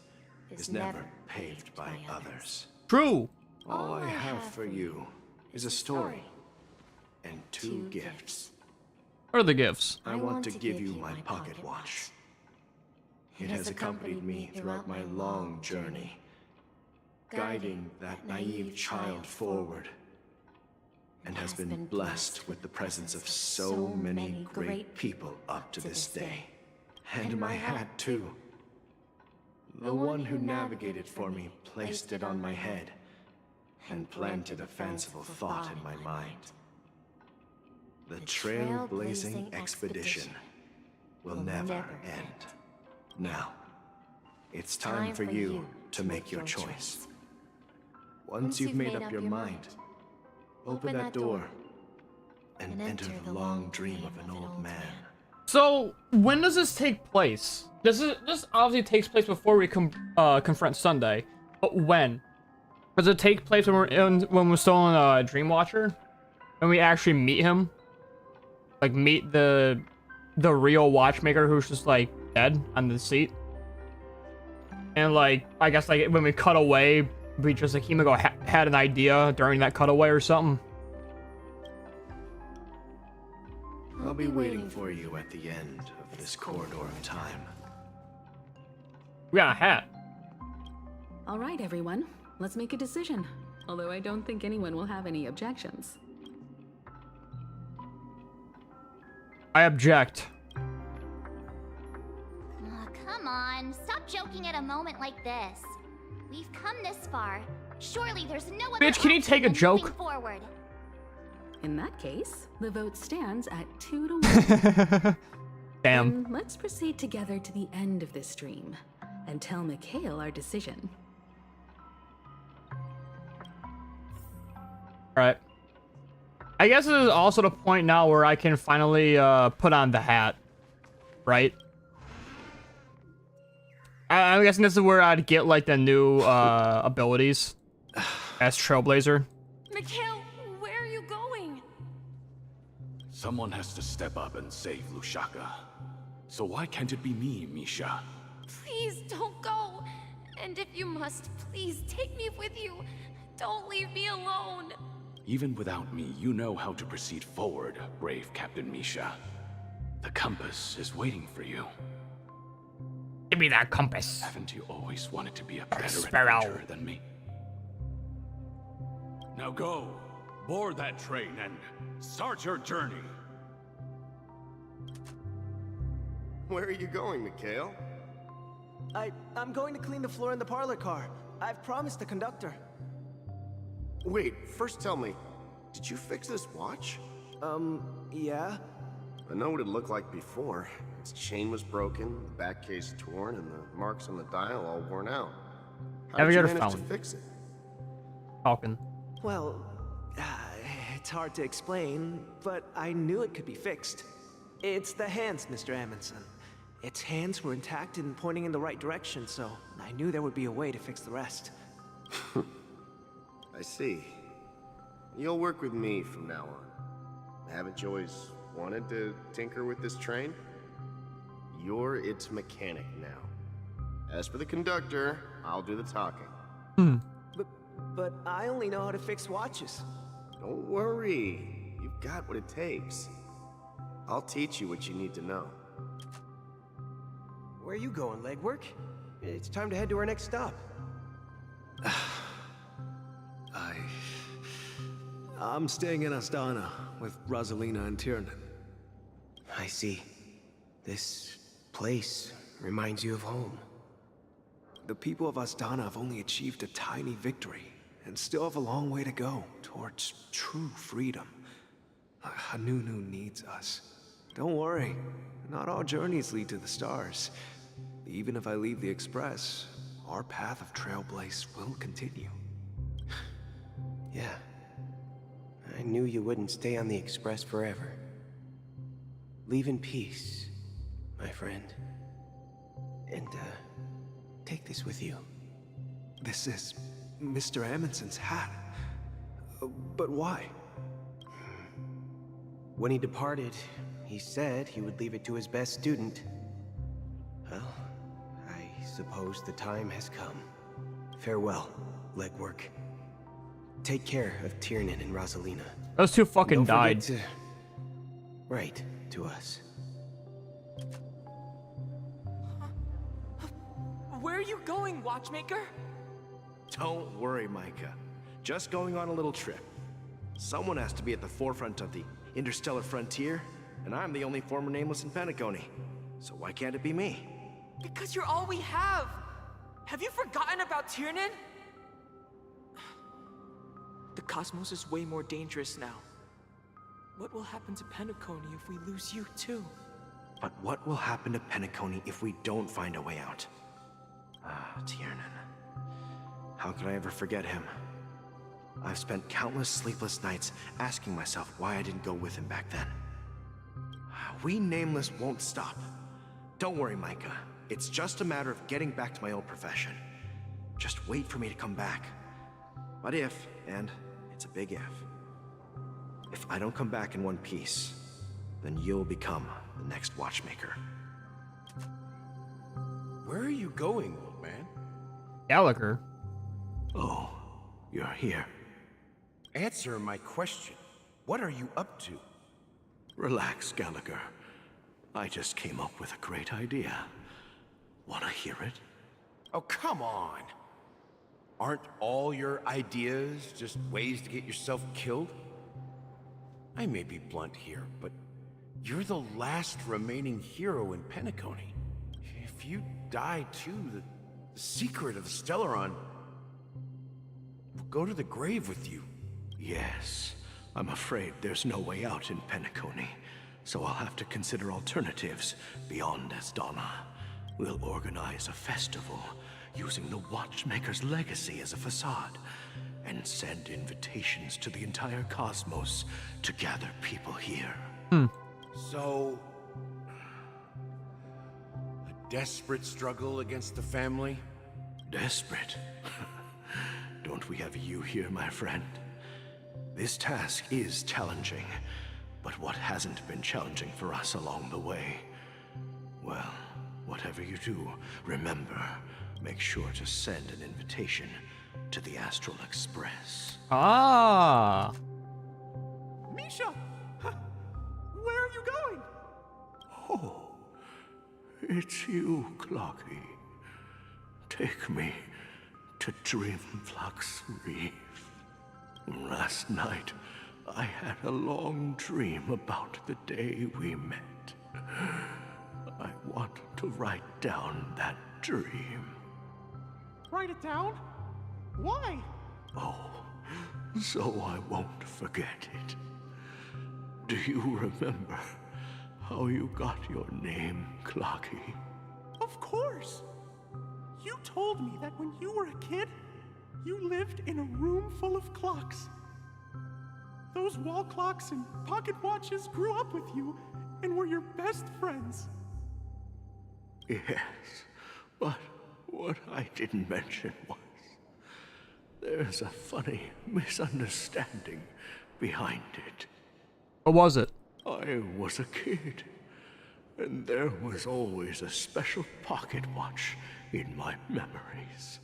S13: is never paved by others.
S1: True.
S13: All I have for you is a story and two gifts.
S1: What are the gifts?
S13: I want to give you my pocket watch. It has accompanied me throughout my long journey, guiding that naive child forward, and has been blessed with the presence of so many great people up to this day. And my hat, too. The one who navigated for me placed it on my head and planted a fanciful thought in my mind. The trailblazing expedition will never end. Now, it's time for you to make your choice. Once you've made up your mind, open that door and enter the long dream of an old man.
S1: So, when does this take place? This obviously takes place before we confront Sunday, but when? Does it take place when we're still in Dreamwatcher? When we actually meet him? Like, meet the real watchmaker who's just, like, dead on the seat? And, like, I guess, like, when we cut away, we just, like, Himiko had an idea during that cutaway or something?
S5: I'll be waiting for you at the end of this corridor of time.
S1: We got a hat.
S11: All right, everyone. Let's make a decision. Although I don't think anyone will have any objections.
S1: I object.
S14: Oh, come on. Stop joking at a moment like this. We've come this far. Surely there's no other
S1: Bitch, can you take a
S14: option than moving
S1: joke?
S14: Forward.
S11: In that case, the vote stands at 2-1.
S1: Damn.
S11: Then let's proceed together to the end of this stream and tell Mikhail our decision.
S1: Alright. I guess this is also the point now where I can finally put on the hat. Right? I'm guessing this is where I'd get like the new abilities as Trailblazer.
S6: Mikhail, where are you going?
S7: Someone has to step up and save Lushaka. So why can't it be me, Misha?
S6: Please don't go. And if you must, please take me with you. Don't leave me alone.
S7: Even without me, you know how to proceed forward, brave Captain Misha. The compass is waiting for you.
S1: Give me that compass.
S7: Haven't you always wanted to be a better
S1: Sparrow.
S7: adventurer than me? Now go, board that train and start your journey.
S5: Where are you going, Mikhail?
S19: I'm going to clean the floor in the parlor car. I've promised the conductor.
S5: Wait, first tell me, did you fix this watch?
S19: Yeah.
S5: I know what it looked like before. Its chain was broken, the back case torn, and the marks on the dial all worn out. How did you manage to fix it?
S1: Falcon.
S19: Well, it's hard to explain, but I knew it could be fixed. It's the hands, Mr. Amundsen. Its hands were intact and pointing in the right direction, so I knew there would be a way to fix the rest.
S5: I see. You'll work with me from now on. Haven't you always wanted to tinker with this train? You're its mechanic now. As for the conductor, I'll do the talking.
S19: But I only know how to fix watches.
S5: Don't worry. You've got what it takes. I'll teach you what you need to know.
S19: Where are you going, legwork? It's time to head to our next stop. I'm staying in Astana with Rosalina and Tiernan.
S5: I see. This place reminds you of home.
S19: The people of Astana have only achieved a tiny victory and still have a long way to go towards true freedom. Hanunu needs us. Don't worry, not all journeys lead to the stars. Even if I leave the Express, our path of Trailblaze will continue.
S5: Yeah. I knew you wouldn't stay on the Express forever. Leave in peace, my friend. And, take this with you.
S19: This is Mr. Amundsen's hat. But why?
S5: When he departed, he said he would leave it to his best student. Well, I suppose the time has come. Farewell, legwork. Take care of Tiernan and Rosalina.
S1: Those two fucking died.
S5: To write to us.
S20: Where are you going, Watchmaker?
S21: Don't worry, Micah. Just going on a little trip. Someone has to be at the forefront of the interstellar frontier, and I'm the only former Nameless in Penacony. So why can't it be me?
S20: Because you're all we have. Have you forgotten about Tiernan? The cosmos is way more dangerous now. What will happen to Penacony if we lose you too?
S21: But what will happen to Penacony if we don't find a way out? Ah, Tiernan. How could I ever forget him? I've spent countless sleepless nights asking myself why I didn't go with him back then. We Nameless won't stop. Don't worry, Micah. It's just a matter of getting back to my old profession. Just wait for me to come back. But if, and it's a big if I don't come back in one piece, then you'll become the next watchmaker.
S4: Where are you going, old man?
S1: Gallagher.
S21: Oh, you're here.
S4: Answer my question. What are you up to?
S21: Relax, Gallagher. I just came up with a great idea. Wanna hear it?
S4: Oh, come on. Aren't all your ideas just ways to get yourself killed? I may be blunt here, but you're the last remaining hero in Penacony. If you die too, the secret of the Stellaron will go to the grave with you.
S21: Yes. I'm afraid there's no way out in Penacony, so I'll have to consider alternatives beyond Asdana. We'll organize a festival using the Watchmaker's legacy as a facade, and send invitations to the entire cosmos to gather people here.
S4: So, a desperate struggle against the family?
S21: Desperate? Don't we have you here, my friend? This task is challenging, but what hasn't been challenging for us along the way? Well, whatever you do, remember, make sure to send an invitation to the Astral Express.
S1: Ah.
S18: Misha! Where are you going?
S21: Oh, it's you, Clocky. Take me to Dreamflux Reef. Last night, I had a long dream about the day we met. I want to write down that dream.
S18: Write it down? Why?
S21: Oh, so I won't forget it. Do you remember how you got your name, Clocky?
S18: Of course! You told me that when you were a kid, you lived in a room full of clocks. Those wall clocks and pocket watches grew up with you and were your best friends.
S21: Yes, but what I didn't mention was there's a funny misunderstanding behind it.
S1: What was it?
S21: I was a kid, and there was always a special pocket watch in my memories.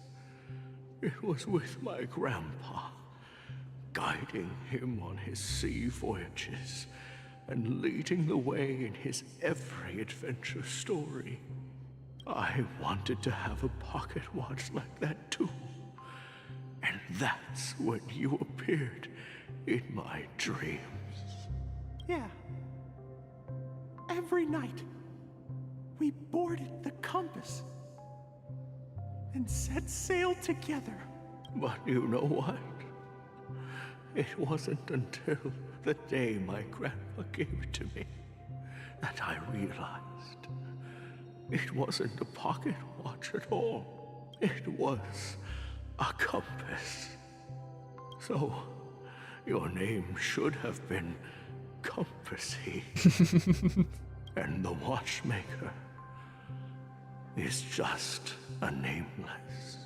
S21: It was with my grandpa, guiding him on his sea voyages and leading the way in his every adventure story. I wanted to have a pocket watch like that too. And that's when you appeared in my dreams.
S18: Yeah. Every night, we boarded the compass and set sail together.
S21: But you know what? It wasn't until the day my grandpa gave it to me that I realized it wasn't a pocket watch at all. It was a compass. So, your name should have been Compassy. And the watchmaker is just a nameless.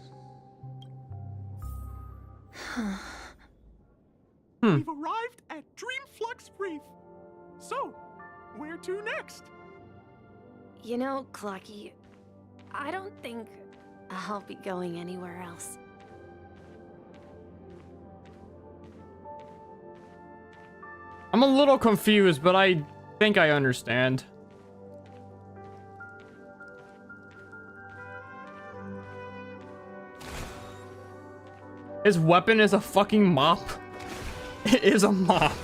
S18: We've arrived at Dreamflux Reef. So, where to next?
S17: You know, Clocky, I don't think I'll be going anywhere else.
S1: I'm a little confused, but I think I understand. His weapon is a fucking mop. It is a mop.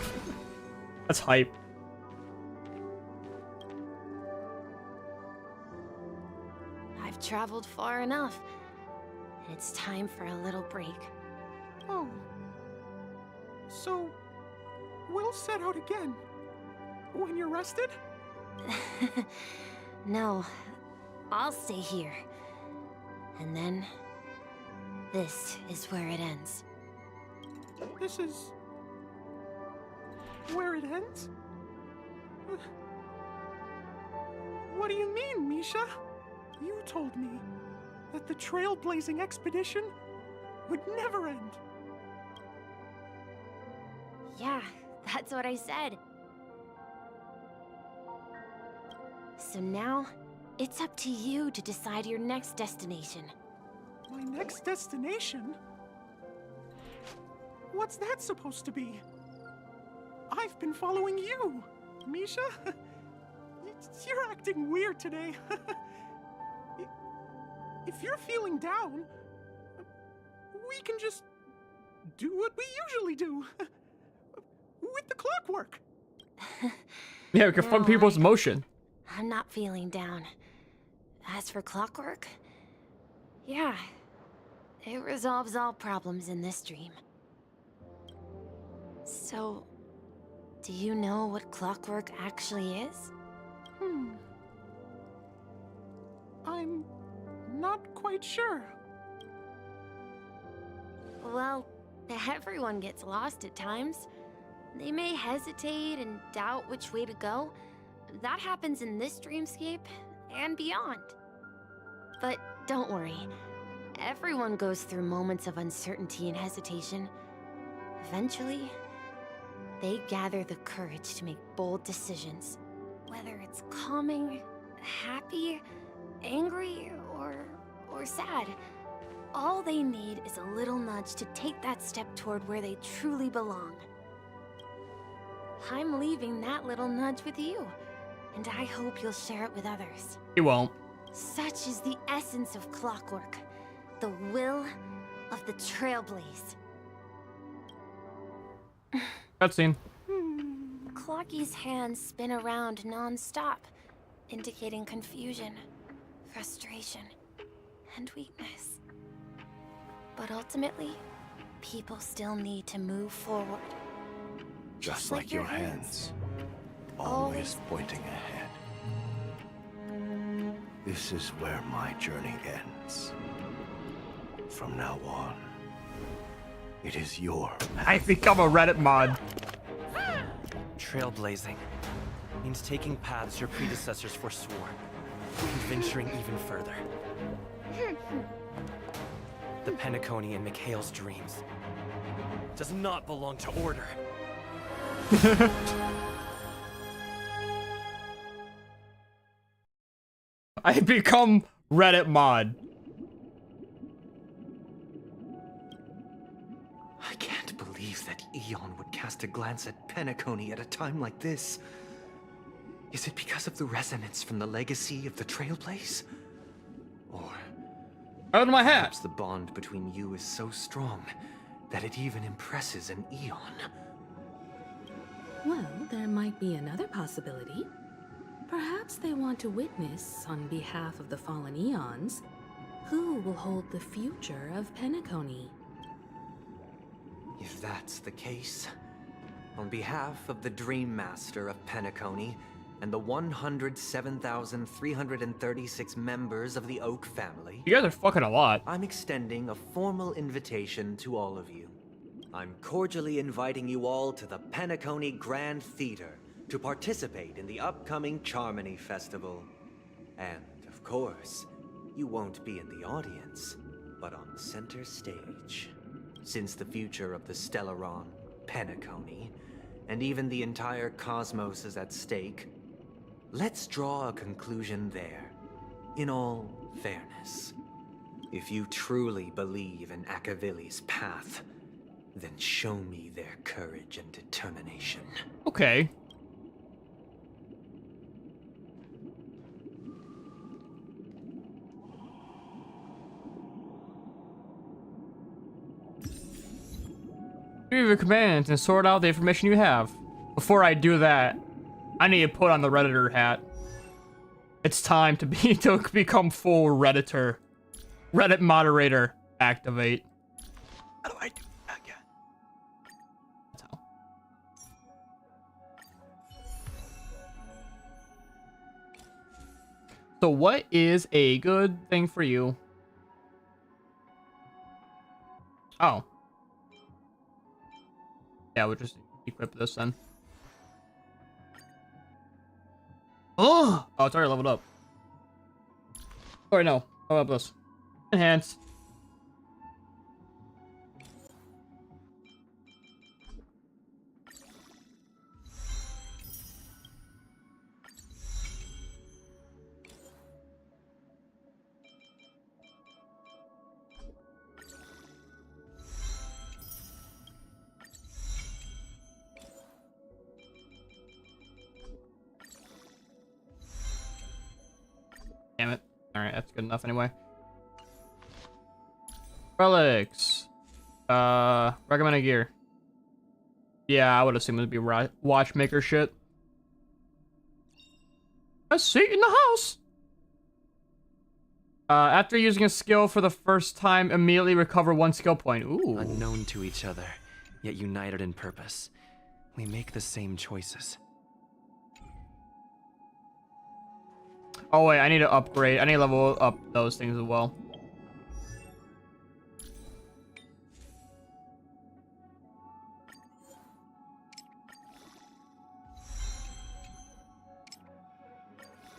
S1: That's hype.
S17: I've traveled far enough. It's time for a little break.
S18: Oh. So, we'll set out again. When you're rested?
S17: No, I'll stay here. And then, this is where it ends.
S18: This is... where it ends? What do you mean, Misha? You told me that the trailblazing expedition would never end.
S17: Yeah, that's what I said. So now, it's up to you to decide your next destination.
S18: My next destination? What's that supposed to be? I've been following you, Misha. You're acting weird today. If you're feeling down, we can just do what we usually do. With the clockwork.
S1: Yeah, we can fuck people's emotion.
S17: I'm not feeling down. As for clockwork, yeah, it resolves all problems in this dream. So, do you know what clockwork actually is?
S18: I'm not quite sure.
S17: Well, everyone gets lost at times. They may hesitate and doubt which way to go. That happens in this dreamscape and beyond. But don't worry. Everyone goes through moments of uncertainty and hesitation. Eventually, they gather the courage to make bold decisions. Whether it's calming, happy, angry, or sad. All they need is a little nudge to take that step toward where they truly belong. I'm leaving that little nudge with you, and I hope you'll share it with others.
S1: He won't.
S17: Such is the essence of clockwork, the will of the Trailblaze.
S1: Cutscene.
S17: Clocky's hands spin around non-stop, indicating confusion, frustration, and weakness. But ultimately, people still need to move forward.
S4: Just like your hands, always pointing ahead. This is where my journey ends. From now on, it is your path.
S1: I become a Reddit mod.
S8: Trailblazing means taking paths your predecessors forswore, and venturing even further. The Penacony in Mikhail's dreams does not belong to Order.
S1: I become Reddit mod.
S5: I can't believe that Eon would cast a glance at Penacony at a time like this. Is it because of the resonance from the legacy of the Trailblaze? Or
S1: out of my hat.
S5: Perhaps the bond between you is so strong that it even impresses an Eon.
S11: Well, there might be another possibility. Perhaps they want to witness, on behalf of the fallen Eons, who will hold the future of Penacony.
S10: If that's the case, on behalf of the Dream Master of Penacony and the 107,336 members of the Oak family,
S1: you guys are fucking a lot.
S10: I'm extending a formal invitation to all of you. I'm cordially inviting you all to the Penacony Grand Theater to participate in the upcoming Charmony Festival. And, of course, you won't be in the audience, but on center stage. Since the future of the Stellaron, Penacony, and even the entire cosmos is at stake, let's draw a conclusion there, in all fairness. If you truly believe in Akavili's path, then show me their courage and determination.
S1: Okay. Give your commands and sort out the information you have. Before I do that, I need to put on the Redditor hat. It's time to become full Redditor. Reddit moderator activate.
S8: How do I do that again?
S1: That's how. So what is a good thing for you? Oh. Yeah, we'll just equip this then. Oh, it's already leveled up. Sorry, no. Level up this. Enhance. Alright, that's good enough anyway. Relics. Recommended gear. Yeah, I would assume it would be watchmaker shit. A seat in the house! After using a skill for the first time, immediately recover 1 skill point. Ooh.
S8: Unknown to each other, yet united in purpose. We make the same choices.
S1: Oh wait, I need to upgrade. I need to level up those things as well.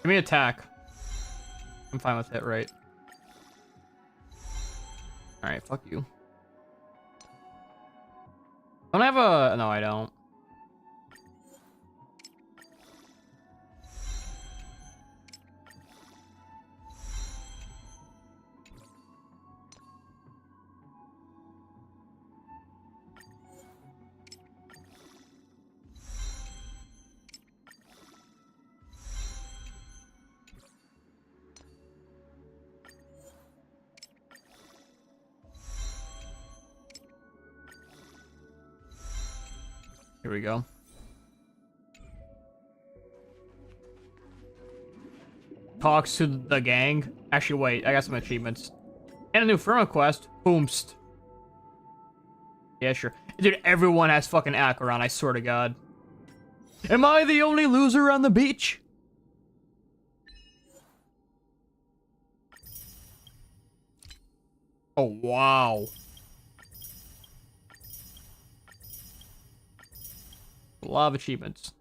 S1: Give me attack. I'm fine with it, right? Alright, fuck you. Don't I have a... No, I don't. Here we go. Talks to the gang. Actually, wait. I got some achievements. And a new firma quest. Boomst. Yeah, sure. Dude, everyone has fucking Acheron, I swear to God. Am I the only loser on the beach? Oh, wow. A lot of achievements.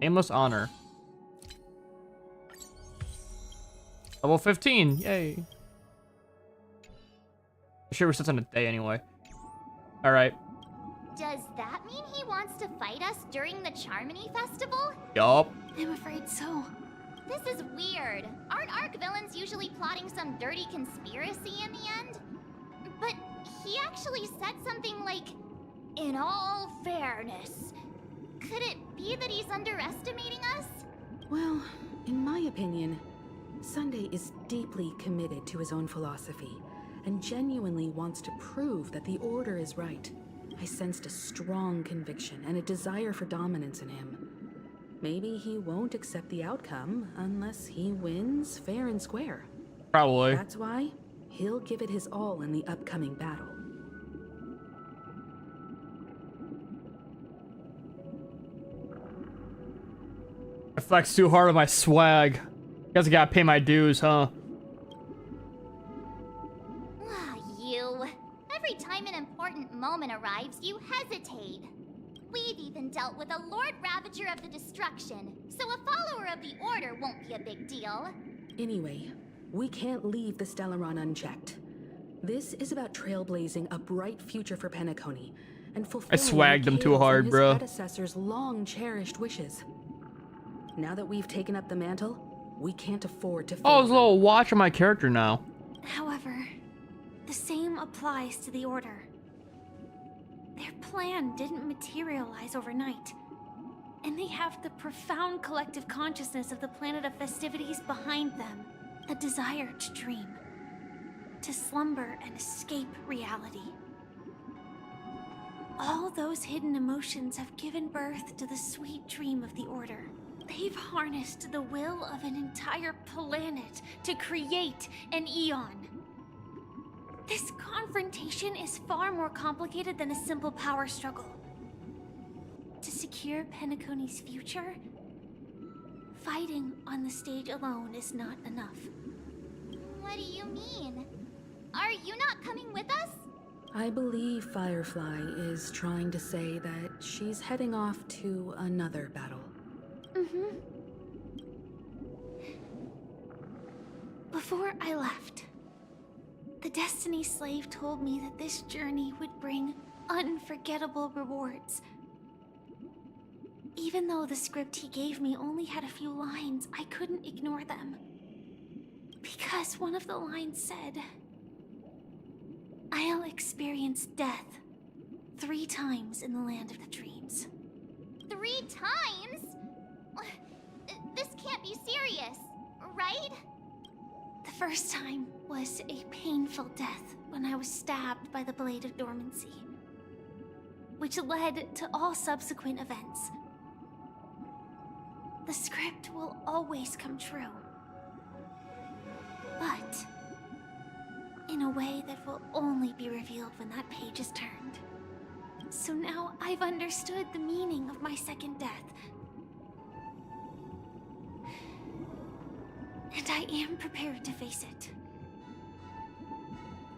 S1: Aimless honor. Level 15. Yay. Sure, resets on a day anyway. Alright.
S14: Does that mean he wants to fight us during the Charmony Festival?
S1: Yup.
S15: I'm afraid so.
S14: This is weird. Aren't Arc villains usually plotting some dirty conspiracy in the end? But he actually said something like, "In all fairness." Could it be that he's underestimating us?
S11: Well, in my opinion, Sunday is deeply committed to his own philosophy and genuinely wants to prove that the Order is right. I sensed a strong conviction and a desire for dominance in him. Maybe he won't accept the outcome unless he wins fair and square.
S1: Probably.
S11: That's why he'll give it his all in the upcoming battle.
S1: I flex too hard with my swag. Guess I gotta pay my dues, huh?
S14: Ah, you. Every time an important moment arrives, you hesitate. We've even dealt with a Lord Ravager of the Destruction, so a follower of the Order won't be a big deal.
S11: Anyway, we can't leave the Stellaron unchecked. This is about trailblazing a bright future for Penacony and fulfilling
S1: I swagged him too hard, bro.
S11: His predecessor's long-cherished wishes. Now that we've taken up the mantle, we can't afford to fail.
S1: Oh, there's a little watch on my character now.
S15: However, the same applies to the Order. Their plan didn't materialize overnight, and they have the profound collective consciousness of the planet of festivities behind them. A desire to dream, to slumber and escape reality. All those hidden emotions have given birth to the sweet dream of the Order. They've harnessed the will of an entire planet to create an Eon. This confrontation is far more complicated than a simple power struggle. To secure Penacony's future, fighting on the stage alone is not enough.
S14: What do you mean? Are you not coming with us?
S11: I believe Firefly is trying to say that she's heading off to another battle.
S15: Mm-hmm. Before I left, the Destiny Slave told me that this journey would bring unforgettable rewards. Even though the script he gave me only had a few lines, I couldn't ignore them. Because one of the lines said, "I'll experience death 3 times in the land of the dreams."
S14: 3 times? can't be serious, right?
S15: The first time was a painful death when I was stabbed by the Blade of Dormancy, which led to all subsequent events. The script will always come true, but in a way that will only be revealed when that page is turned. So now I've understood the meaning of my second death. And I am prepared to face it.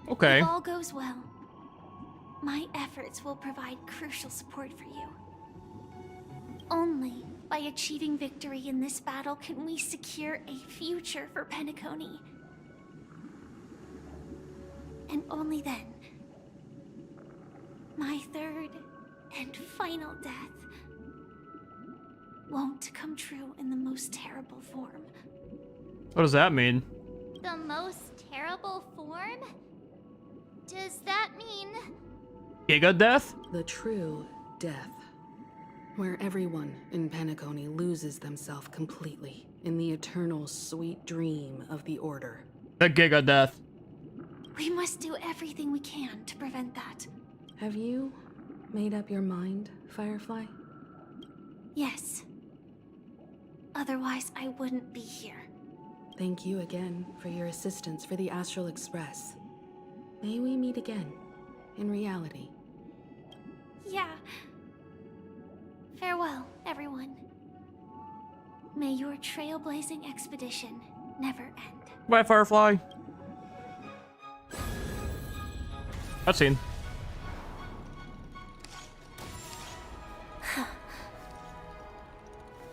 S1: Okay.
S15: If all goes well, my efforts will provide crucial support for you. Only by achieving victory in this battle can we secure a future for Penacony. And only then, my third and final death won't come true in the most terrible form.
S1: What does that mean?
S14: The most terrible form? Does that mean...
S1: Giga death?
S11: The true death. Where everyone in Penacony loses themselves completely in the eternal sweet dream of the Order.
S1: The Giga death.
S15: We must do everything we can to prevent that.
S11: Have you made up your mind, Firefly?
S15: Yes. Otherwise, I wouldn't be here.
S11: Thank you again for your assistance for the Astral Express. May we meet again, in reality.
S15: Yeah. Farewell, everyone. May your trailblazing expedition never end.
S1: Bye, Firefly. Cutscene.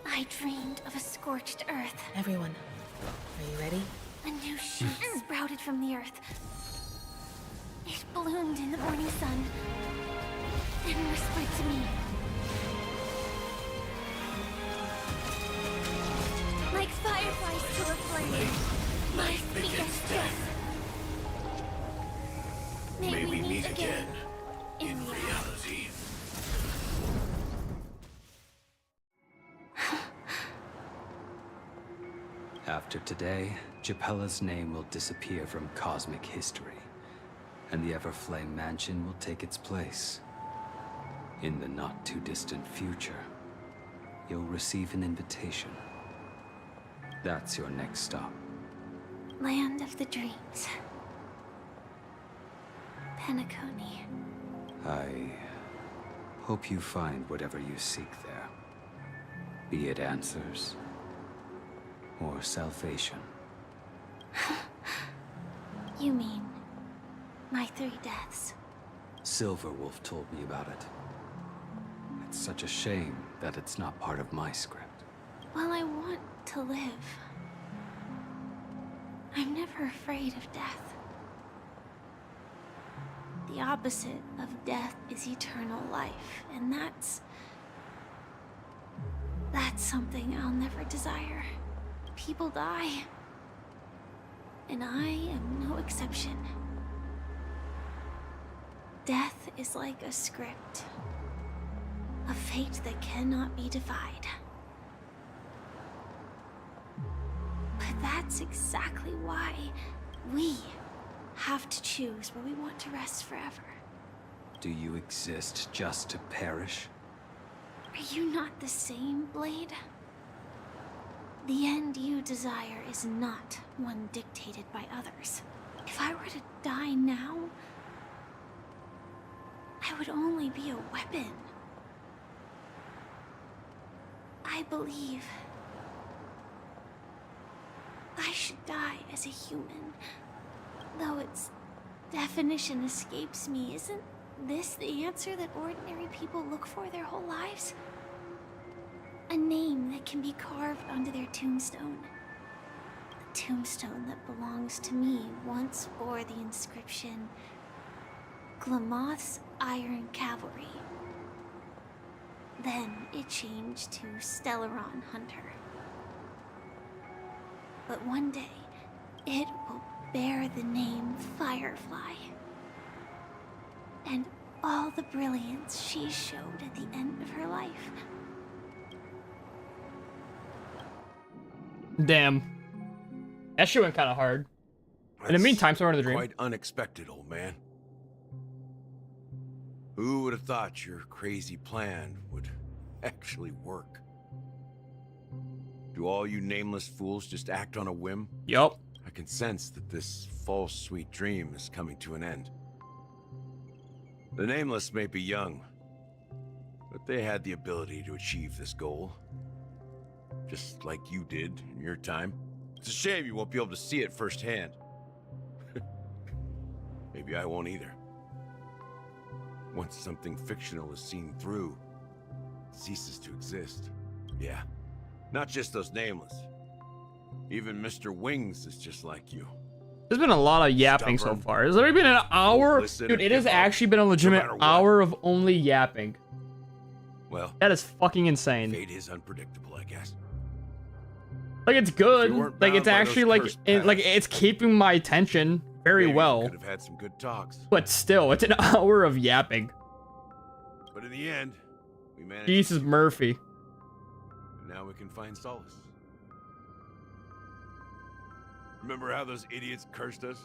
S15: I dreamed of a scorched earth.
S11: Everyone, are you ready?
S15: A new shoot sprouted from the earth. It bloomed in the morning sun and whispered to me. Like fireflies to a flame, my biggest death. May we meet again in reality.
S9: After today, Japella's name will disappear from cosmic history, and the Everflame Mansion will take its place. In the not-too-distant future, you'll receive an invitation. That's your next stop.
S15: Land of the dreams. Penacony.
S9: I hope you find whatever you seek there. Be it answers or salvation.
S15: You mean my 3 deaths?
S9: Silverwolf told me about it. It's such a shame that it's not part of my script.
S15: Well, I want to live. I'm never afraid of death. The opposite of death is eternal life, and that's something I'll never desire. People die, and I am no exception. Death is like a script, a fate that cannot be defied. But that's exactly why we have to choose where we want to rest forever.
S9: Do you exist just to perish?
S15: Are you not the same, Blade? The end you desire is not one dictated by others. If I were to die now, I would only be a weapon. I believe I should die as a human. Though its definition escapes me, isn't this the answer that ordinary people look for their whole lives? A name that can be carved onto their tombstone. The tombstone that belongs to me once bore the inscription, Glamoth's Iron Cavalry. Then it changed to Stellaron Hunter. But one day, it will bear the name Firefly. And all the brilliance she showed at the end of her life.
S1: Damn. That shit went kind of hard. In the meantime, somewhere in the dream.
S4: Quite unexpected, old man. Who would have thought your crazy plan would actually work? Do all you nameless fools just act on a whim?
S1: Yup.
S4: I can sense that this false sweet dream is coming to an end. The nameless may be young, but they had the ability to achieve this goal. Just like you did in your time. It's a shame you won't be able to see it firsthand. Maybe I won't either. Once something fictional is seen through, it ceases to exist. Yeah, not just those nameless. Even Mr. Wings is just like you.
S1: There's been a lot of yapping so far. Has there been an hour? Dude, it has actually been a legitimate hour of only yapping.
S4: Well,
S1: that is fucking insane.
S4: Fate is unpredictable, I guess.
S1: Like, it's good. Like, it's actually like it's keeping my attention very well.
S4: Could have had some good talks.
S1: But still, it's an hour of yapping.
S4: But in the end, we managed.
S1: Jesus Murphy.
S4: And now we can find solace. Remember how those idiots cursed us?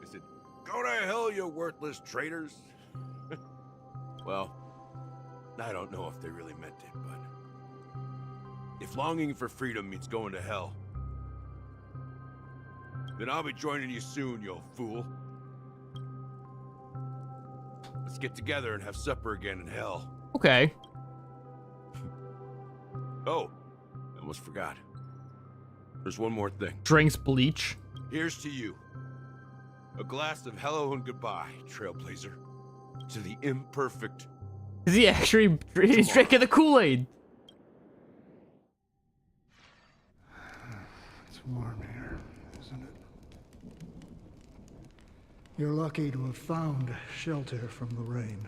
S4: They said, "Go to hell, you worthless traitors." Well, I don't know if they really meant it, but if longing for freedom means going to hell, then I'll be joining you soon, you old fool. Let's get together and have supper again in hell.
S1: Okay.
S4: Oh, I almost forgot. There's one more thing.
S1: Drinks bleach.
S4: Here's to you. A glass of hello and goodbye, Trailblazer. To the imperfect.
S1: Is he actually he's drinking the Kool-Aid?
S12: It's warm here, isn't it? You're lucky to have found shelter from the rain.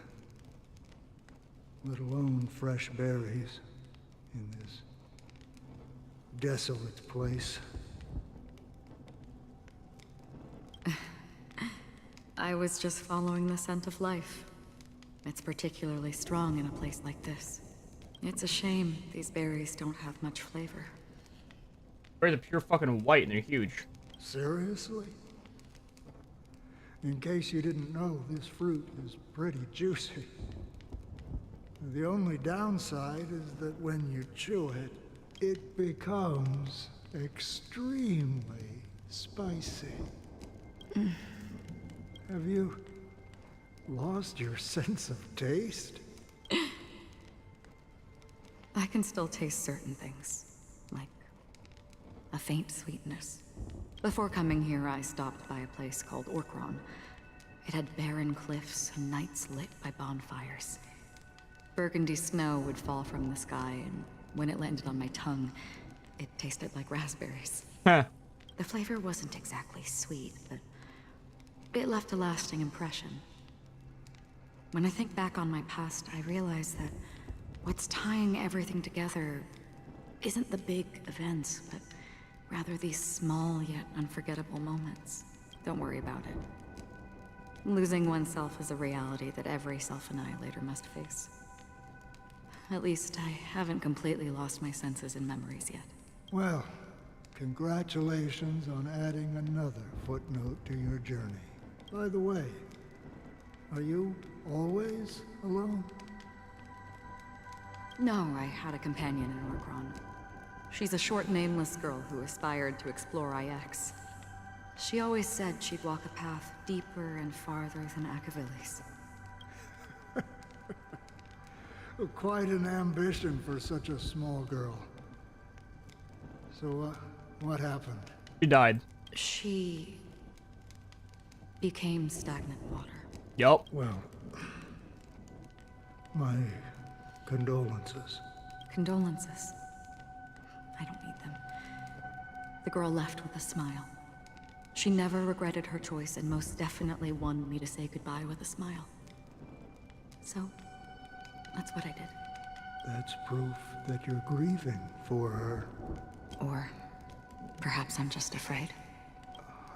S12: Let alone fresh berries in this desolate place.
S11: I was just following the scent of life. It's particularly strong in a place like this. It's a shame these berries don't have much flavor.
S1: Berries are pure fucking white and they're huge.
S12: Seriously? In case you didn't know, this fruit is pretty juicy. The only downside is that when you chew it, it becomes extremely spicy. Have you lost your sense of taste?
S11: I can still taste certain things, like a faint sweetness. Before coming here, I stopped by a place called Orkron. It had barren cliffs and nights lit by bonfires. Burgundy snow would fall from the sky, and when it landed on my tongue, it tasted like raspberries.
S1: Huh.
S11: The flavor wasn't exactly sweet, but it left a lasting impression. When I think back on my past, I realize that what's tying everything together isn't the big events, but rather these small yet unforgettable moments. Don't worry about it. Losing oneself is a reality that every self-annihilator must face. At least I haven't completely lost my senses and memories yet.
S12: Well, congratulations on adding another footnote to your journey. By the way, are you always alone?
S11: No, I had a companion in Orkron. She's a short, nameless girl who aspired to explore IX. She always said she'd walk a path deeper and farther than Akavili's.
S12: Quite an ambition for such a small girl. So, what happened?
S1: She died.
S11: She became stagnant water.
S1: Yup.
S12: Well, my condolences.
S11: Condolences. I don't need them. The girl left with a smile. She never regretted her choice and most definitely wanted me to say goodbye with a smile. So, that's what I did.
S12: That's proof that you're grieving for her.
S11: Or perhaps I'm just afraid.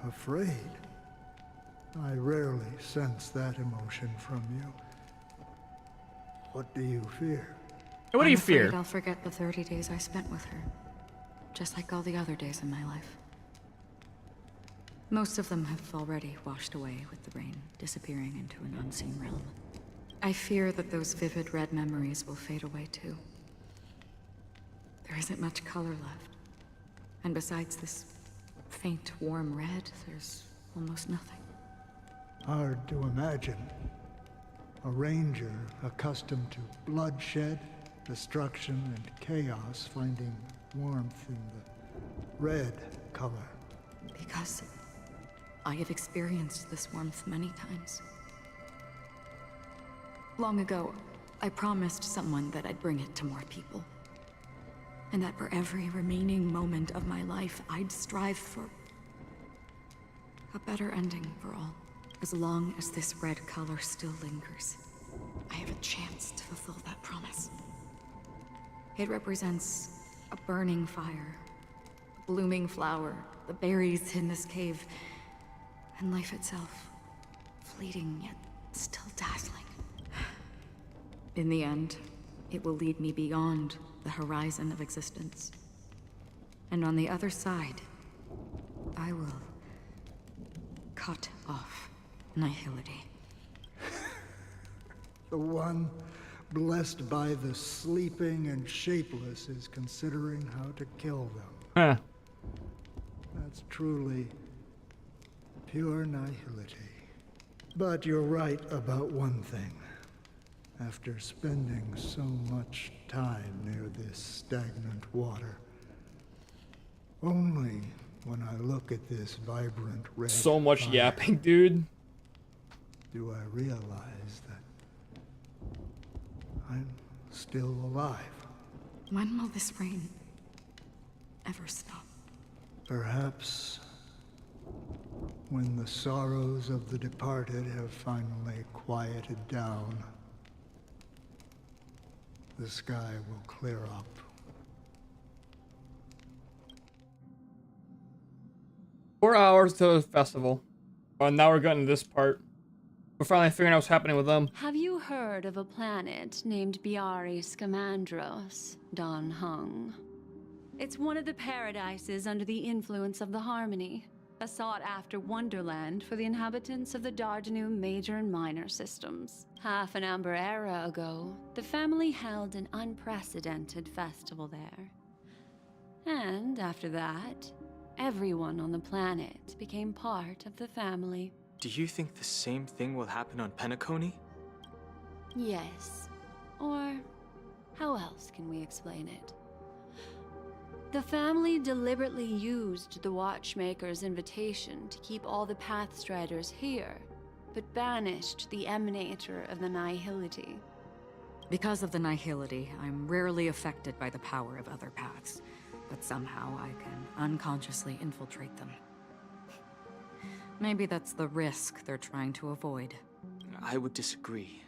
S12: Afraid? I rarely sense that emotion from you. What do you fear?
S1: What do you fear?
S11: I'll forget the 30 days I spent with her.
S16: just like all the other days in my life. Most of them have already washed away with the rain, disappearing into an unseen realm. I fear that those vivid red memories will fade away too. There isn't much color left. And besides this faint, warm red, there's almost nothing.
S12: Hard to imagine. A ranger accustomed to bloodshed, destruction, and chaos finding warmth in the red color.
S16: Because I have experienced this warmth many times. Long ago, I promised someone that I'd bring it to more people. And that for every remaining moment of my life, I'd strive for a better ending for all. As long as this red color still lingers, I have a chance to fulfill that promise. It represents a burning fire, a blooming flower, the berries in this cave, and life itself, fleeting yet still dazzling. In the end, it will lead me beyond the horizon of existence. And on the other side, I will cut off nihility.
S12: The one blessed by the sleeping and shapeless is considering how to kill them.
S1: Huh.
S12: That's truly pure nihility. But you're right about one thing. After spending so much time near this stagnant water, only when I look at this vibrant red
S1: So much
S12: fire
S1: yapping, dude.
S12: do I realize that I'm still alive.
S16: When will this rain ever stop?
S12: Perhaps when the sorrows of the departed have finally quieted down, the sky will clear up.
S1: Four hours to the festival. Well, now we're getting to this part. We're finally figuring out what's happening with them.
S22: Have you heard of a planet named Biari Scamandros, Don Hung? It's one of the paradises under the influence of the Harmony, a sought-after wonderland for the inhabitants of the Dardanu major and minor systems. Half an Amber era ago, the family held an unprecedented festival there. And after that, everyone on the planet became part of the family.
S20: Do you think the same thing will happen on Penacony?
S22: Yes. Or how else can we explain it? The family deliberately used the Watchmaker's invitation to keep all the Pathstriders here, but banished the Emanator of the Nihility.
S16: Because of the Nihility, I'm rarely affected by the power of other paths, but somehow I can unconsciously infiltrate them. Maybe that's the risk they're trying to avoid.
S20: I would disagree.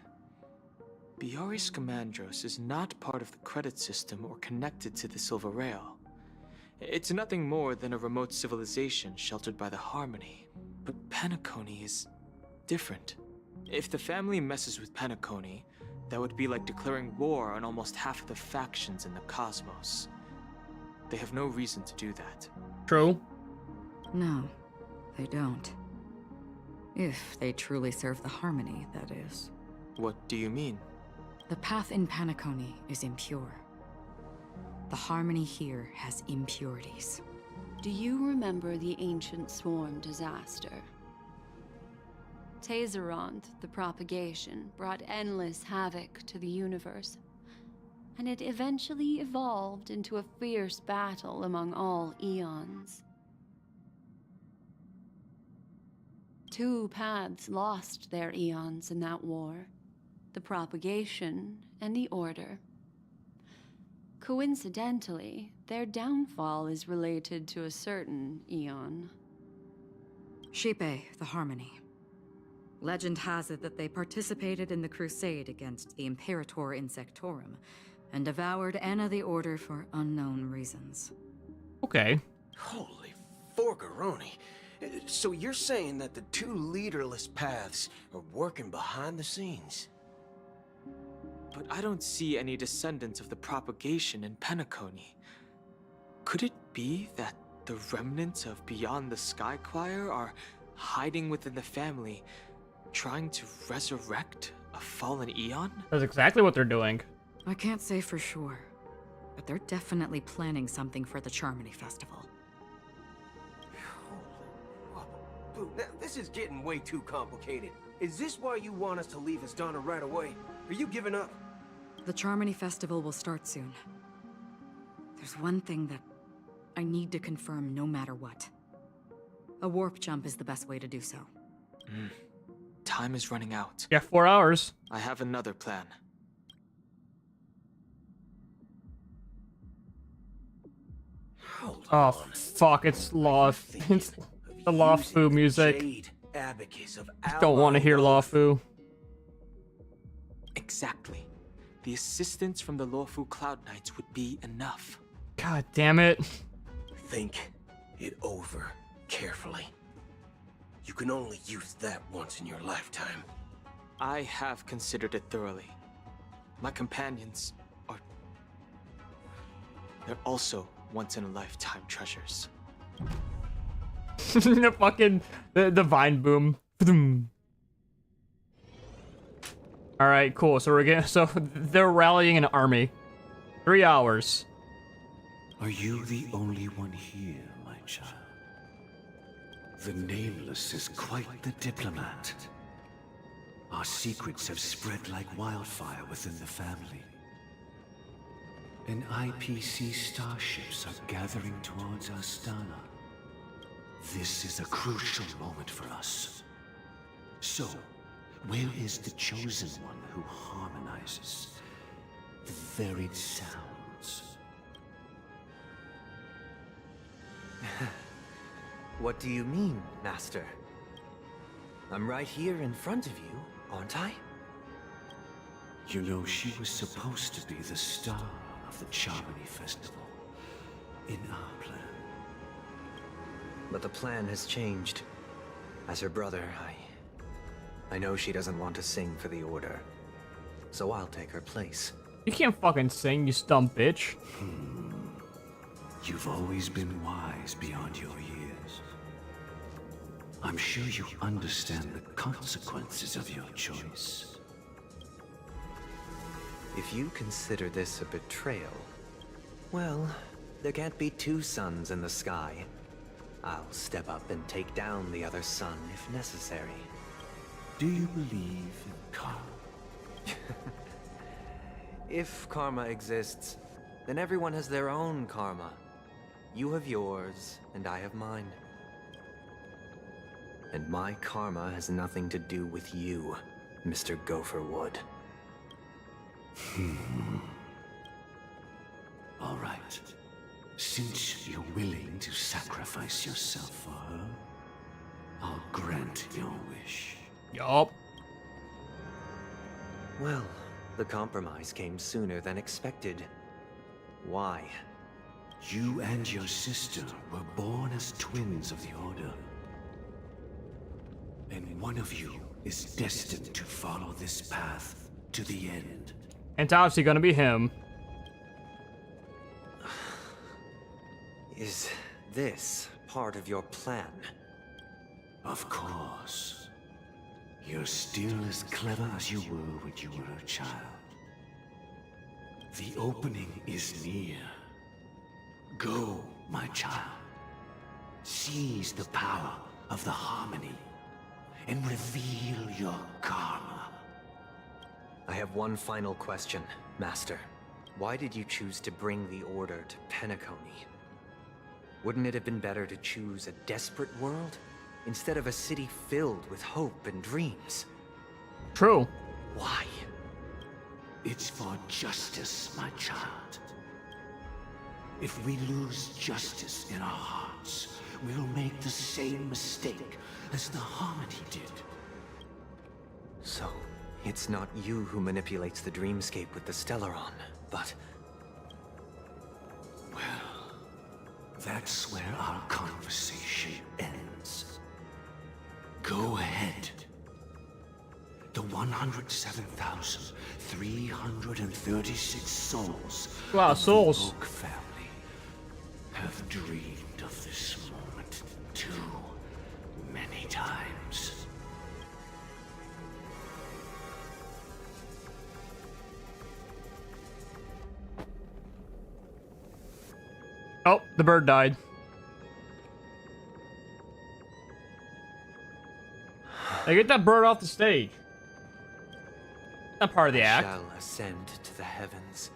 S20: Biari Scamandros is not part of the credit system or connected to the Silver Rail. It's nothing more than a remote civilization sheltered by the Harmony. But Penacony is different. If the family messes with Penacony, that would be like declaring war on almost half of the factions in the cosmos. They have no reason to do that.
S1: True.
S16: No, they don't. If they truly serve the Harmony, that is.
S20: What do you mean?
S16: The path in Penacony is impure. The Harmony here has impurities.
S22: Do you remember the Ancient Swarm disaster? Tazeront, the propagation, brought endless havoc to the universe, and it eventually evolved into a fierce battle among all eons. Two paths lost their eons in that war, the propagation and the Order. Coincidentally, their downfall is related to a certain eon.
S16: Shipe, the Harmony. Legend has it that they participated in the crusade against the Imperator Insectorum, and devoured Anna the Order for unknown reasons.
S1: Okay.
S5: Holy forgaroni. So you're saying that the two leaderless paths are working behind the scenes?
S20: But I don't see any descendants of the propagation in Penacony. Could it be that the remnants of Beyond the Sky Choir are hiding within the family, trying to resurrect a fallen eon?
S1: That's exactly what they're doing.
S16: I can't say for sure, but they're definitely planning something for the Charmony Festival.
S5: Boo, now, this is getting way too complicated. Is this why you want us to leave Astana right away? Are you giving up?
S16: The Charmony Festival will start soon. There's one thing that I need to confirm no matter what. A warp jump is the best way to do so.
S20: Time is running out.
S1: Yeah, 4 hours.
S20: I have another plan.
S1: Oh, fuck, it's it's the Lawfu music. Don't want to hear Lawfu.
S20: Exactly. The assistance from the Lawfu Cloud Knights would be enough.
S1: God damn it.
S5: Think it over carefully. You can only use that once in your lifetime.
S20: I have considered it thoroughly. My companions are... they're also once-in-a-lifetime treasures.
S1: The fucking... the vine boom. Alright, cool. So we're getting... So they're rallying an army. 3 hours.
S2: Are you the only one here, my child? The Nameless is quite the diplomat. Our secrets have spread like wildfire within the family. And IPC starships are gathering towards Astana. This is a crucial moment for us. So, where is the chosen one who harmonizes the varied sounds?
S10: What do you mean, Master? I'm right here in front of you, aren't I?
S2: You know, she was supposed to be the star of the Charmony Festival in our plan.
S10: But the plan has changed. As her brother, I know she doesn't want to sing for the Order. So I'll take her place.
S1: You can't fucking sing, you dumb bitch.
S2: You've always been wise beyond your years. I'm sure you understand the consequences of your choice.
S10: If you consider this a betrayal, well, there can't be two suns in the sky. I'll step up and take down the other sun if necessary.
S2: Do you believe in karma?
S10: If karma exists, then everyone has their own karma. You have yours, and I have mine. And my karma has nothing to do with you, Mr. Gopherwood.
S2: All right. Since you're willing to sacrifice yourself for her, I'll grant your wish.
S1: Yup.
S10: Well, the compromise came sooner than expected. Why?
S2: You and your sister were born as twins of the Order. And one of you is destined to follow this path to the end.
S1: And it's obviously gonna be him.
S10: Is this part of your plan?
S2: Of course. You're still as clever as you were when you were a child. The opening is near. Go, my child. Seize the power of the harmony and reveal your karma.
S10: I have one final question, Master. Why did you choose to bring the Order to Penacony? Wouldn't it have been better to choose a desperate world instead of a city filled with hope and dreams?
S1: True.
S10: Why?
S2: It's for justice, my child. If we lose justice in our hearts, we'll make the same mistake as the Harmony did.
S10: So, it's not you who manipulates the dreamscape with the Stellaron, but...
S2: Well, that's where our conversation ends. Go ahead. The 107,336 souls
S1: wow, souls.
S2: of the Oak family have dreamed of this moment too many times.
S1: Oh, the bird died. Hey, get that bird off the stage. Not part of the act.
S10: I shall ascend to the heavens,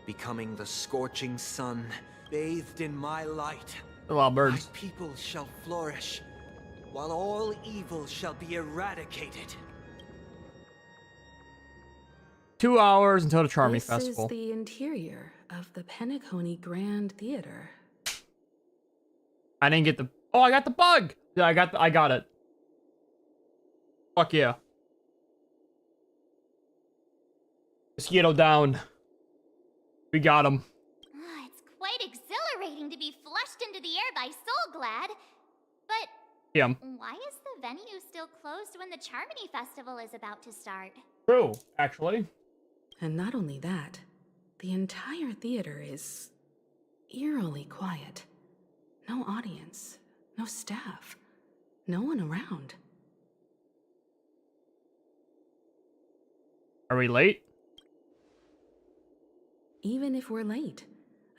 S10: becoming the scorching sun, bathed in my light.
S1: A lot of birds.
S10: My people shall flourish, while all evil shall be eradicated.
S1: 2 hours until the Charming
S11: This
S1: Festival.
S11: is the interior of the Penacony Grand Theater.
S1: I didn't get the. Oh, I got the bug. Yeah, I got it. Fuck yeah. Mosquito down. We got him.
S14: It's quite exhilarating to be flushed into the air by Soulglad. But
S1: Yeah.
S14: why is the venue still closed when the Charmony Festival is about to start?
S1: True, actually.
S11: And not only that, the entire theater is eerily quiet. No audience, no staff, no one around.
S1: Are we late?
S11: Even if we're late,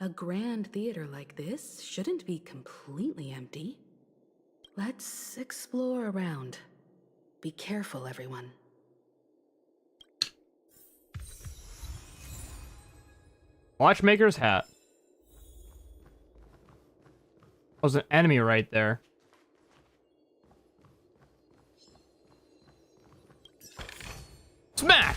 S11: a grand theater like this shouldn't be completely empty. Let's explore around. Be careful, everyone.
S1: Watchmaker's hat. Was an enemy right there. Smack!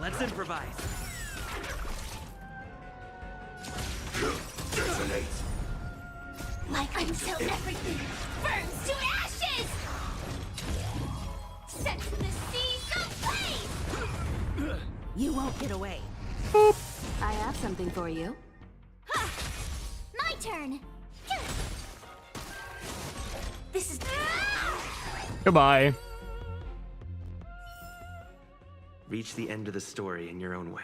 S10: Let's improvise.
S14: Like until everything burns to ashes! Set to the seas ablaze!
S3: You won't get away. I have something for you.
S14: Ha! My turn! This is...
S1: Goodbye.
S10: Reach the end of the story in your own way.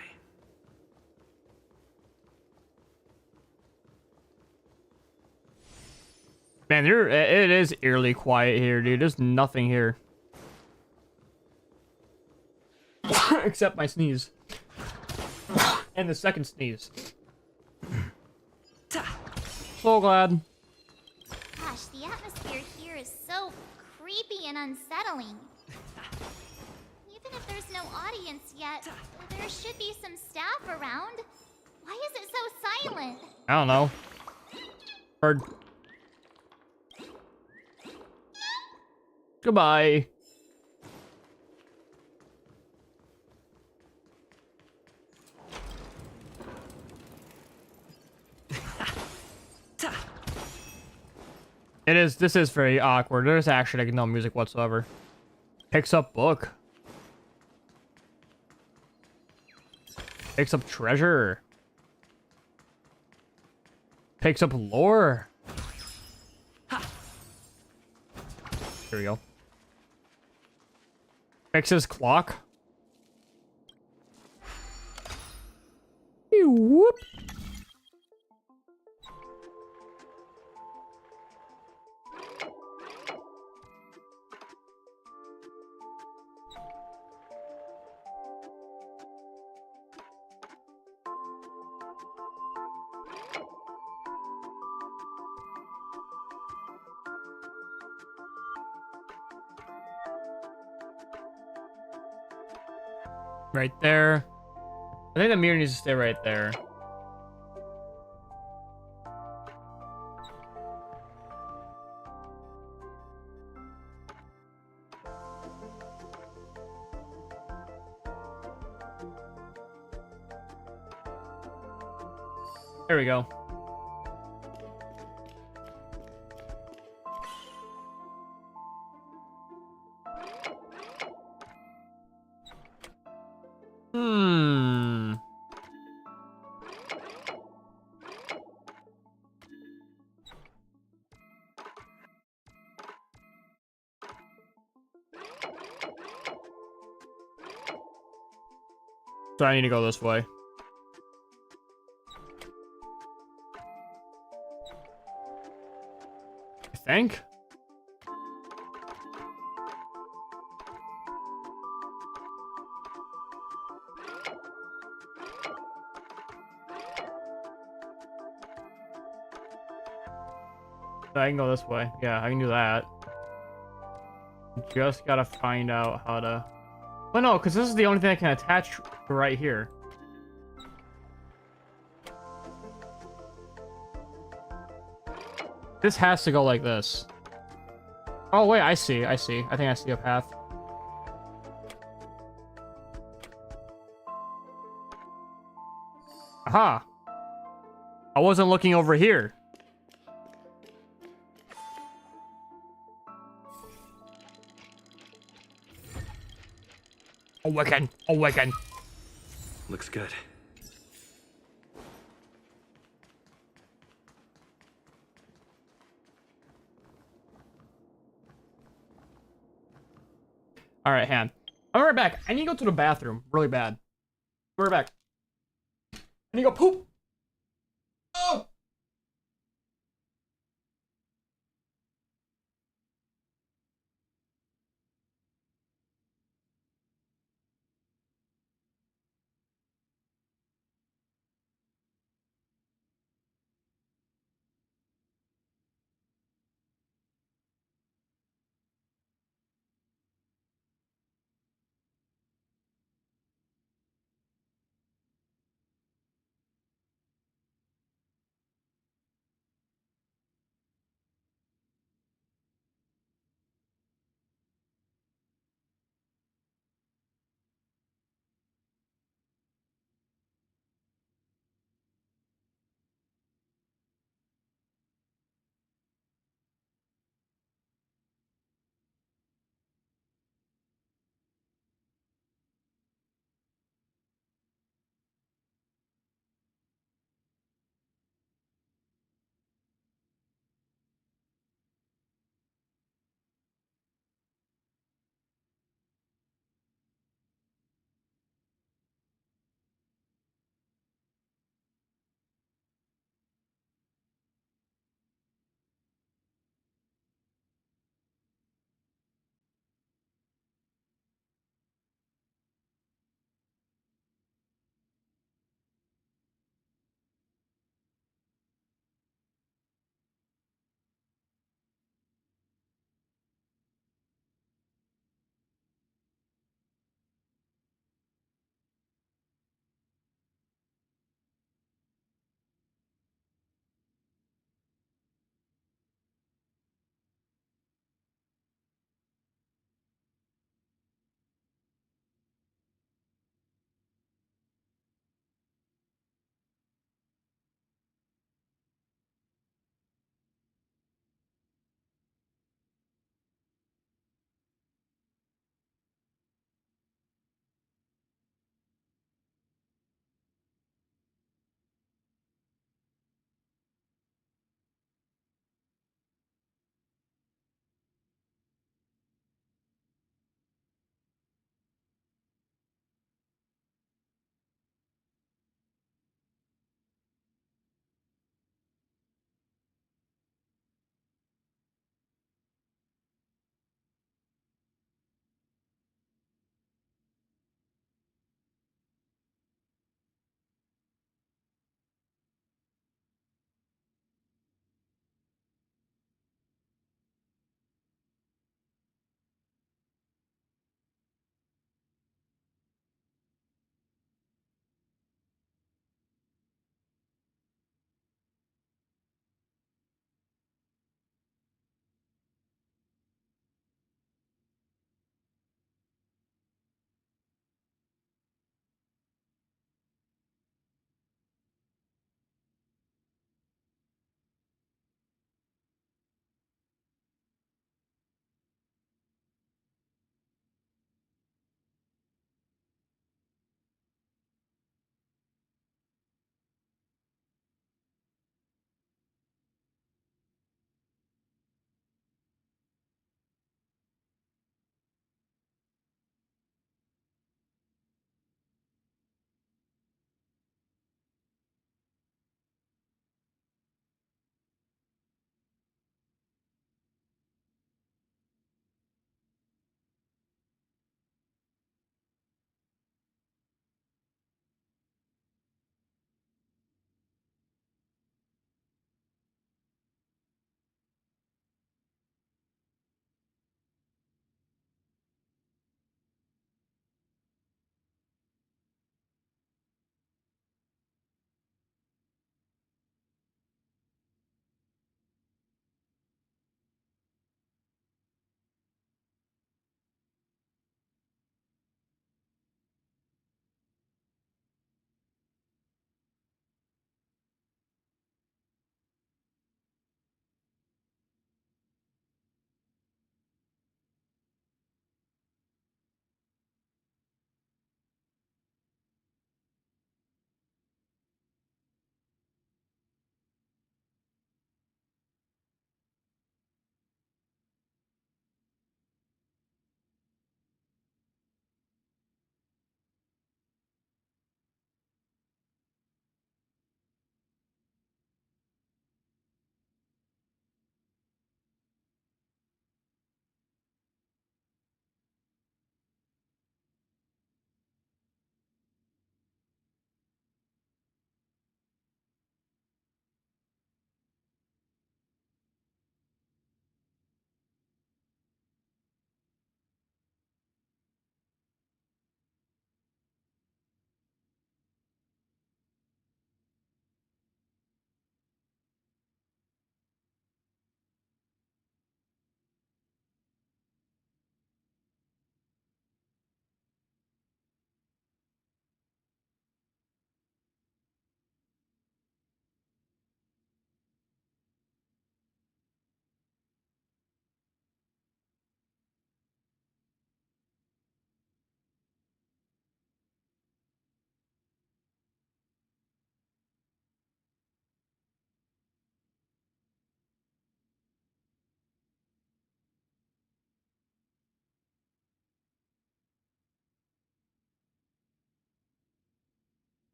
S1: Man, it is eerily quiet here, dude. There's nothing here. Except my sneeze. And the second sneeze. So glad.
S14: Gosh, the atmosphere here is so creepy and unsettling. Even if there's no audience yet, there should be some staff around. Why is it so silent?
S1: I don't know. Bird. Goodbye. This is very awkward. There's actually like no music whatsoever. Picks up book. Picks up treasure. Picks up lore. Here we go. Fixes clock. Whoop. Right there. I think the mirror needs to stay right there. There we go. So I need to go this way. I think. So I can go this way. Yeah, I can do that. Just gotta find out how to... Well, no, because this is the only thing I can attach to right here. This has to go like this. Oh, wait, I see. I think I see a path. Aha! I wasn't looking over here. Awaken! Awaken!
S2: Looks good.
S1: Alright, hand. I'm right back. I need to go to the bathroom. Really bad. We're back. I need to go poop! Oh!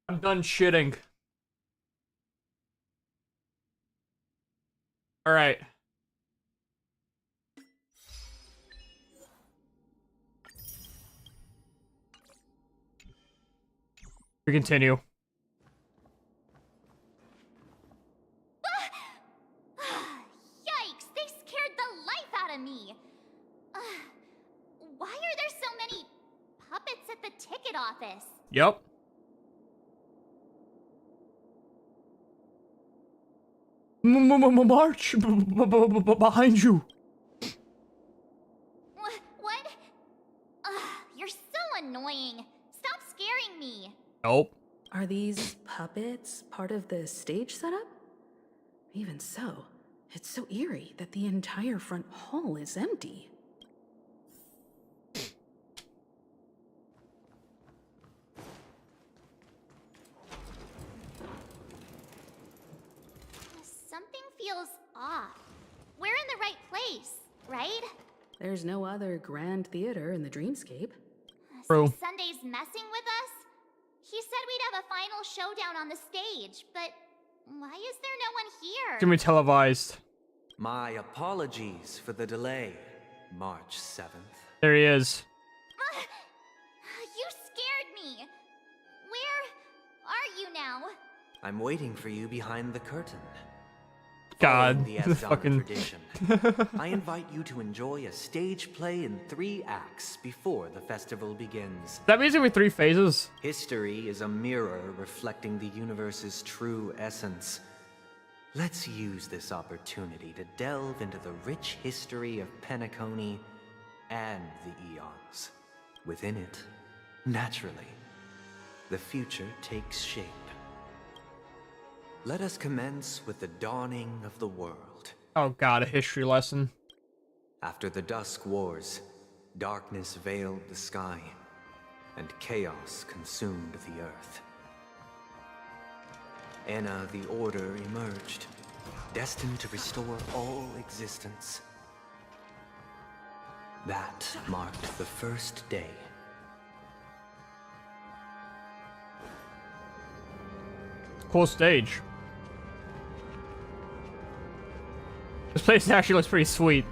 S1: I'm done shitting. All right. We continue.
S14: Yikes! They scared the life out of me. Why are there so many puppets at the ticket office?
S1: Yep. March behind you.
S14: What? You're so annoying. Stop scaring me.
S1: Nope.
S11: Are these puppets part of the stage setup? Even so, it's so eerie that the entire front hall is empty.
S14: Something feels off. We're in the right place, right?
S11: There's no other grand theater in the dreamscape.
S1: True.
S14: Sunday's messing with us? He said we'd have a final showdown on the stage, but why is there no one here?
S1: It's gonna be televised.
S10: My apologies for the delay, March 7th.
S1: There he is.
S14: You scared me. Where are you now?
S10: I'm waiting for you behind the curtain.
S1: God,
S10: Following the
S1: the
S10: Asdana
S1: fucking
S10: tradition, I invite you to enjoy a stage play in 3 acts before the festival begins.
S1: That means there'll be 3 phases.
S10: History is a mirror reflecting the universe's true essence. Let's use this opportunity to delve into the rich history of Penacony and the eons. Within it, naturally, the future takes shape. Let us commence with the dawning of the world.
S1: Oh god, a history lesson.
S10: After the Dusk Wars, darkness veiled the sky, and chaos consumed the earth. Anna the Order emerged, destined to restore all existence. That marked the first day.
S1: Cool stage. This place actually looks pretty sweet.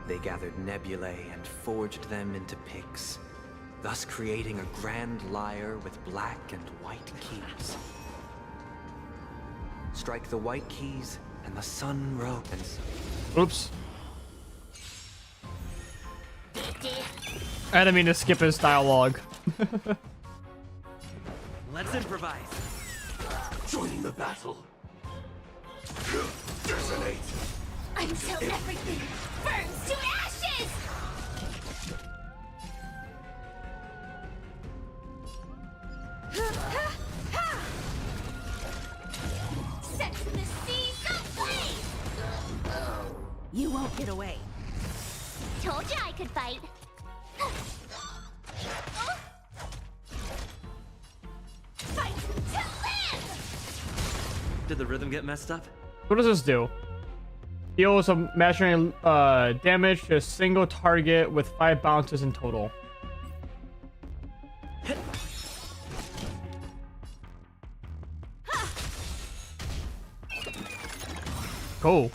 S10: They gathered nebulae and forged them into picks, thus creating a grand lyre with black and white keys. Strike the white keys, and the sun rose.
S1: Oops. I didn't mean to skip his dialogue.
S10: Let's improvise.
S2: Joining the battle. Detonate.
S14: Until everything burns to ashes! Set the seas ablaze!
S3: You won't get away.
S14: Told you I could fight. Fight to live!
S10: Did the rhythm get messed up?
S1: What does this do? Deals some imaginary damage to a single target with 5 bounces in total. Cool.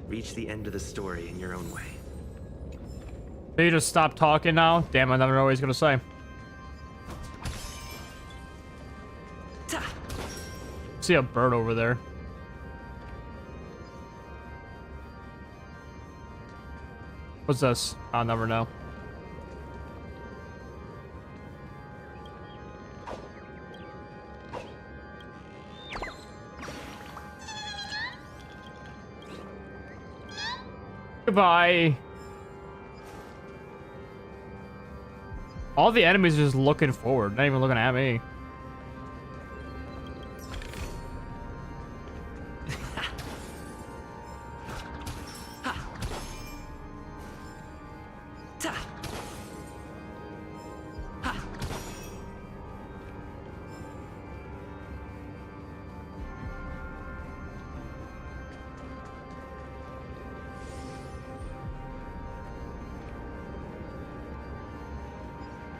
S10: Reach the end of the story in your own way.
S1: So you just stop talking now? Damn, I never know what he's gonna say. See a bird over there. What's this? I'll never know. Goodbye. All the enemies are just looking forward, not even looking at me.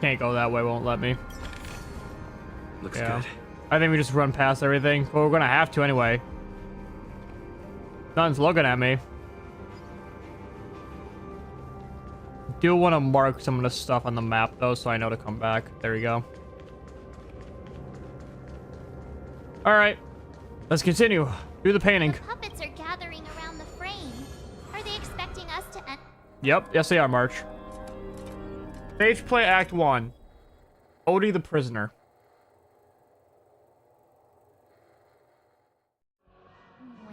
S1: Can't go that way, won't let me.
S2: Looks good.
S1: I think we just run past everything. But we're gonna have to anyway. Nothing's looking at me. Do want to mark some of the stuff on the map though, so I know to come back. There we go. Alright. Let's continue. Do the painting.
S14: The puppets are gathering around the frame. Are they expecting us to end?
S1: Yep, yes they are, March. Stage play Act 1. Odie the Prisoner.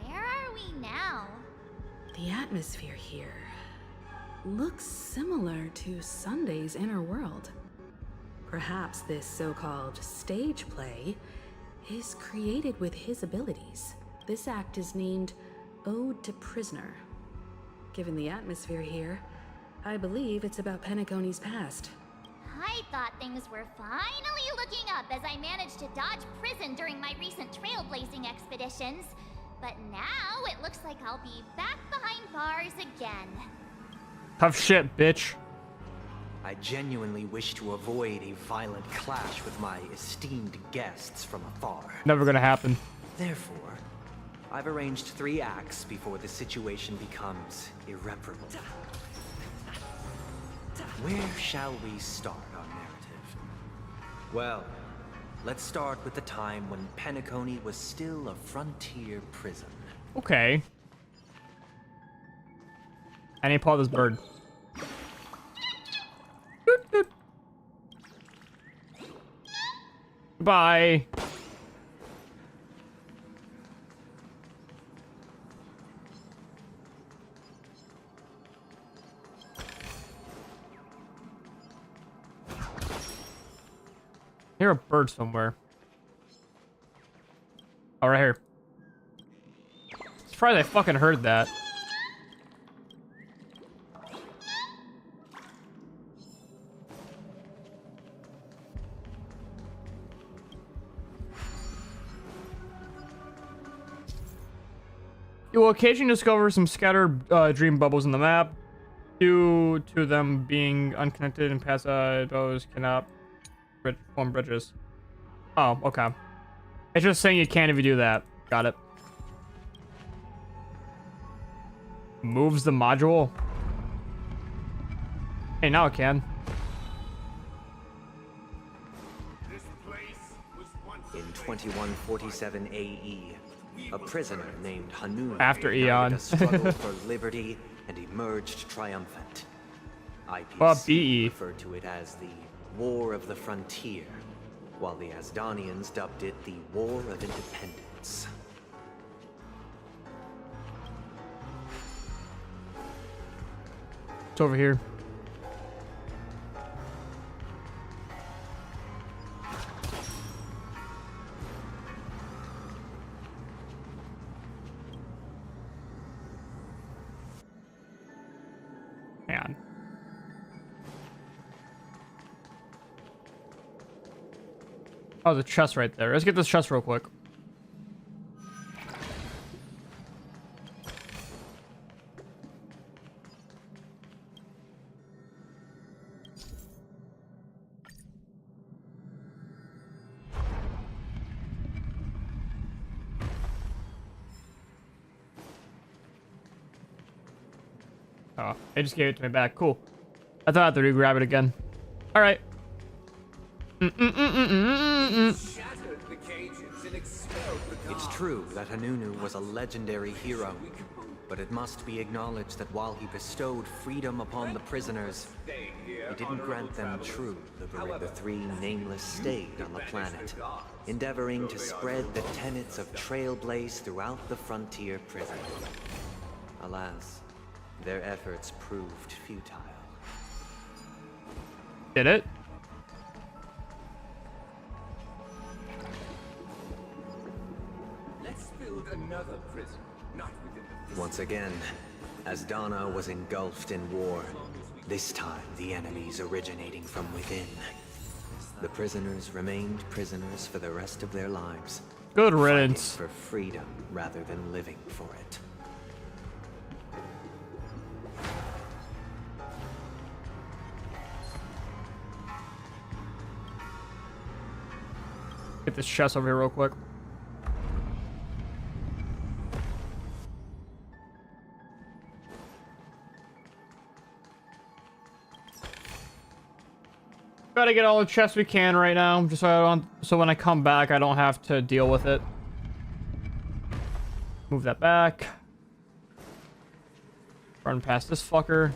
S14: Where are we now?
S11: The atmosphere here looks similar to Sunday's inner world. Perhaps this so-called stage play is created with his abilities. This act is named Ode to Prisoner. Given the atmosphere here, I believe it's about Penacony's past.
S14: I thought things were finally looking up as I managed to dodge prison during my recent trailblazing expeditions. But now it looks like I'll be back behind bars again.
S1: Tough shit, bitch.
S10: I genuinely wish to avoid a violent clash with my esteemed guests from afar.
S1: Never gonna happen.
S10: Therefore, I've arranged 3 acts before the situation becomes irreparable. Where shall we start our narrative? Well, let's start with the time when Penacony was still a frontier prison.
S1: Okay. I need to paw this bird. Doot, doot. Goodbye. I hear a bird somewhere. Oh, right here. Surprised I fucking heard that. You will occasionally discover some scattered dream bubbles in the map. Due to them being unconnected and past those cannot form bridges. Oh, okay. It's just saying you can if you do that. Got it. Moves the module. Hey, now it can.
S10: In 2147 AE, a prisoner named Hanun
S1: After Eon.
S10: a struggle for liberty and emerged triumphant. IPC
S1: BE.
S10: referred to it as the War of the Frontier, while the Asdanians dubbed it the War of Independence.
S1: It's over here. Man. Oh, the chest right there. Let's get this chest real quick. Oh, they just gave it to me back. Cool. I thought I had to re-grab it again. All right.
S10: It's true that Hanunu was a legendary hero, but it must be acknowledged that while he bestowed freedom upon the prisoners, he didn't grant them true liberty. The 3 Nameless stayed on the planet, endeavoring to spread the tenets of Trailblaze throughout the frontier prison. Alas, their efforts proved futile.
S1: Did it?
S2: Let's build another prison, not within the...
S10: Once again, Asdana was engulfed in war. This time, the enemies originating from within. The prisoners remained prisoners for the rest of their lives.
S1: Good riddance.
S10: For freedom rather than living for it.
S1: Get this chest over here real quick. Try to get all the chests we can right now, just so when I come back, I don't have to deal with it. Move that back. Run past this fucker.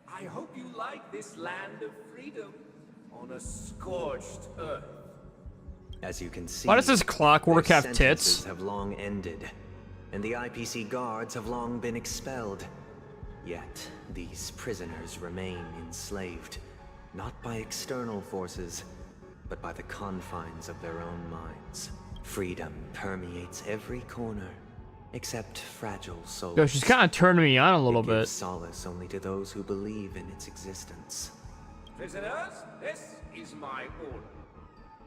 S2: I hope you like this land of freedom on a scorched earth.
S10: As you can see,
S1: Why does this clockwork
S10: their
S1: have tits?
S10: sentences have long ended, and the IPC guards have long been expelled. Yet, these prisoners remain enslaved, not by external forces, but by the confines of their own minds. Freedom permeates every corner, except fragile souls.
S1: Yo, she's kind of turning me on a little
S10: It gives
S1: bit.
S10: solace only to those who believe in its existence.
S2: Prisoners, this is my order.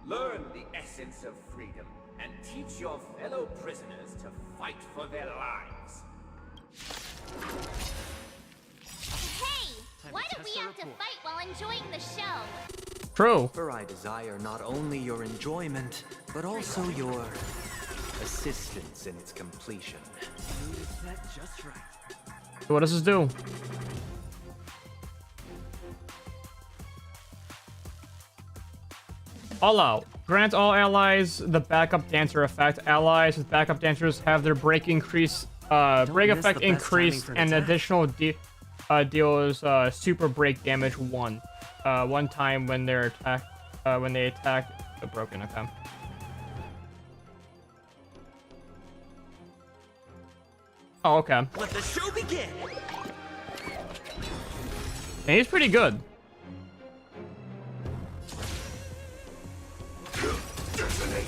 S2: Learn the essence of freedom and teach your fellow prisoners to fight for their lives.
S14: Hey! Why do we have to fight while enjoying the show?
S1: True.
S10: For I desire not only your enjoyment, but also your assistance in its completion.
S8: Just right.
S1: So what does this do? All out. Grant all allies the backup dancer effect. Allies with backup dancers have their break increase, break effect increased, and additional deals super break damage 1 time when they're attacked. When they attack the broken. Okay. Oh, okay.
S8: Let the show begin.
S1: And he's pretty good.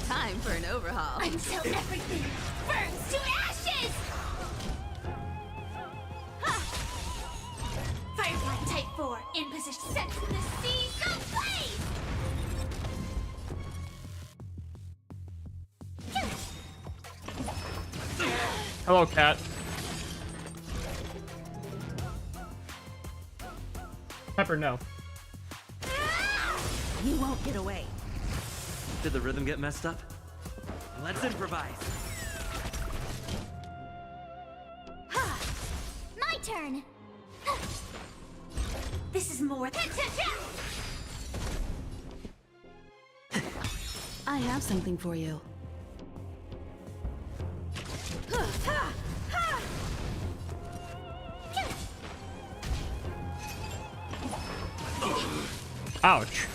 S3: Time for an overhaul.
S14: Until everything burns to ashes! Firefly Type 4 in position. Set the seas ablaze!
S1: Hello, cat. Pepper, no.
S3: You won't get away.
S8: Did the rhythm get messed up? Let's improvise.
S14: My turn! This is more.
S11: I have something for you.
S1: Ouch.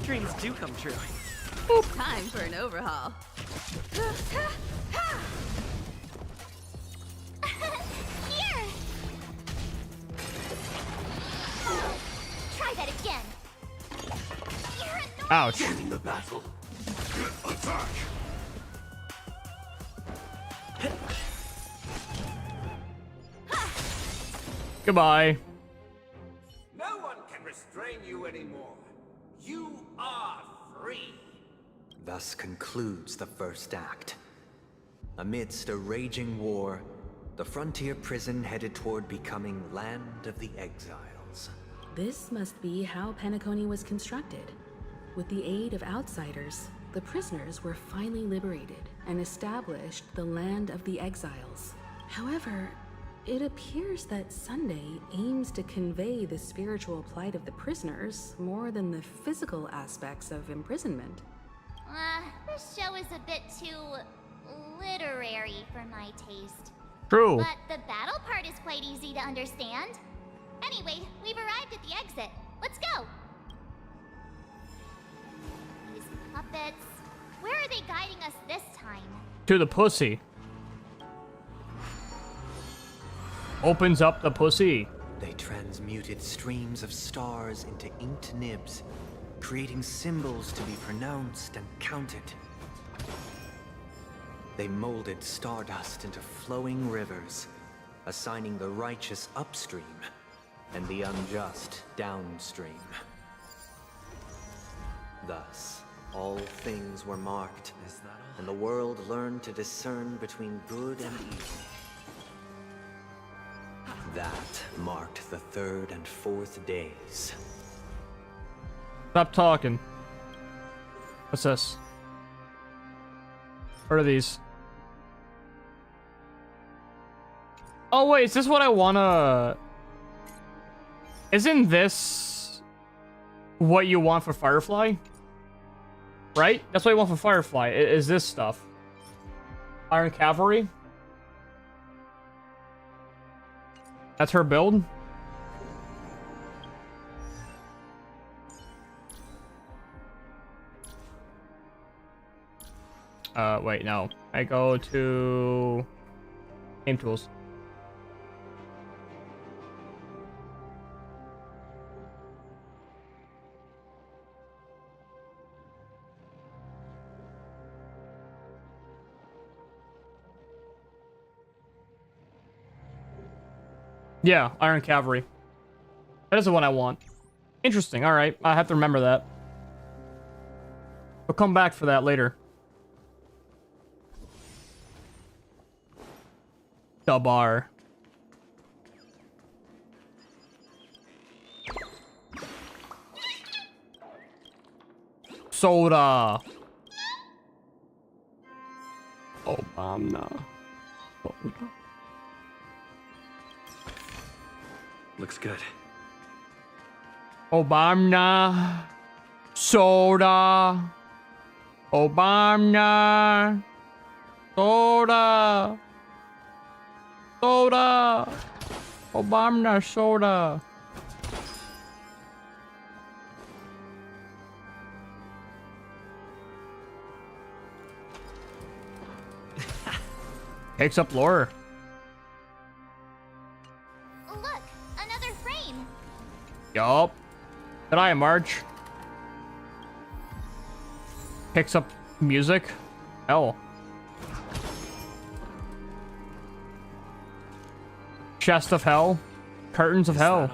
S8: Dreams do come true.
S3: Time for an overhaul.
S14: Here! Try that again.
S1: Ouch.
S2: In the battle. Attack!
S1: Goodbye.
S2: No one can restrain you anymore. You are free.
S10: Thus concludes the first act. Amidst a raging war, the frontier prison headed toward becoming Land of the Exiles.
S11: This must be how Penacony was constructed. With the aid of outsiders, the prisoners were finally liberated and established the Land of the Exiles. However, it appears that Sunday aims to convey the spiritual plight of the prisoners more than the physical aspects of imprisonment.
S14: This show is a bit too literary for my taste.
S1: True.
S14: But the battle part is quite easy to understand. Anyway, we've arrived at the exit. Let's go! These puppets... Where are they guiding us this time?
S1: To the pussy. Opens up the pussy.
S10: They transmuted streams of stars into inked nibs, creating symbols to be pronounced and counted. They molded stardust into flowing rivers, assigning the righteous upstream and the unjust downstream. Thus, all things were marked, and the world learned to discern between good and evil. That marked the third and fourth days.
S1: Stop talking. What's this? What are these? Oh wait, is this what I wanna... Isn't this what you want for Firefly? Right? That's what you want for Firefly, is this stuff. Iron Cavalry? That's her build? Wait, no. I go to... Game Tools. Yeah, Iron Cavalry. That is the one I want. Interesting, alright. I have to remember that. We'll come back for that later. The bar. Soda. Obama. Soda.
S21: Looks good.
S1: Obama. Soda. Obama. Soda. Soda. Obama soda. Takes up lore.
S14: Look, another frame.
S1: Yup. Did I march? Picks up music. Hell. Chest of hell. Curtains of hell.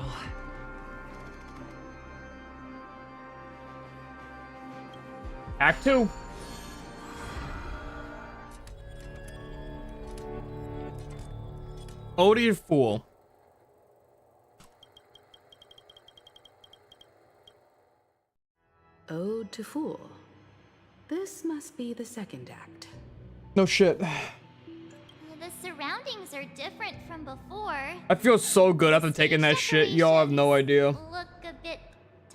S1: Act 2. Odie Fool.
S11: Ode to Fool. This must be the second act.
S1: No shit.
S14: The surroundings are different from before.
S1: I feel so good after taking that shit. Y'all have no idea.
S14: Look a bit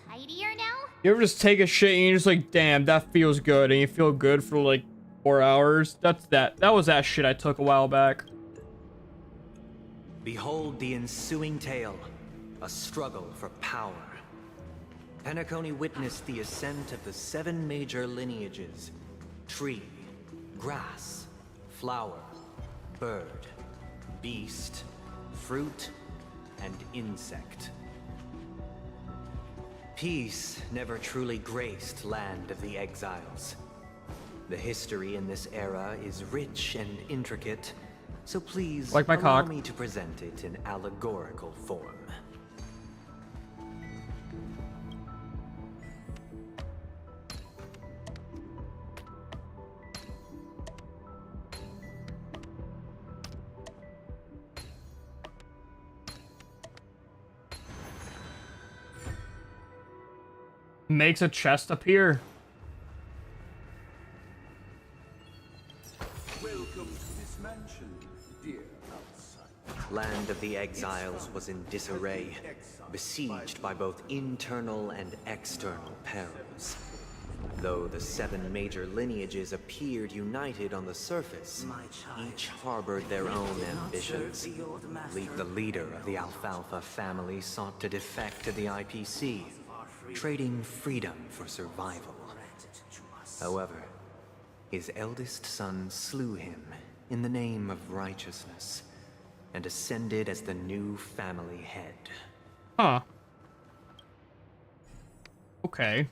S14: tidier now.
S1: You ever just take a shit and you're just like, damn, that feels good, and you feel good for like 4 hours? That was that shit I took a while back.
S10: Behold the ensuing tale, a struggle for power. Penacony witnessed the ascent of the 7 major lineages: tree, grass, flower, bird, beast, fruit, and insect. Peace never truly graced Land of the Exiles. The history in this era is rich and intricate, so please
S1: like my
S10: allow
S1: cock.
S10: me to present it in allegorical form.
S1: Makes a chest appear.
S2: Welcome to this mansion, dear outsider.
S10: Land of the Exiles was in disarray, besieged by both internal and external perils. Though the 7 major lineages appeared united on the surface, each harbored their own ambitions. The leader of the Alfalfa family sought to defect to the IPC, trading freedom for survival. However, his eldest son slew him in the name of righteousness, and ascended as the new family head.
S1: Huh. Okay.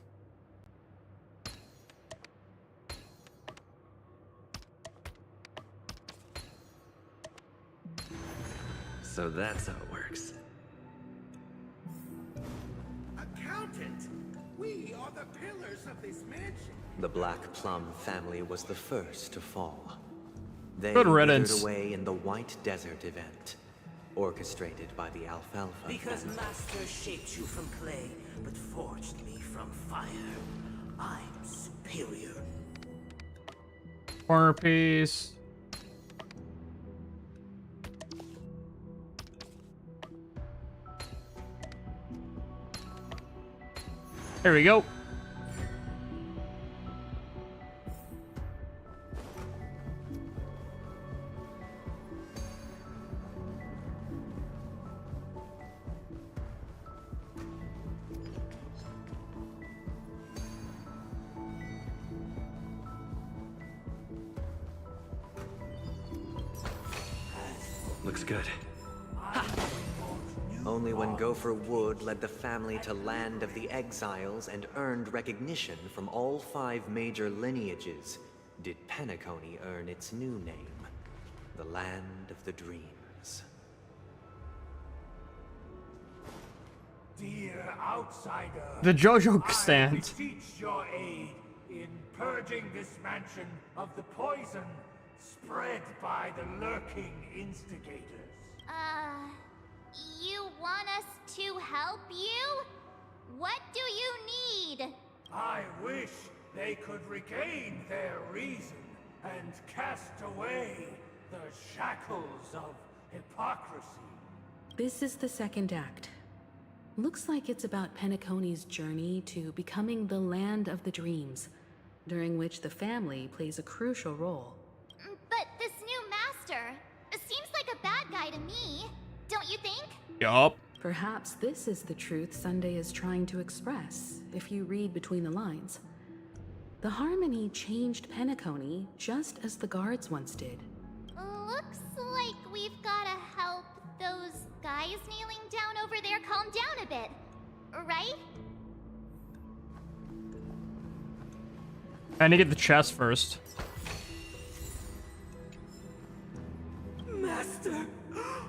S9: So that's how it works.
S2: We are the pillars of this mansion.
S10: The Black Plum family was the first to fall. They
S1: Good
S10: withered
S1: riddance.
S10: away in the White Desert event, orchestrated by the Alfalfa
S6: Because
S10: family.
S6: Master shaped you from clay, but forged me from fire. I'm superior.
S1: Corner piece. There we go.
S10: Looks good. Only when Gopher Wood led the family to Land of the Exiles and earned recognition from all 5 major lineages did Penacony earn its new name, the Land of the Dreams.
S13: Dear outsider,
S1: The JoJo
S13: I
S1: stand.
S13: beseech your aid in purging this mansion of the poison spread by the lurking instigators.
S14: You want us to help you? What do you need?
S13: I wish they could regain their reason and cast away the shackles of hypocrisy.
S11: This is the second act. Looks like it's about Penacony's journey to becoming the Land of the Dreams, during which the family plays a crucial role.
S14: But this new master seems like a bad guy to me, don't you think?
S1: Yup.
S11: Perhaps this is the truth Sunday is trying to express, if you read between the lines. The Harmony changed Penacony just as the guards once did.
S14: Looks like we've gotta help those guys kneeling down over there calm down a bit, right?
S1: I need to get the chest first.
S6: Master!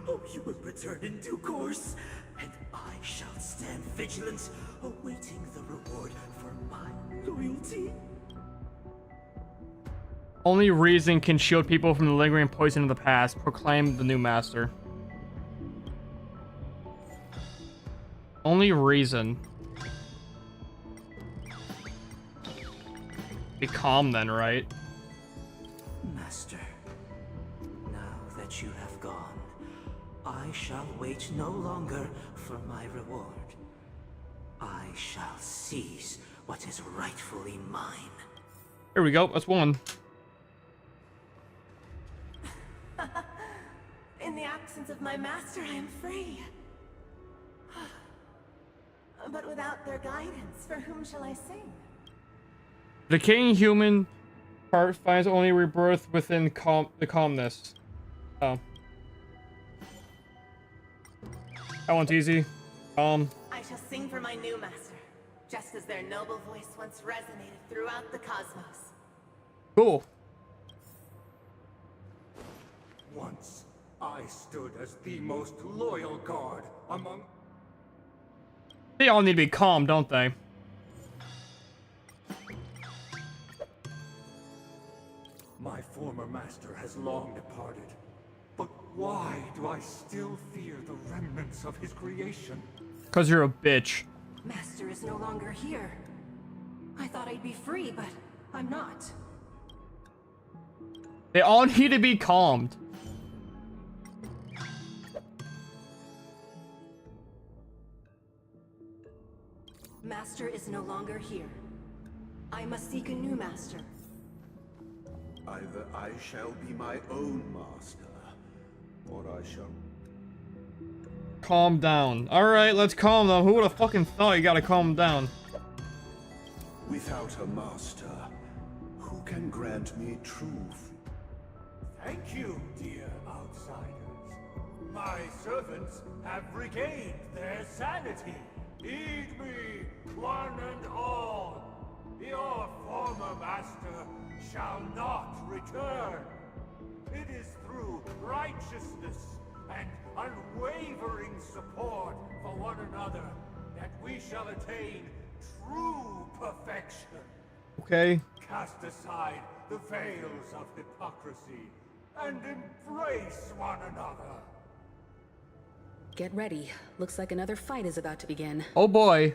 S6: Oh, you will return in due course, and I shall stand vigilant, awaiting the reward for my loyalty.
S1: Only reason can shield people from the lingering poison of the past. Proclaim the new master. Only reason. Be calm then, right?
S6: Master, now that you have gone, I shall wait no longer for my reward. I shall seize what is rightfully mine.
S1: Here we go. That's one.
S23: In the absence of my master, I am free. But without their guidance, for whom shall I sing?
S1: The decaying human heart finds only rebirth within the calmness. Oh. That one's easy.
S23: I shall sing for my new master, just as their noble voice once resonated throughout the cosmos.
S1: Cool.
S13: Once, I stood as the most loyal guard among...
S1: They all need to be calm, don't they?
S13: My former master has long departed. But why do I still fear the remnants of his creation?
S1: 'Cause you're a bitch.
S23: Master is no longer here. I thought I'd be free, but I'm not.
S1: They all need to be calmed.
S23: Master is no longer here. I must seek a new master.
S2: Either I shall be my own master, or I shall...
S1: Calm down. Alright, let's calm down. Who would have fucking thought you gotta calm down?
S2: Without a master, who can grant me truth?
S13: Thank you, dear outsiders. My servants have regained their sanity. Heed me, one and all. Your former master shall not return. It is through righteousness and unwavering support for one another that we shall attain true perfection.
S1: Okay.
S13: Cast aside the veils of hypocrisy and embrace one another.
S11: Get ready. Looks like another fight is about to begin.
S1: Oh boy.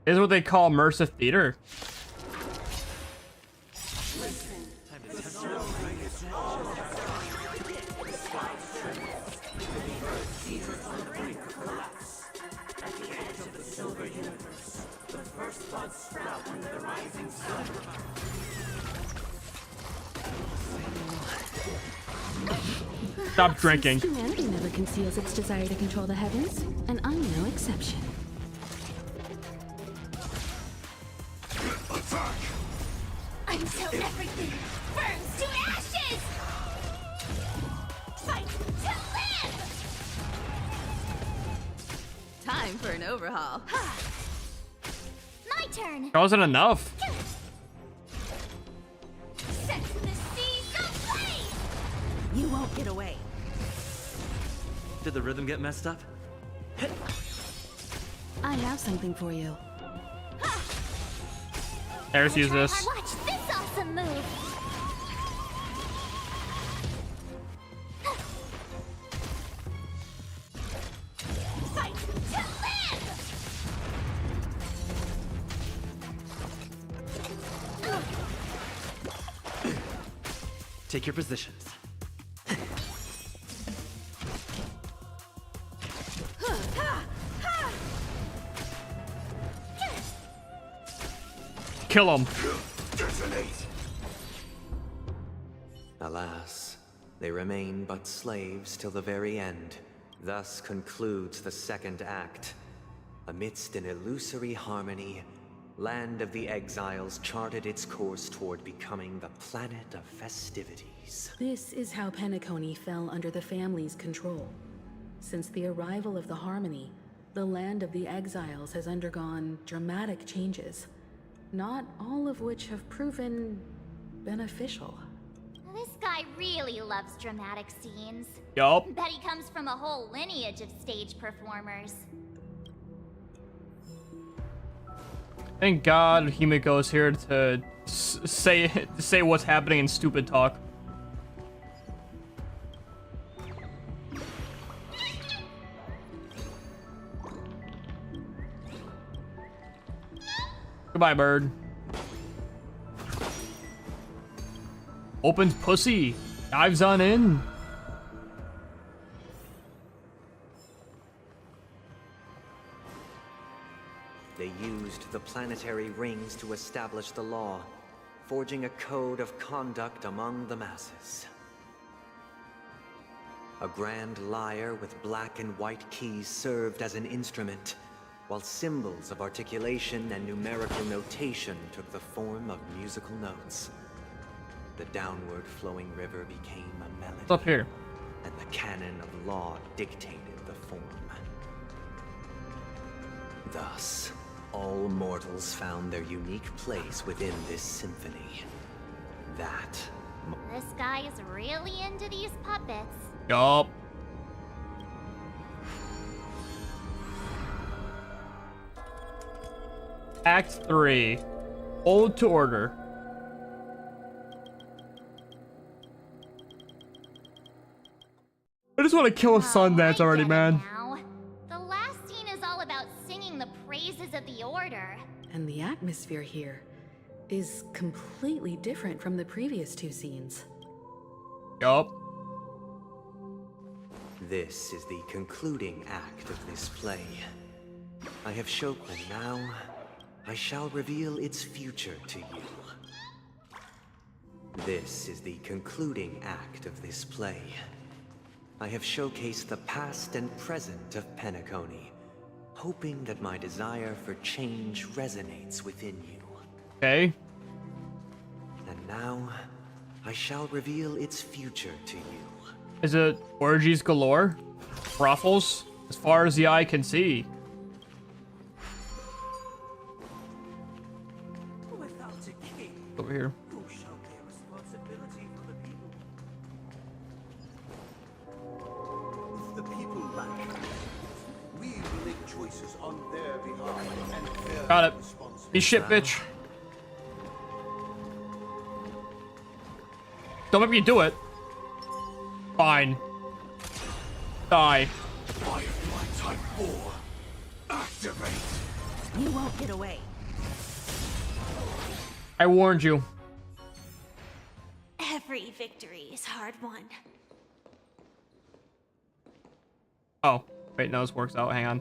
S1: This is what they call immersive theater. Stop drinking.
S11: Humanity never conceals its desire to control the heavens, and I'm no exception.
S14: Until everything burns to ashes! Fight to live!
S3: Time for an overhaul.
S14: My turn!
S1: That wasn't enough.
S14: Set the seas ablaze!
S3: You won't get away.
S8: Did the rhythm get messed up?
S11: I have something for you.
S1: Let's use this.
S14: Watch this awesome move! Fight to live!
S8: Take your positions.
S1: Kill him.
S10: Alas, they remain but slaves till the very end. Thus concludes the second act. Amidst an illusory harmony, Land of the Exiles charted its course toward becoming the planet of festivities.
S11: This is how Penacony fell under the family's control. Since the arrival of the Harmony, the Land of the Exiles has undergone dramatic changes, not all of which have proven beneficial.
S14: This guy really loves dramatic scenes.
S1: Yup.
S14: Bet he comes from a whole lineage of stage performers.
S1: Thank God Himiko's here to say what's happening in stupid talk. Goodbye, bird. Opens pussy. Dives on in.
S10: They used the planetary rings to establish the law, forging a code of conduct among the masses. A grand lyre with black and white keys served as an instrument, while symbols of articulation and numerical notation took the form of musical notes. The downward flowing river became a melody.
S1: What's up here?
S10: And the canon of law dictated the form. Thus, all mortals found their unique place within this symphony. That...
S14: This guy is really into these puppets.
S1: Yup. Act 3. Ode to Order. I just want to kill a Sundance already, man.
S14: Now, the last scene is all about singing the praises of the Order.
S11: And the atmosphere here is completely different from the previous two scenes.
S1: Yup.
S10: This is the concluding act of this play. I have Shoken now. I shall reveal its future to you. This is the concluding act of this play. I have showcased the past and present of Penacony, hoping that my desire for change resonates within you.
S1: Okay.
S10: And now, I shall reveal its future to you.
S1: Is it orgies galore? Brothels? As far as the eye can see.
S6: Without a king,
S1: Over here.
S6: who shall bear responsibility for the people? If the people lack, we will
S2: choices on their behalf and bear
S1: Got it.
S2: responsibility.
S1: Be shit, bitch. Don't make me do it. Fine. Die.
S2: Firefly Type 4. Activate.
S23: You won't get away.
S1: I warned you.
S15: Every victory is hard won.
S1: Oh, wait, no, this works out. Hang on.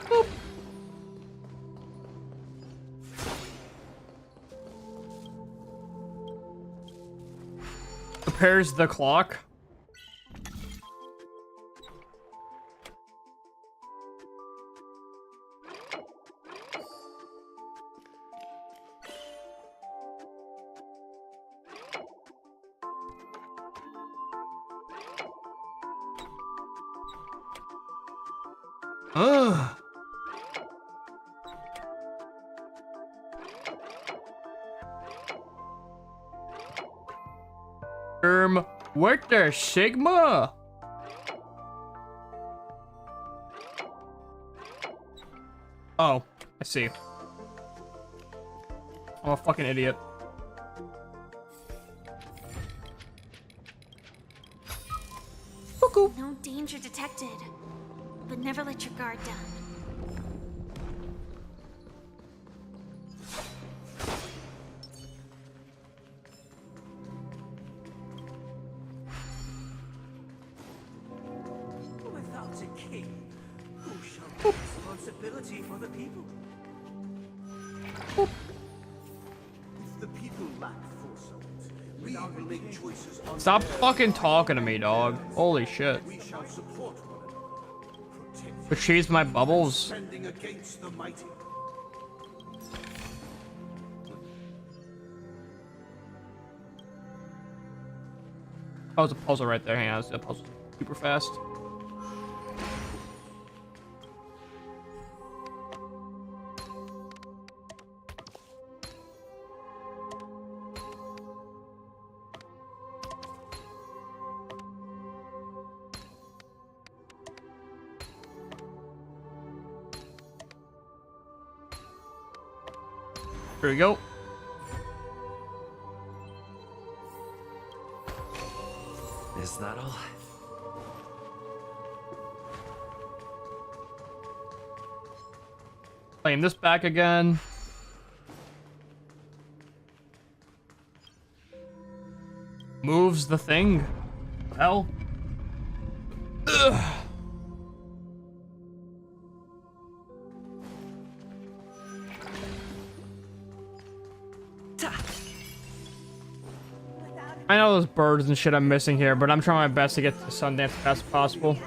S1: Boop. Prepares the clock. Ugh. What the Sigma? Oh, I see. I'm a fucking idiot. Cuckoo.
S15: No danger detected, but never let your guard down.
S6: Without a king, who shall take responsibility for the people?
S2: If the people lack foresight, we will make choices on
S1: Stop
S2: their
S1: fucking talking to me, dog. Holy shit.
S2: We shall support one another. Protect
S1: But she's my bubbles.
S2: standing against the mighty.
S1: Oh, there's a puzzle right there. Hang on, it's a puzzle super fast. Here we go.
S10: Is that all?
S1: Claim this back again. Moves the thing. Hell. Ugh. I know there's birds and shit I'm missing here, but I'm trying my best to get to Sundance as fast as possible.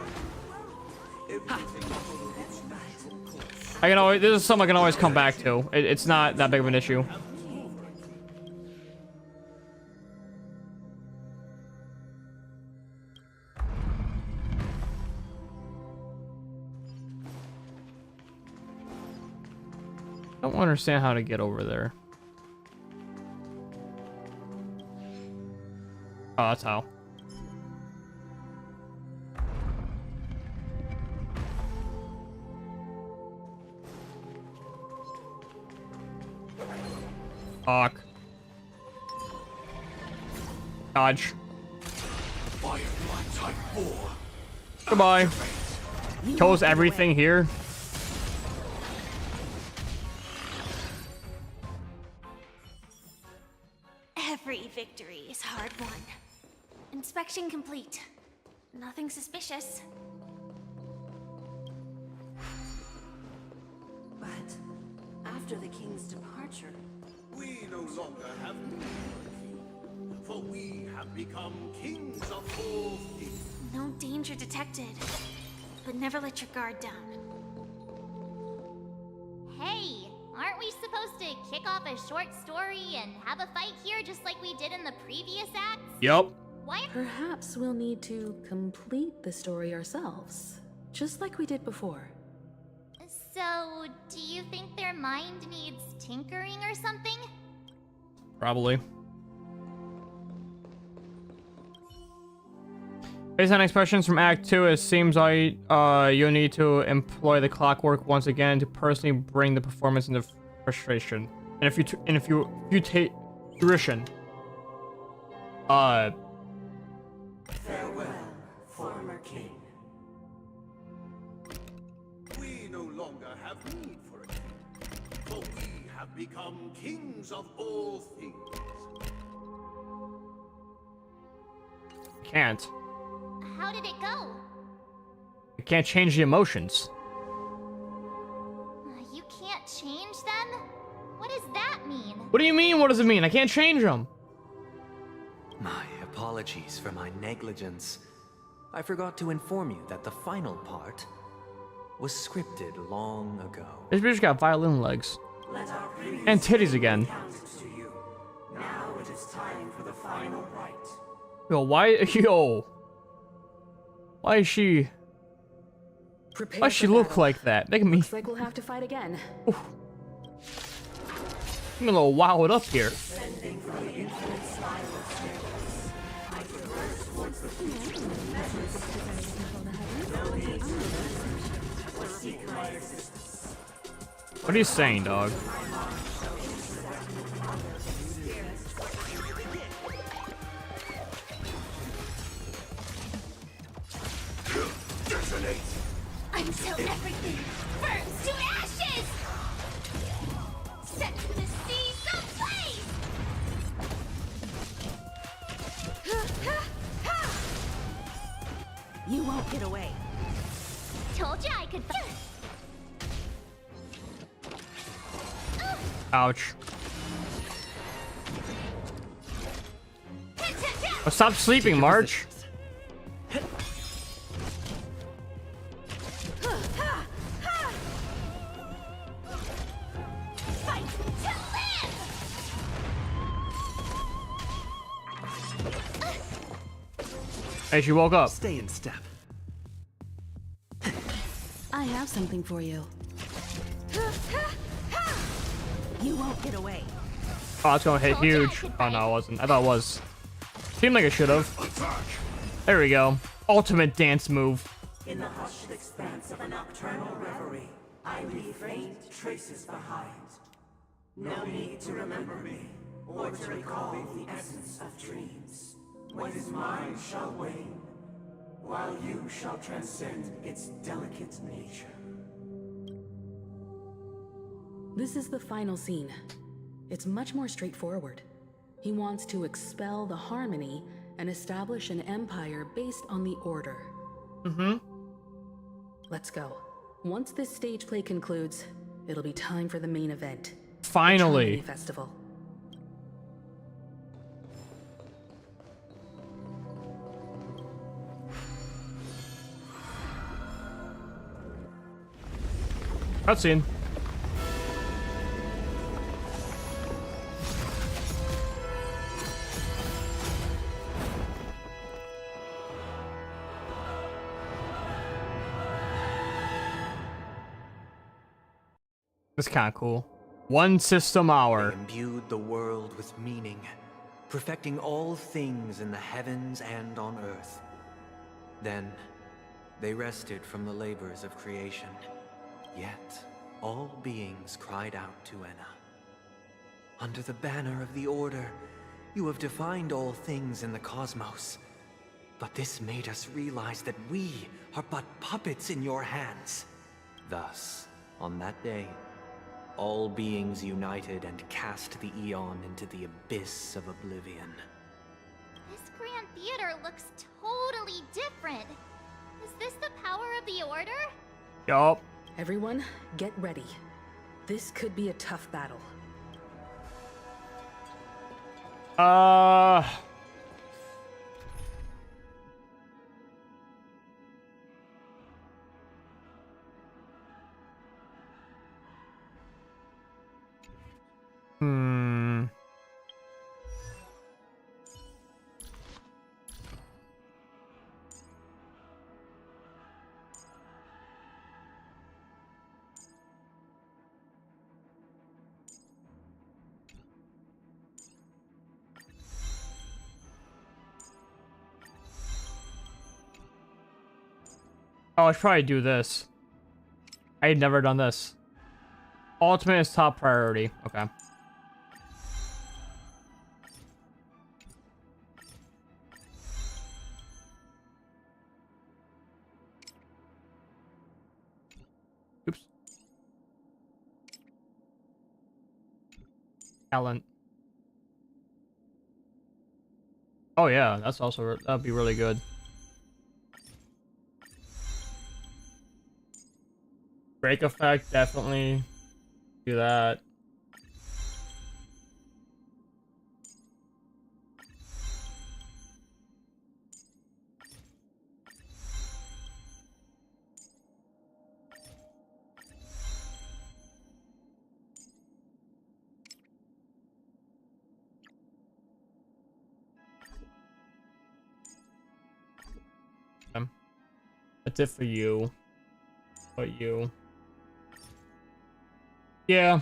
S1: I can always, this is something I can always come back to. It's not that big of an issue. I don't understand how to get over there. Oh, that's how. Fuck. Dodge.
S2: Firefly Type 4.
S1: Goodbye. Kills everything here.
S15: Every victory is hard won. Inspection complete. Nothing suspicious.
S23: But after the king's departure,
S2: We no longer have need for you, for we have become kings of all things.
S15: No danger detected, but never let your guard down.
S14: Hey, aren't we supposed to kick off a short story and have a fight here just like we did in the previous acts?
S1: Yup.
S14: Why?
S11: Perhaps we'll need to complete the story ourselves, just like we did before.
S14: So, do you think their mind needs tinkering or something?
S1: Probably. Based on expressions from Act 2, it seems like you'll need to employ the clockwork once again to personally bring the performance into frustration. And if you take fruition,
S13: Farewell, former king.
S7: We no longer have need for a king, for we have become kings of all things.
S1: can't.
S14: How did it go?
S1: I can't change the emotions.
S14: You can't change them? What does that mean?
S1: What do you mean? What does it mean? I can't change them.
S10: My apologies for my negligence. I forgot to inform you that the final part was scripted long ago.
S1: This bitch got violin legs.
S13: Let our
S1: And titties again.
S13: to you. Now it is time for the final rite.
S1: Yo, why is she...
S11: Prepare
S1: Why
S11: for
S1: she look
S11: battle.
S1: like that? Making me...
S11: Looks like we'll have to fight again.
S1: I'm a little wowed up here.
S13: Descending from the infinite spiral staircase, I traverse towards the future. No need to remember or seek my existence.
S1: What are you saying, dog?
S7: Detonate!
S14: Until everything burns to ashes! Set the seas ablaze!
S17: You won't get away.
S14: Told you I could.
S1: Ouch. Oh, stop sleeping, March.
S14: Fight to live!
S1: Hey, she woke up.
S21: Stay in step.
S11: I have something for you.
S17: You won't get away.
S1: Oh, it's gonna hit huge. Oh, no, it wasn't. I thought it was. Seemed like it should have. There we go. Ultimate dance move.
S13: In the hushed expanse of a nocturnal reverie, I leave faint traces behind. No need to remember me, or to recall the essence of dreams. What is mine shall wane, while you shall transcend its delicate nature.
S11: This is the final scene. It's much more straightforward. He wants to expel the harmony and establish an empire based on the order.
S1: Mm-hmm.
S11: Let's go. Once this stage play concludes, it'll be time for the main event.
S1: Finally.
S11: The Harmony Festival.
S1: Cutscene. That's kind of cool. One system hour.
S10: They imbued the world with meaning, perfecting all things in the heavens and on earth. Then, they rested from the labors of creation. Yet, all beings cried out to Enna. Under the banner of the Order, you have defined all things in the cosmos. But this made us realize that we are but puppets in your hands. Thus, on that day, all beings united and cast the Eon into the abyss of oblivion.
S14: This Grand Theater looks totally different. Is this the power of the Order?
S1: Yup.
S11: Everyone, get ready. This could be a tough battle.
S1: Hmm. Oh, I should probably do this. I had never done this. Ultimate is top priority. Okay. Oops. Talent. Oh yeah, that's also that'd be really good. Break effect, definitely do that. That's it for you. But you. Yeah.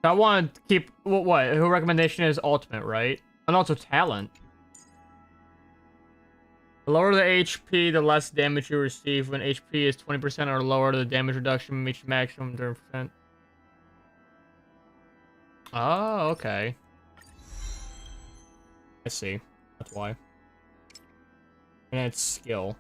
S1: I want to keep what? Her recommendation is ultimate, right? And also talent. The lower the HP, the less damage you receive. When HP is 20% or lower, the damage reduction reaches maximum 30%. Oh, okay. I see. That's why. And it's skill.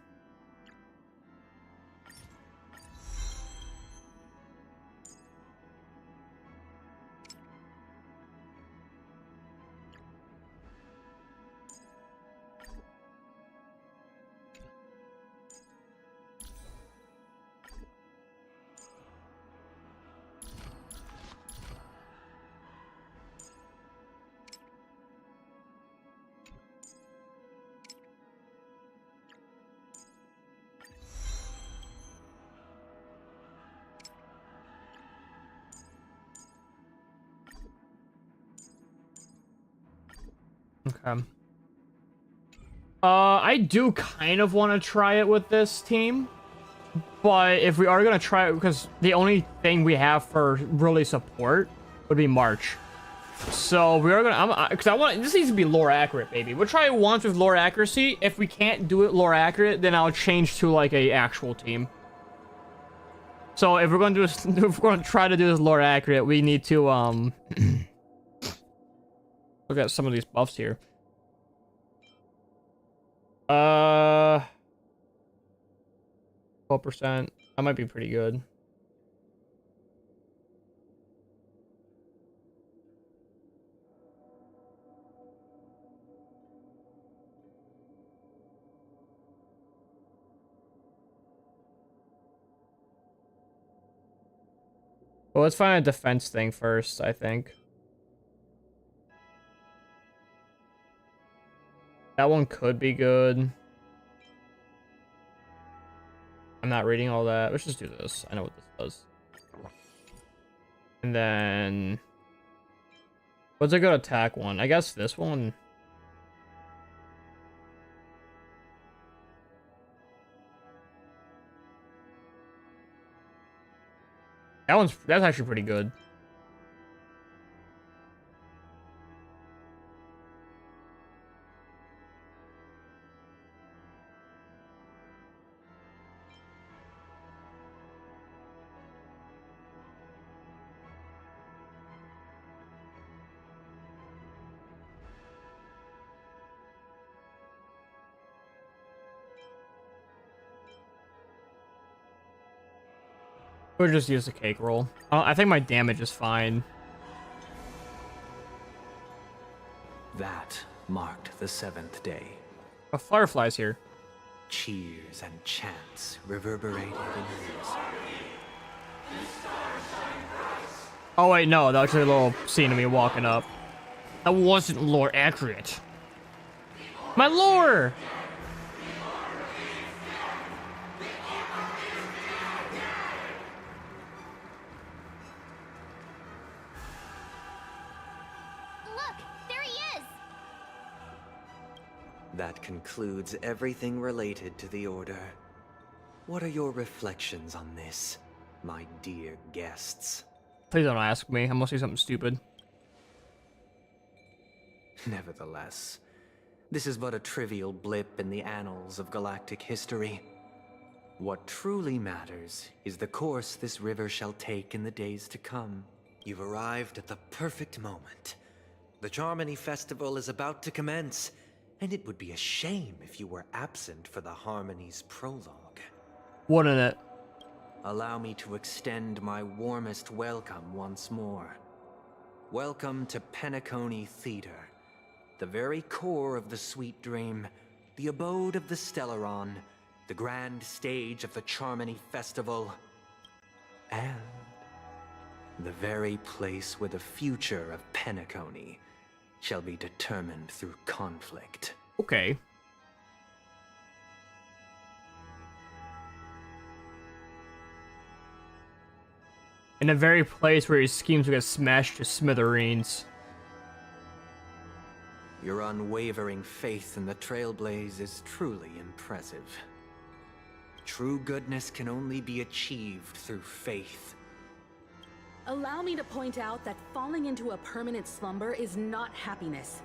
S1: Okay. I do kind of want to try it with this team, but if we are gonna try it, because the only thing we have for really support would be March. So we are gonna, because I want, this needs to be lore accurate, baby. We'll try it once with lore accuracy. If we can't do it lore accurate, then I'll change to like a actual team. So if we're gonna do this, if we're gonna try to do this lore accurate, we need to look at some of these buffs here. 12%. That might be pretty good. Well, let's find a defense thing first, I think. That one could be good. I'm not reading all that. Let's just do this. I know what this does. And then... what's a good attack one? I guess this one. That's actually pretty good. Or just use the cake roll. I think my damage is fine.
S10: That marked the 7th day.
S1: A firefly's here.
S10: Cheers and chants reverberated in the ears.
S1: Oh wait, no, that was just a little scene of me walking up. That wasn't lore accurate. My lore!
S10: That concludes everything related to the Order. What are your reflections on this, my dear guests?
S1: Please don't ask me. I'm gonna say something stupid.
S10: Nevertheless, This is but a trivial blip in the annals of galactic history. What truly matters is the course this river shall take in the days to come. You've arrived at the perfect moment. The Charmony Festival is about to commence, and it would be a shame if you were absent for the Harmony's prologue.
S1: Wouldn't it?
S10: Allow me to extend my warmest welcome once more. Welcome to Penacony Theater, the very core of the Sweet Dream, the abode of the Stellaron, the grand stage of the Charmony Festival, and the very place where the future of Penacony shall be determined through conflict.
S1: Okay. In the very place where his schemes will get smashed to smithereens.
S10: Your unwavering faith in the Trailblaze is truly impressive. True goodness can only be achieved through faith.
S11: Allow me to point out that falling into a permanent slumber is not happiness,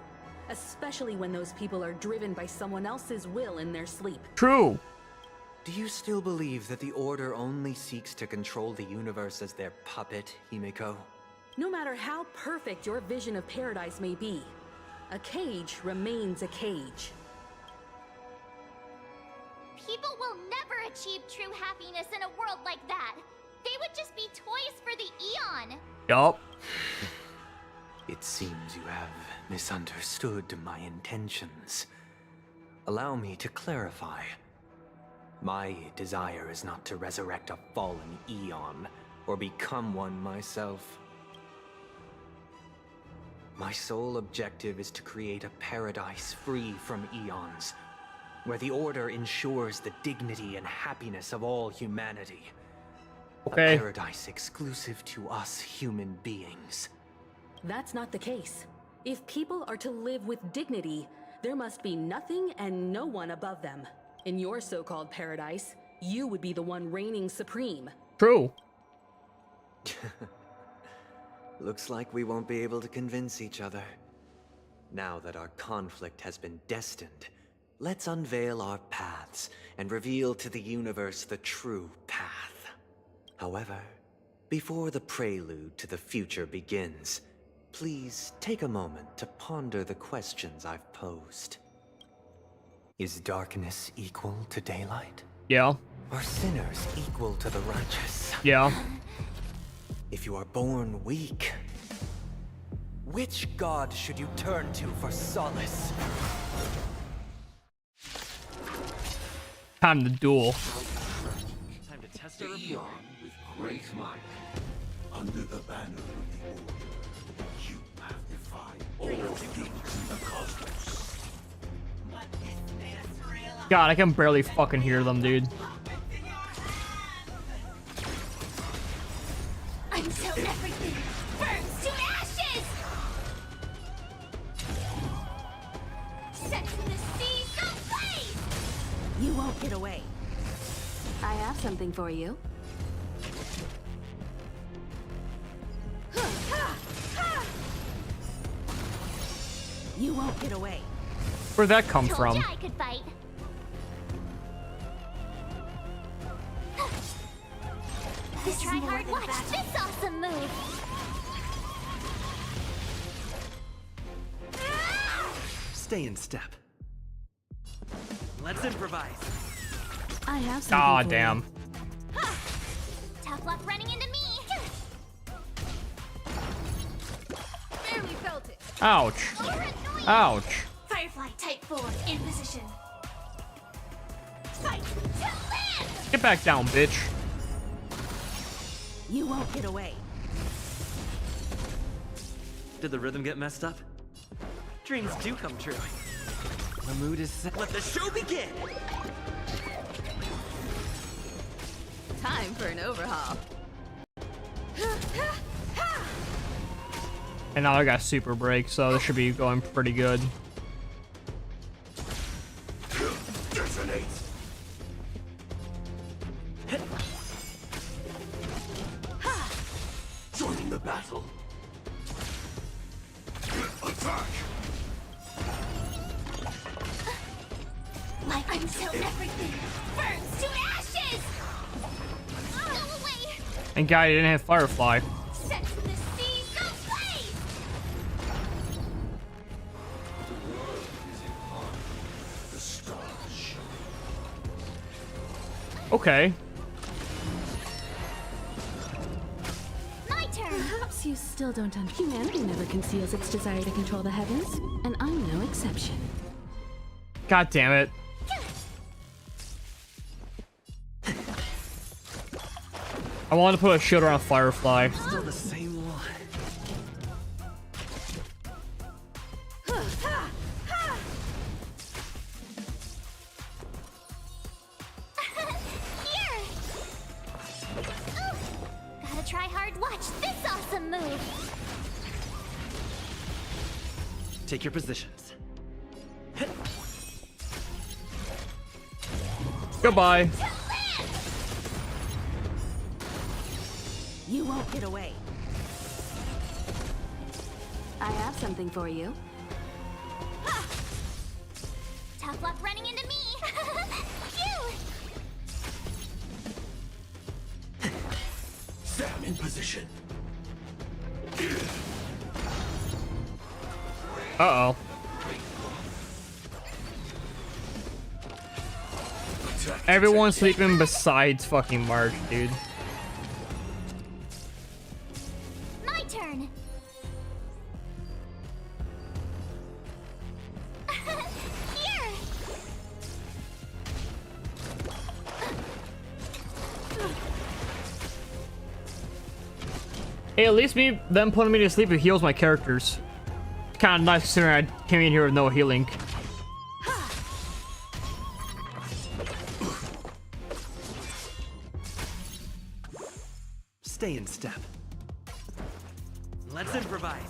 S11: especially when those people are driven by someone else's will in their sleep.
S1: True.
S10: Do you still believe that the Order only seeks to control the universe as their puppet, Himiko?
S11: No matter how perfect your vision of paradise may be, a cage remains a cage.
S14: People will never achieve true happiness in a world like that. They would just be toys for the Eon.
S1: Yup.
S10: It seems you have misunderstood my intentions. Allow me to clarify. My desire is not to resurrect a fallen Eon, or become one myself. My sole objective is to create a paradise free from Eons, where the Order ensures the dignity and happiness of all humanity.
S1: Okay.
S10: A paradise exclusive to us human beings.
S11: That's not the case. If people are to live with dignity, there must be nothing and no one above them. In your so-called paradise, you would be the one reigning supreme.
S1: True.
S10: Looks like we won't be able to convince each other. Now that our conflict has been destined, let's unveil our paths and reveal to the universe the true path. However, before the prelude to the future begins, please take a moment to ponder the questions I've posed. Is darkness equal to daylight?
S1: Yeah.
S10: Are sinners equal to the righteous?
S1: Yeah.
S10: If you are born weak, which god should you turn to for solace?
S1: Time to duel.
S8: Time to test
S7: The
S8: our
S7: Eon with great might, under the banner of the Order, you have defied all things in the cosmos.
S1: God, I can barely fucking hear them, dude.
S14: Until everything burns to ashes! Setting the seas ablaze!
S17: You won't get away. I have something for you. You won't get away.
S1: Where'd that come
S14: Told
S1: from?
S14: ya I could fight.
S17: This
S14: Try
S17: is more
S14: hard.
S17: than
S14: Watch
S17: battle.
S14: this awesome move.
S8: Stay in step. Let's improvise.
S17: I have something
S1: Aw,
S17: for
S1: damn.
S17: you.
S14: Tough luck running into me.
S17: Barely felt it.
S1: Ouch. Ouch.
S17: Firefly type 4 in position.
S14: Fight to live!
S1: Get back down, bitch.
S17: You won't get away.
S8: Did the rhythm get messed up? Dreams do come true. The mood is set. Let the show begin!
S17: Time for an overhaul.
S1: And now I got super break, so this should be going pretty good.
S7: Detonate! Joining the battle. Attack!
S14: Until everything burns to ashes! Go away!
S1: Thank God he didn't have Firefly.
S14: Set the seas ablaze!
S7: The stars.
S1: Okay.
S14: My turn!
S11: Perhaps you still don't understand. Humanity never conceals its desire to control the heavens, and I'm no exception.
S1: God damn it. I wanted to put a shield around Firefly.
S8: Still the same one.
S14: Here! Gotta try hard. Watch this awesome move!
S8: Take your positions.
S1: Goodbye.
S3: You won't get away. I have something for you.
S14: Tough luck running into me! Phew!
S7: Sam in position.
S1: Uh-oh. Everyone's sleeping besides fucking March, dude.
S14: My turn! Here!
S1: Hey, at least them putting me to sleep, it heals my characters. Kind of nice considering I came in here with no healing.
S8: Stay in step. Let's improvise.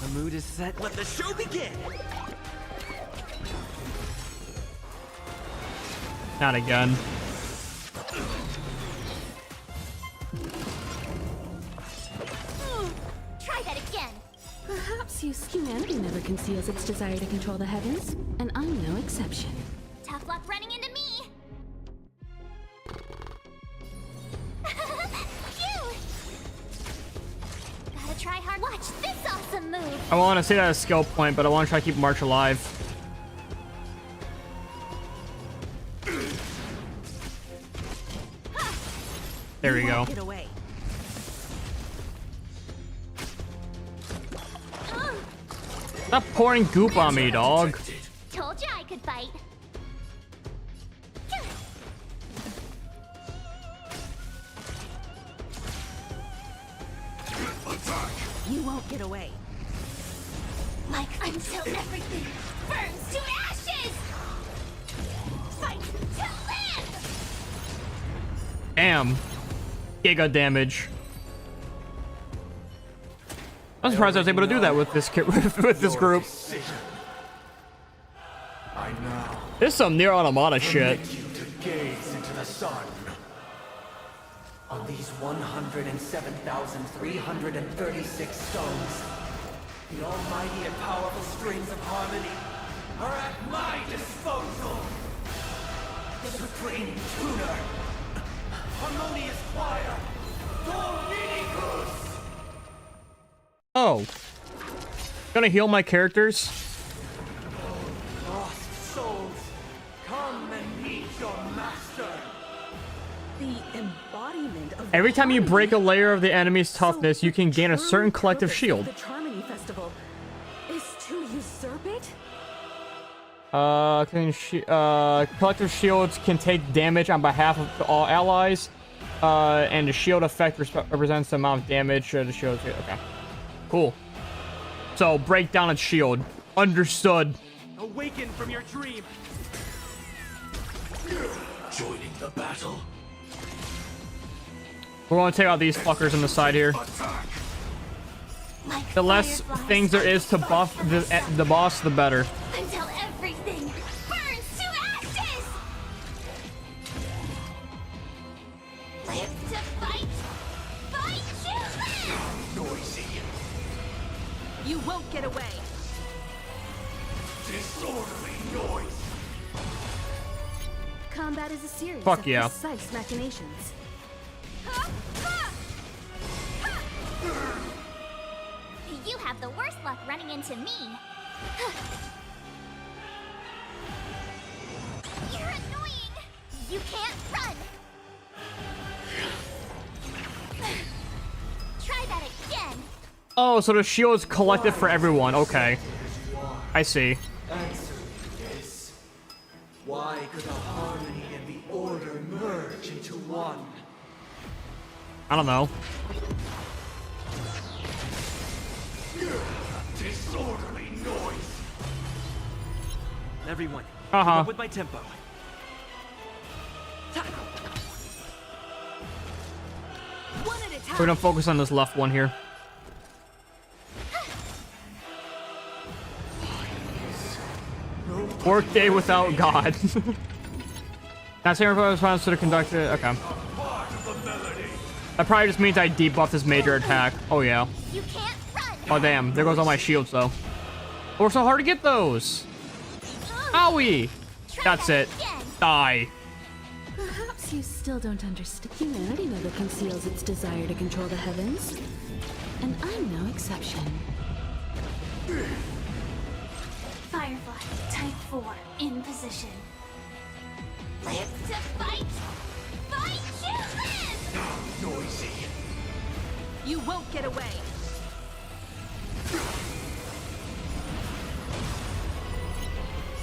S8: The mood is set. Let the show begin.
S1: Not again.
S14: Try that again!
S11: Perhaps humanity never conceals its desire to control the heavens, and I'm no exception.
S14: Tough luck running into me! Phew! Gotta try hard. Watch this awesome move!
S1: I want to say that a skill point, but I want to try to keep March alive. There we go.
S3: Get away.
S1: Stop pouring goop on me, dog.
S14: Told you I could fight.
S3: You won't get away.
S14: Like until everything burns to ashes! Fight to live!
S1: Damn. Giga damage. I'm surprised I was able to do that with this with this group.
S7: I now
S1: This is some near automata shit.
S7: permit you to gaze into the sun.
S10: On these 107,336 stones, the almighty and powerful strings of harmony are at my disposal. Supreme tuner, harmonious choir, Dominicus.
S1: Oh. Gonna heal my characters.
S10: Lost souls, come and meet your master.
S3: The embodiment of
S1: Every time you break a layer of the enemy's toughness, you can gain a certain collective shield.
S3: the Charmony Festival is to usurp it?
S1: Collective shields can take damage on behalf of all allies, and the shield effect represents the amount of damage the shield. Okay, cool. So break down its shield. Understood.
S10: Awaken from your dream.
S7: Joining the battle.
S1: We're gonna take out these fuckers on the side here.
S14: Like
S1: The less things there is to buff the boss, the better.
S14: until everything burns to ashes! Live to fight! Fight to live!
S7: Noisy.
S3: You won't get away.
S7: Disorderly noise.
S17: combat is a series
S1: Fuck
S17: of
S1: yeah.
S17: precise machinations.
S14: You have the worst luck running into me. You're annoying. You can't run. Try that again.
S1: Oh, so the shield's collected for everyone. Okay. I see.
S6: Answer this. Why could the harmony and the order merge into one?
S1: I don't know.
S7: Disorderly noise.
S8: Everyone,
S1: Uh-huh.
S8: keep up with my tempo.
S17: One at a time.
S1: We're gonna focus on this left one here. Workday without God. Not saying response to the conductor. Okay. That probably just means I debuffed his major attack. Oh yeah.
S14: You can't run.
S1: Oh damn. There goes all my shields though. We're so hard to get those. Owie. That's it. Die.
S11: Perhaps you still don't understand. Humanity never conceals its desire to control the heavens. And I'm no exception.
S15: Firefly, type 4, in position.
S14: Live to fight. Fight to live.
S7: Noisy.
S17: You won't get away.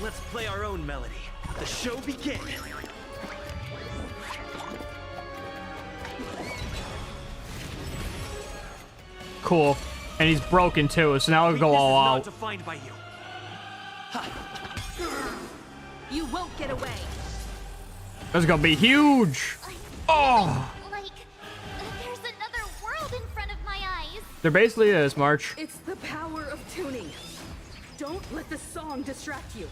S8: Let's play our own melody. The show begin.
S1: Cool. And he's broken too, so now we'll go all
S8: Not
S1: out.
S8: defined by you.
S17: You won't get away.
S1: This is gonna be huge. Oh.
S14: Like, there's another world in front of my eyes.
S1: There basically is, March.
S17: It's the power of tuning. Don't let the song distract you.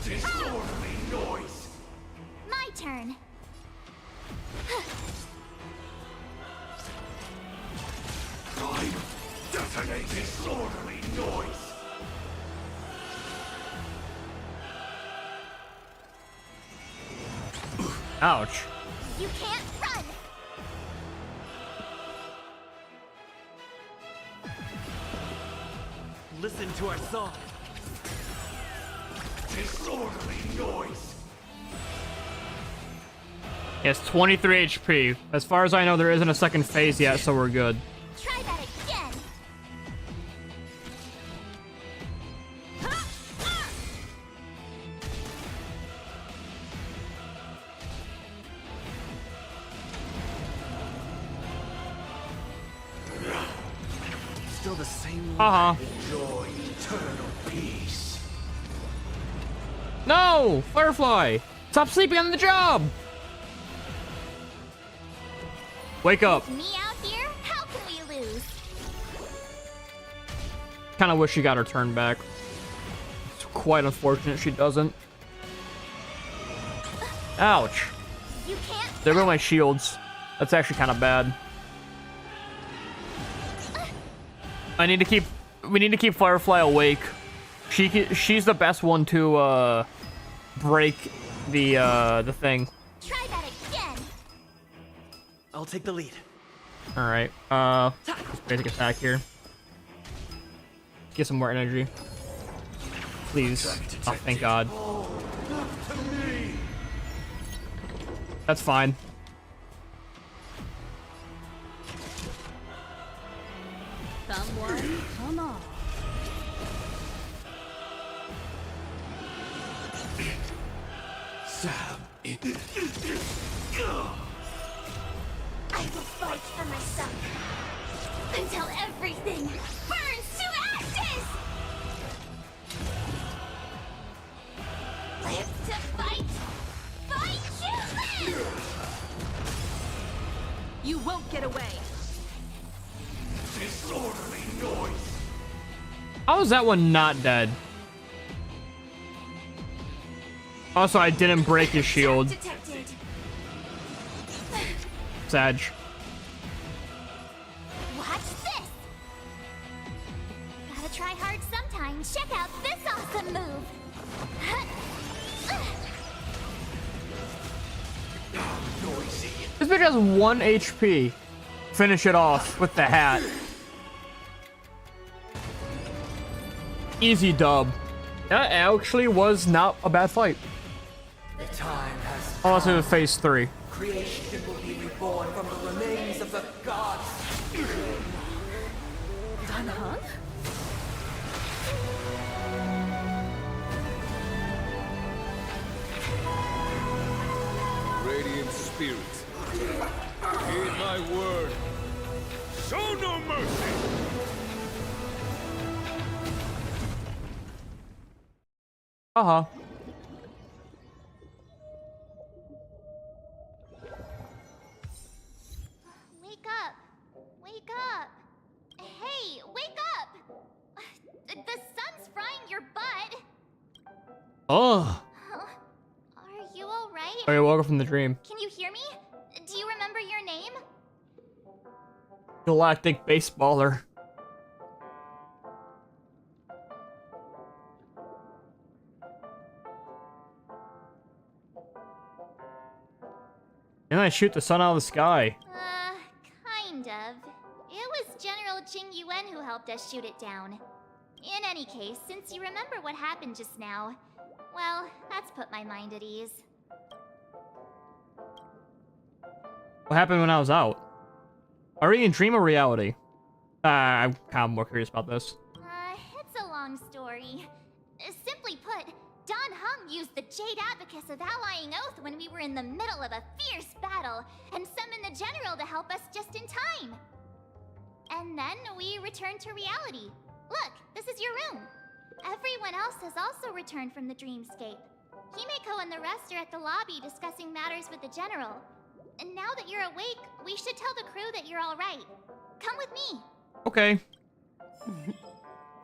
S7: Disorderly noise.
S14: My turn.
S7: Time. Detonate disorderly noise.
S1: Ouch.
S14: You can't run.
S8: Listen to our song.
S7: Disorderly noise.
S1: Yes, 23 HP. As far as I know, there isn't a second phase yet, so we're good.
S14: Try that again.
S8: Still the same.
S1: Uh-huh.
S7: Enjoy eternal peace.
S1: No! Firefly! Stop sleeping on the job! Wake up.
S14: Me out here? How can we lose?
S1: Kinda wish she got her turn back. It's quite unfortunate she doesn't. Ouch.
S14: You can't.
S1: There go my shields. That's actually kind of bad. We need to keep Firefly awake. She's the best one to break the thing.
S14: Try that again.
S8: I'll take the lead.
S1: All right. Just basic attack here. Get some more energy. Please. Oh, thank God. That's fine.
S17: Someone, come on.
S7: Sam, it.
S14: I will fight for myself until everything burns to ashes. Live to fight. Fight to live.
S17: You won't get away.
S7: Disorderly noise.
S1: How is that one not dead? Also, I didn't break his shield.
S14: Detected.
S1: Sag.
S14: fine, check out this awesome move!
S1: This bitch has 1 HP. Finish it off with the hat. Easy dub. That actually was not a bad fight.
S6: The time has
S1: Unless it was phase 3.
S6: Creation will be reborn from the remains of the gods.
S17: Dan Heng?
S7: Radiant spirits, heed my word. Show no mercy.
S1: Uh-huh.
S14: Wake up! Wake up! Hey, wake up! The sun's frying your butt!
S1: Oh.
S14: Are you alright?
S1: Oh, you're welcome from the dream.
S14: Can you hear me? Do you remember your name?
S1: Galactic baseballer. And I shoot the sun out of the sky.
S14: Kind of. It was General Jing Yuan who helped us shoot it down. In any case, since you remember what happened just now, well, that's put my mind at ease.
S1: What happened when I was out? Are we in dream or reality? I'm kind of more curious about this.
S14: It's a long story. Simply put, Dan Heng used the Jade Abacus of Allying Oath when we were in the middle of a fierce battle, and summoned the General to help us just in time. And then we returned to reality. Look, this is your room. Everyone else has also returned from the dreamscape. Himeko and the rest are at the lobby discussing matters with the General. And now that you're awake, we should tell the crew that you're alright. Come with me.
S1: Okay.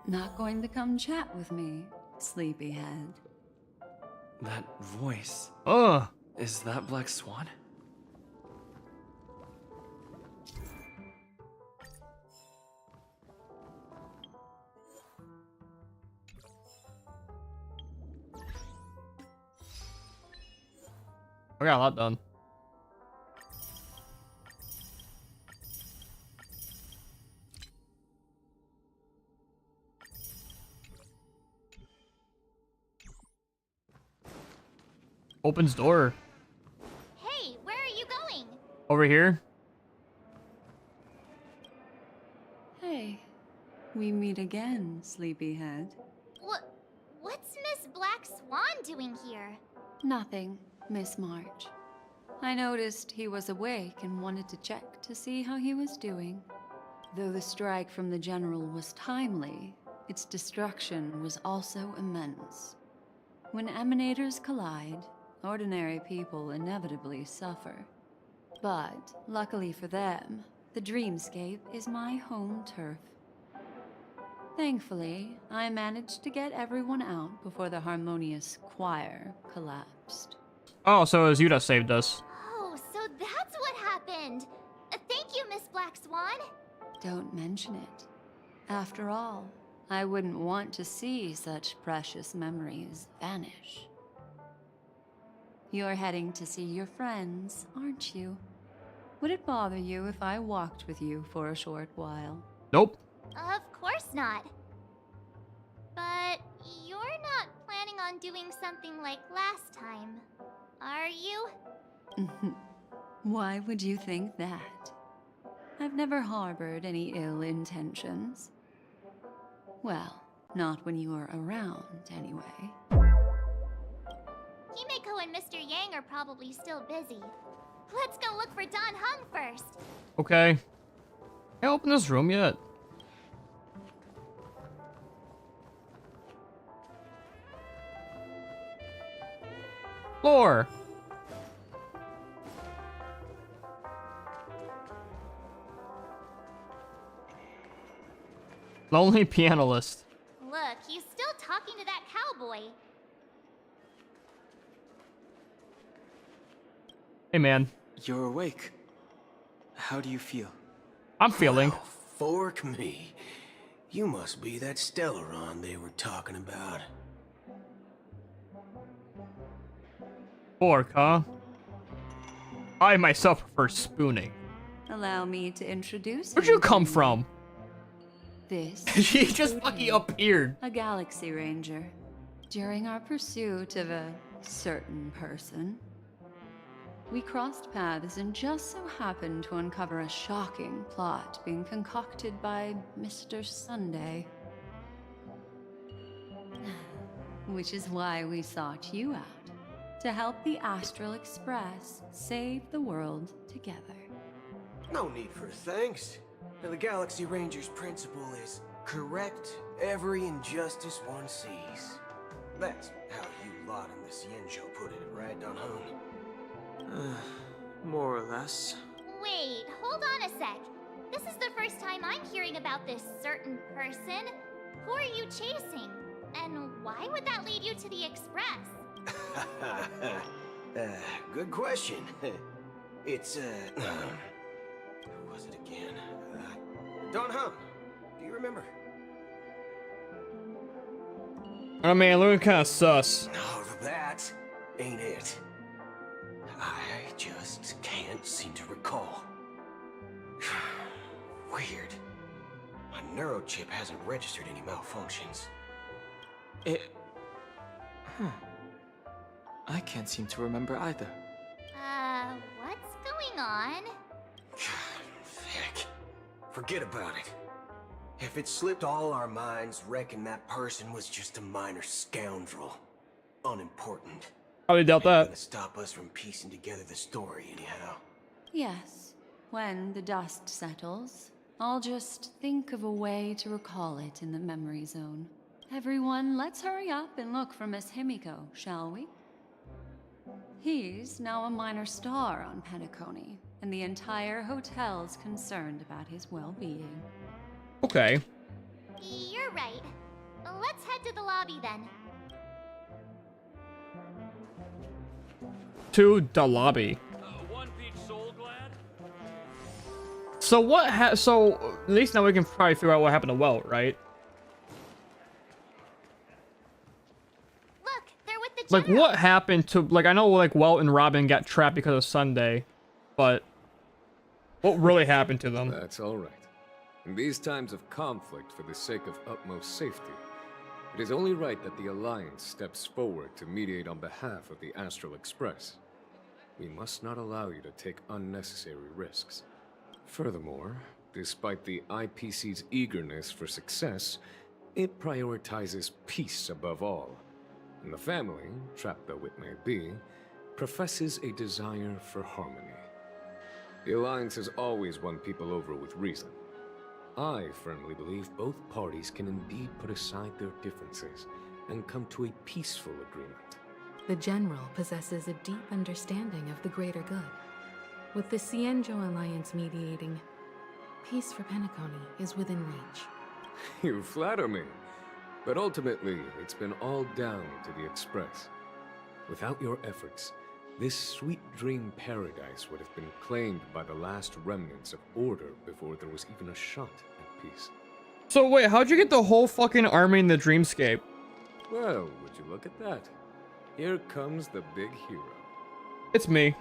S22: Not going to come chat with me, sleepyhead.
S8: That voice.
S1: Ugh.
S8: Is that Black Swan?
S1: I got a lot done. Opens door.
S14: Hey, where are you going?
S1: Over here.
S22: Hey, we meet again, sleepyhead.
S14: What's Miss Black Swan doing here?
S22: Nothing, Miss March. I noticed he was awake and wanted to check to see how he was doing. Though the strike from the General was timely, its destruction was also immense. When emanators collide, ordinary people inevitably suffer. But, luckily for them, the dreamscape is my home turf. Thankfully, I managed to get everyone out before the harmonious choir collapsed.
S1: Oh, so it was you that saved us.
S14: Oh, so that's what happened. Thank you, Miss Black Swan.
S22: Don't mention it. After all, I wouldn't want to see such precious memories vanish. You're heading to see your friends, aren't you? Would it bother you if I walked with you for a short while?
S1: Nope.
S14: Of course not. But you're not planning on doing something like last time, are you?
S22: Why would you think that? I've never harbored any ill intentions. Well, not when you are around, anyway.
S14: Himeko and Mr. Yang are probably still busy. Let's go look for Dan Heng first.
S1: Okay. Can't open this room yet. Floor. Lonely pianist.
S14: Look, he's still talking to that cowboy.
S1: Hey, man.
S20: You're awake. How do you feel?
S1: I'm feeling.
S5: Fork me. You must be that Stellaron they were talking about.
S1: Fork, huh? I myself prefer spooning.
S22: Allow me to introduce
S1: Where'd
S22: him
S1: you come
S22: to you.
S1: from?
S22: This
S1: She
S22: is
S1: just
S22: Code
S1: fucking
S22: Hate,
S1: appeared.
S22: a Galaxy Ranger. During our pursuit of a certain person, we crossed paths and just so happened to uncover a shocking plot being concocted by Mr. Sunday. Which is why we sought you out, to help the Astral Express save the world together.
S5: No need for thanks. The Galaxy Ranger's principle is correct every injustice one sees. That's how you lot in the Cienjo put it, right, Don Hung?
S20: More or less.
S14: Wait, hold on a sec. This is the first time I'm hearing about this certain person. Who are you chasing? And why would that lead you to the Express?
S5: Good question. It's, who was it again? Don Hung. Do you remember?
S1: Oh man, looking kind of sus.
S5: No, that ain't it. I just can't seem to recall. Weird. My neurochip hasn't registered any malfunctions.
S20: I can't seem to remember either.
S14: What's going on?
S5: Heck. Forget about it. If it slipped all our minds, reckon that person was just a minor scoundrel. Unimportant.
S1: Probably doubt
S5: Ain't
S1: that.
S5: gonna stop us from piecing together the story anyhow.
S22: Yes, when the dust settles, I'll just think of a way to recall it in the memory zone. Everyone, let's hurry up and look for Miss Himiko, shall we? He's now a minor star on Penacony, and the entire hotel's concerned about his well-being.
S1: Okay.
S14: You're right. Let's head to the lobby then.
S1: To the lobby. So what so at least now we can probably figure out what happened to Welt, right?
S14: Look, they're with the
S1: Like what happened to, like, I know like Welt and Robin got trapped because of Sunday, but what really happened to them?
S4: That's all right. In these times of conflict for the sake of utmost safety, it is only right that the Alliance steps forward to mediate on behalf of the Astral Express. We must not allow you to take unnecessary risks. Furthermore, despite the IPC's eagerness for success, it prioritizes peace above all. And the family, trapped though it may be, professes a desire for harmony. The Alliance has always won people over with reason. I firmly believe both parties can indeed put aside their differences and come to a peaceful agreement.
S11: The General possesses a deep understanding of the greater good. With the Cienjo Alliance mediating, peace for Penacony is within reach.
S4: You flatter me. But ultimately, it's been all down to the Express. Without your efforts, this sweet dream paradise would have been claimed by the last remnants of order before there was even a shot at peace.
S1: So wait, how'd you get the whole fucking army in the dreamscape?
S4: Well, would you look at that? Here comes the big hero.
S1: It's me.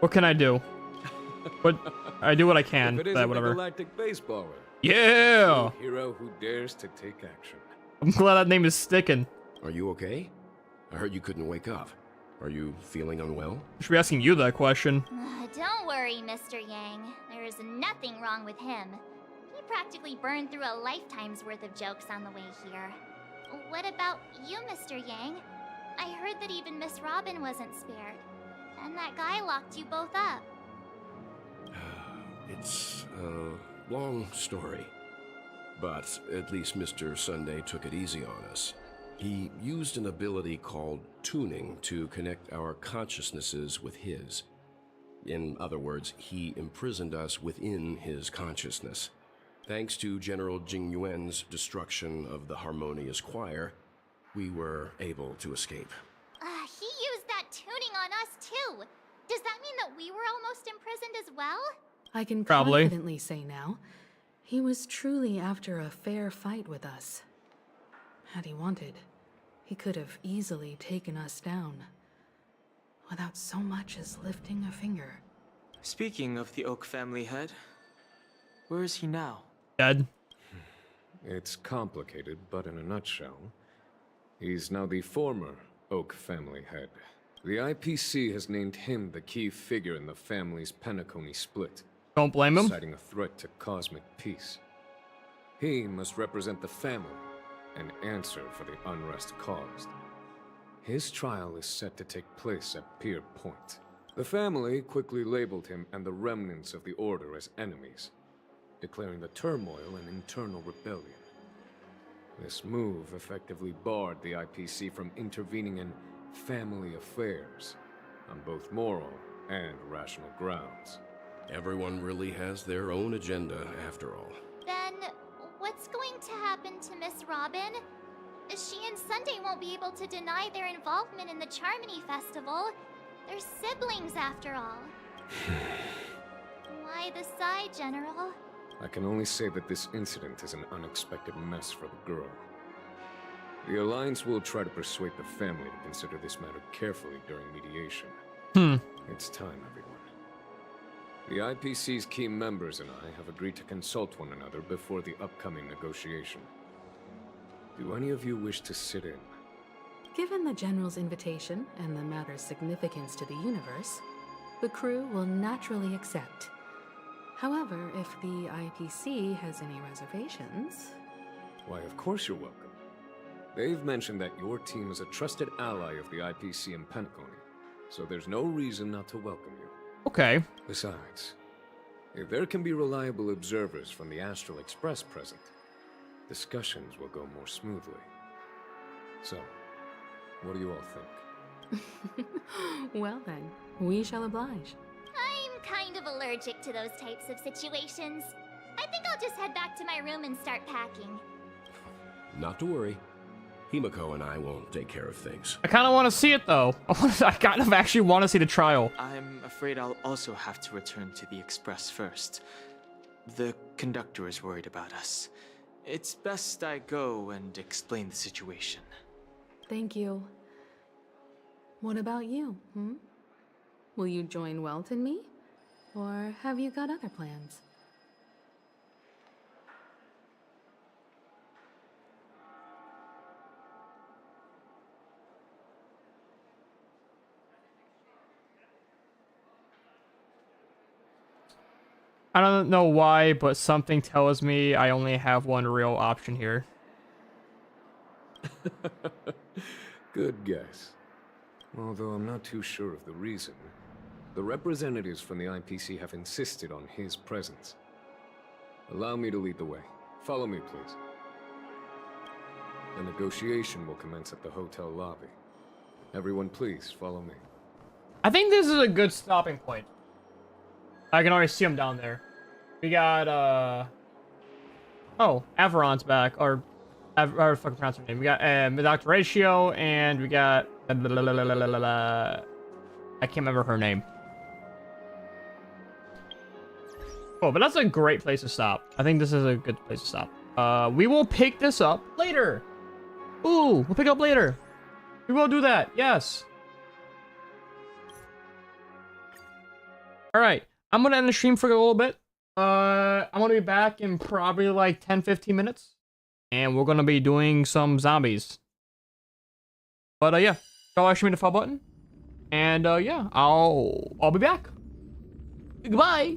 S1: What can I do? But I do what I can.
S4: If it
S1: But
S4: isn't
S1: whatever.
S4: the galactic baseballer.
S1: Yeah!
S4: The hero who dares to take action.
S1: I'm glad that name is sticking.
S18: Are you okay? I heard you couldn't wake up. Are you feeling unwell?
S1: I should be asking you that question.
S14: Don't worry, Mr. Yang. There is nothing wrong with him. He practically burned through a lifetime's worth of jokes on the way here. What about you, Mr. Yang? I heard that even Miss Robin wasn't spared. And that guy locked you both up.
S18: It's a long story. But at least Mr. Sunday took it easy on us. He used an ability called tuning to connect our consciousnesses with his. In other words, he imprisoned us within his consciousness. Thanks to General Jing Yuan's destruction of the Harmonious Choir, we were able to escape.
S14: He used that tuning on us well?
S11: I can
S1: Probably.
S11: confidently say now, he was truly after a fair fight with us. Had he wanted, he could have easily taken us down, without so much as lifting a finger.
S20: Speaking of the Oak family head, where is he now?
S1: Dead.
S4: It's complicated, but in a nutshell, he's now the former Oak family head. The IPC has named him the key figure in the family's Penacony split.
S1: Don't blame him.
S4: Citing a threat to cosmic peace. He must represent the family and answer for the unrest caused. His trial is set to take place at Pier Point. The family quickly labeled him and the remnants of the Order as enemies, declaring the turmoil an internal rebellion. This move effectively barred the IPC from intervening in family affairs on both moral and rational grounds.
S18: Everyone really has their own agenda, after all.
S14: Then, what's going to happen to Miss Robin? She and Sunday won't be able to deny their involvement in the Charmony Festival. They're siblings, after all. Why the sigh, General?
S4: I can only say that this incident is an unexpected mess for the girl. The Alliance will try to persuade the family to consider this matter carefully during mediation. It's time, everyone. The IPC's key members and I have agreed to consult one another before the upcoming negotiation. Do any of you wish to sit in?
S11: Given the General's invitation and the matter's significance to the universe, the crew will naturally accept. However, if the IPC has any reservations...
S4: Why, of course you're welcome. They've mentioned that your team is a trusted ally of the IPC in Penacony, so there's no reason not to welcome you.
S1: Okay.
S4: Besides, if there can be reliable observers from the Astral Express present, discussions will go more smoothly. So, what do you all think?
S11: Well then, we shall oblige.
S14: I'm kind of allergic to those types of situations. I think I'll just head back to my room and start packing.
S18: Not to worry. Himiko and I won't take care of things.
S1: I kind of want to see it, though. I kind of actually want to see the trial.
S20: I'm afraid I'll also have to return to the Express first. The conductor is worried about us. It's best I go and explain the situation.
S11: Thank you. What about you, Will you join Welt and me? Or have you got other plans?
S1: I don't know why, but something tells me I only have one real option here.
S4: Good guess. Although I'm not too sure of the reason. The representatives from the IPC have insisted on his presence. Allow me to lead the way. Follow me, please. The negotiation will commence at the hotel lobby. Everyone, please follow me.
S1: I think this is a good stopping point. I can already see him down there. We got, oh, Averon's back, or however fucking pronounce her name. We got Dr. Ratio, and we got I can't remember her name. Oh, but that's a great place to stop. I think this is a good place to stop. We will pick this up later. Ooh, we'll pick it up later. We will do that. Yes. All right. I'm gonna end the stream for a little bit. I'm gonna be back in probably like 10-15 minutes. And we're gonna be doing some zombies. But yeah, go actually hit the follow button. And yeah, I'll be back. Goodbye.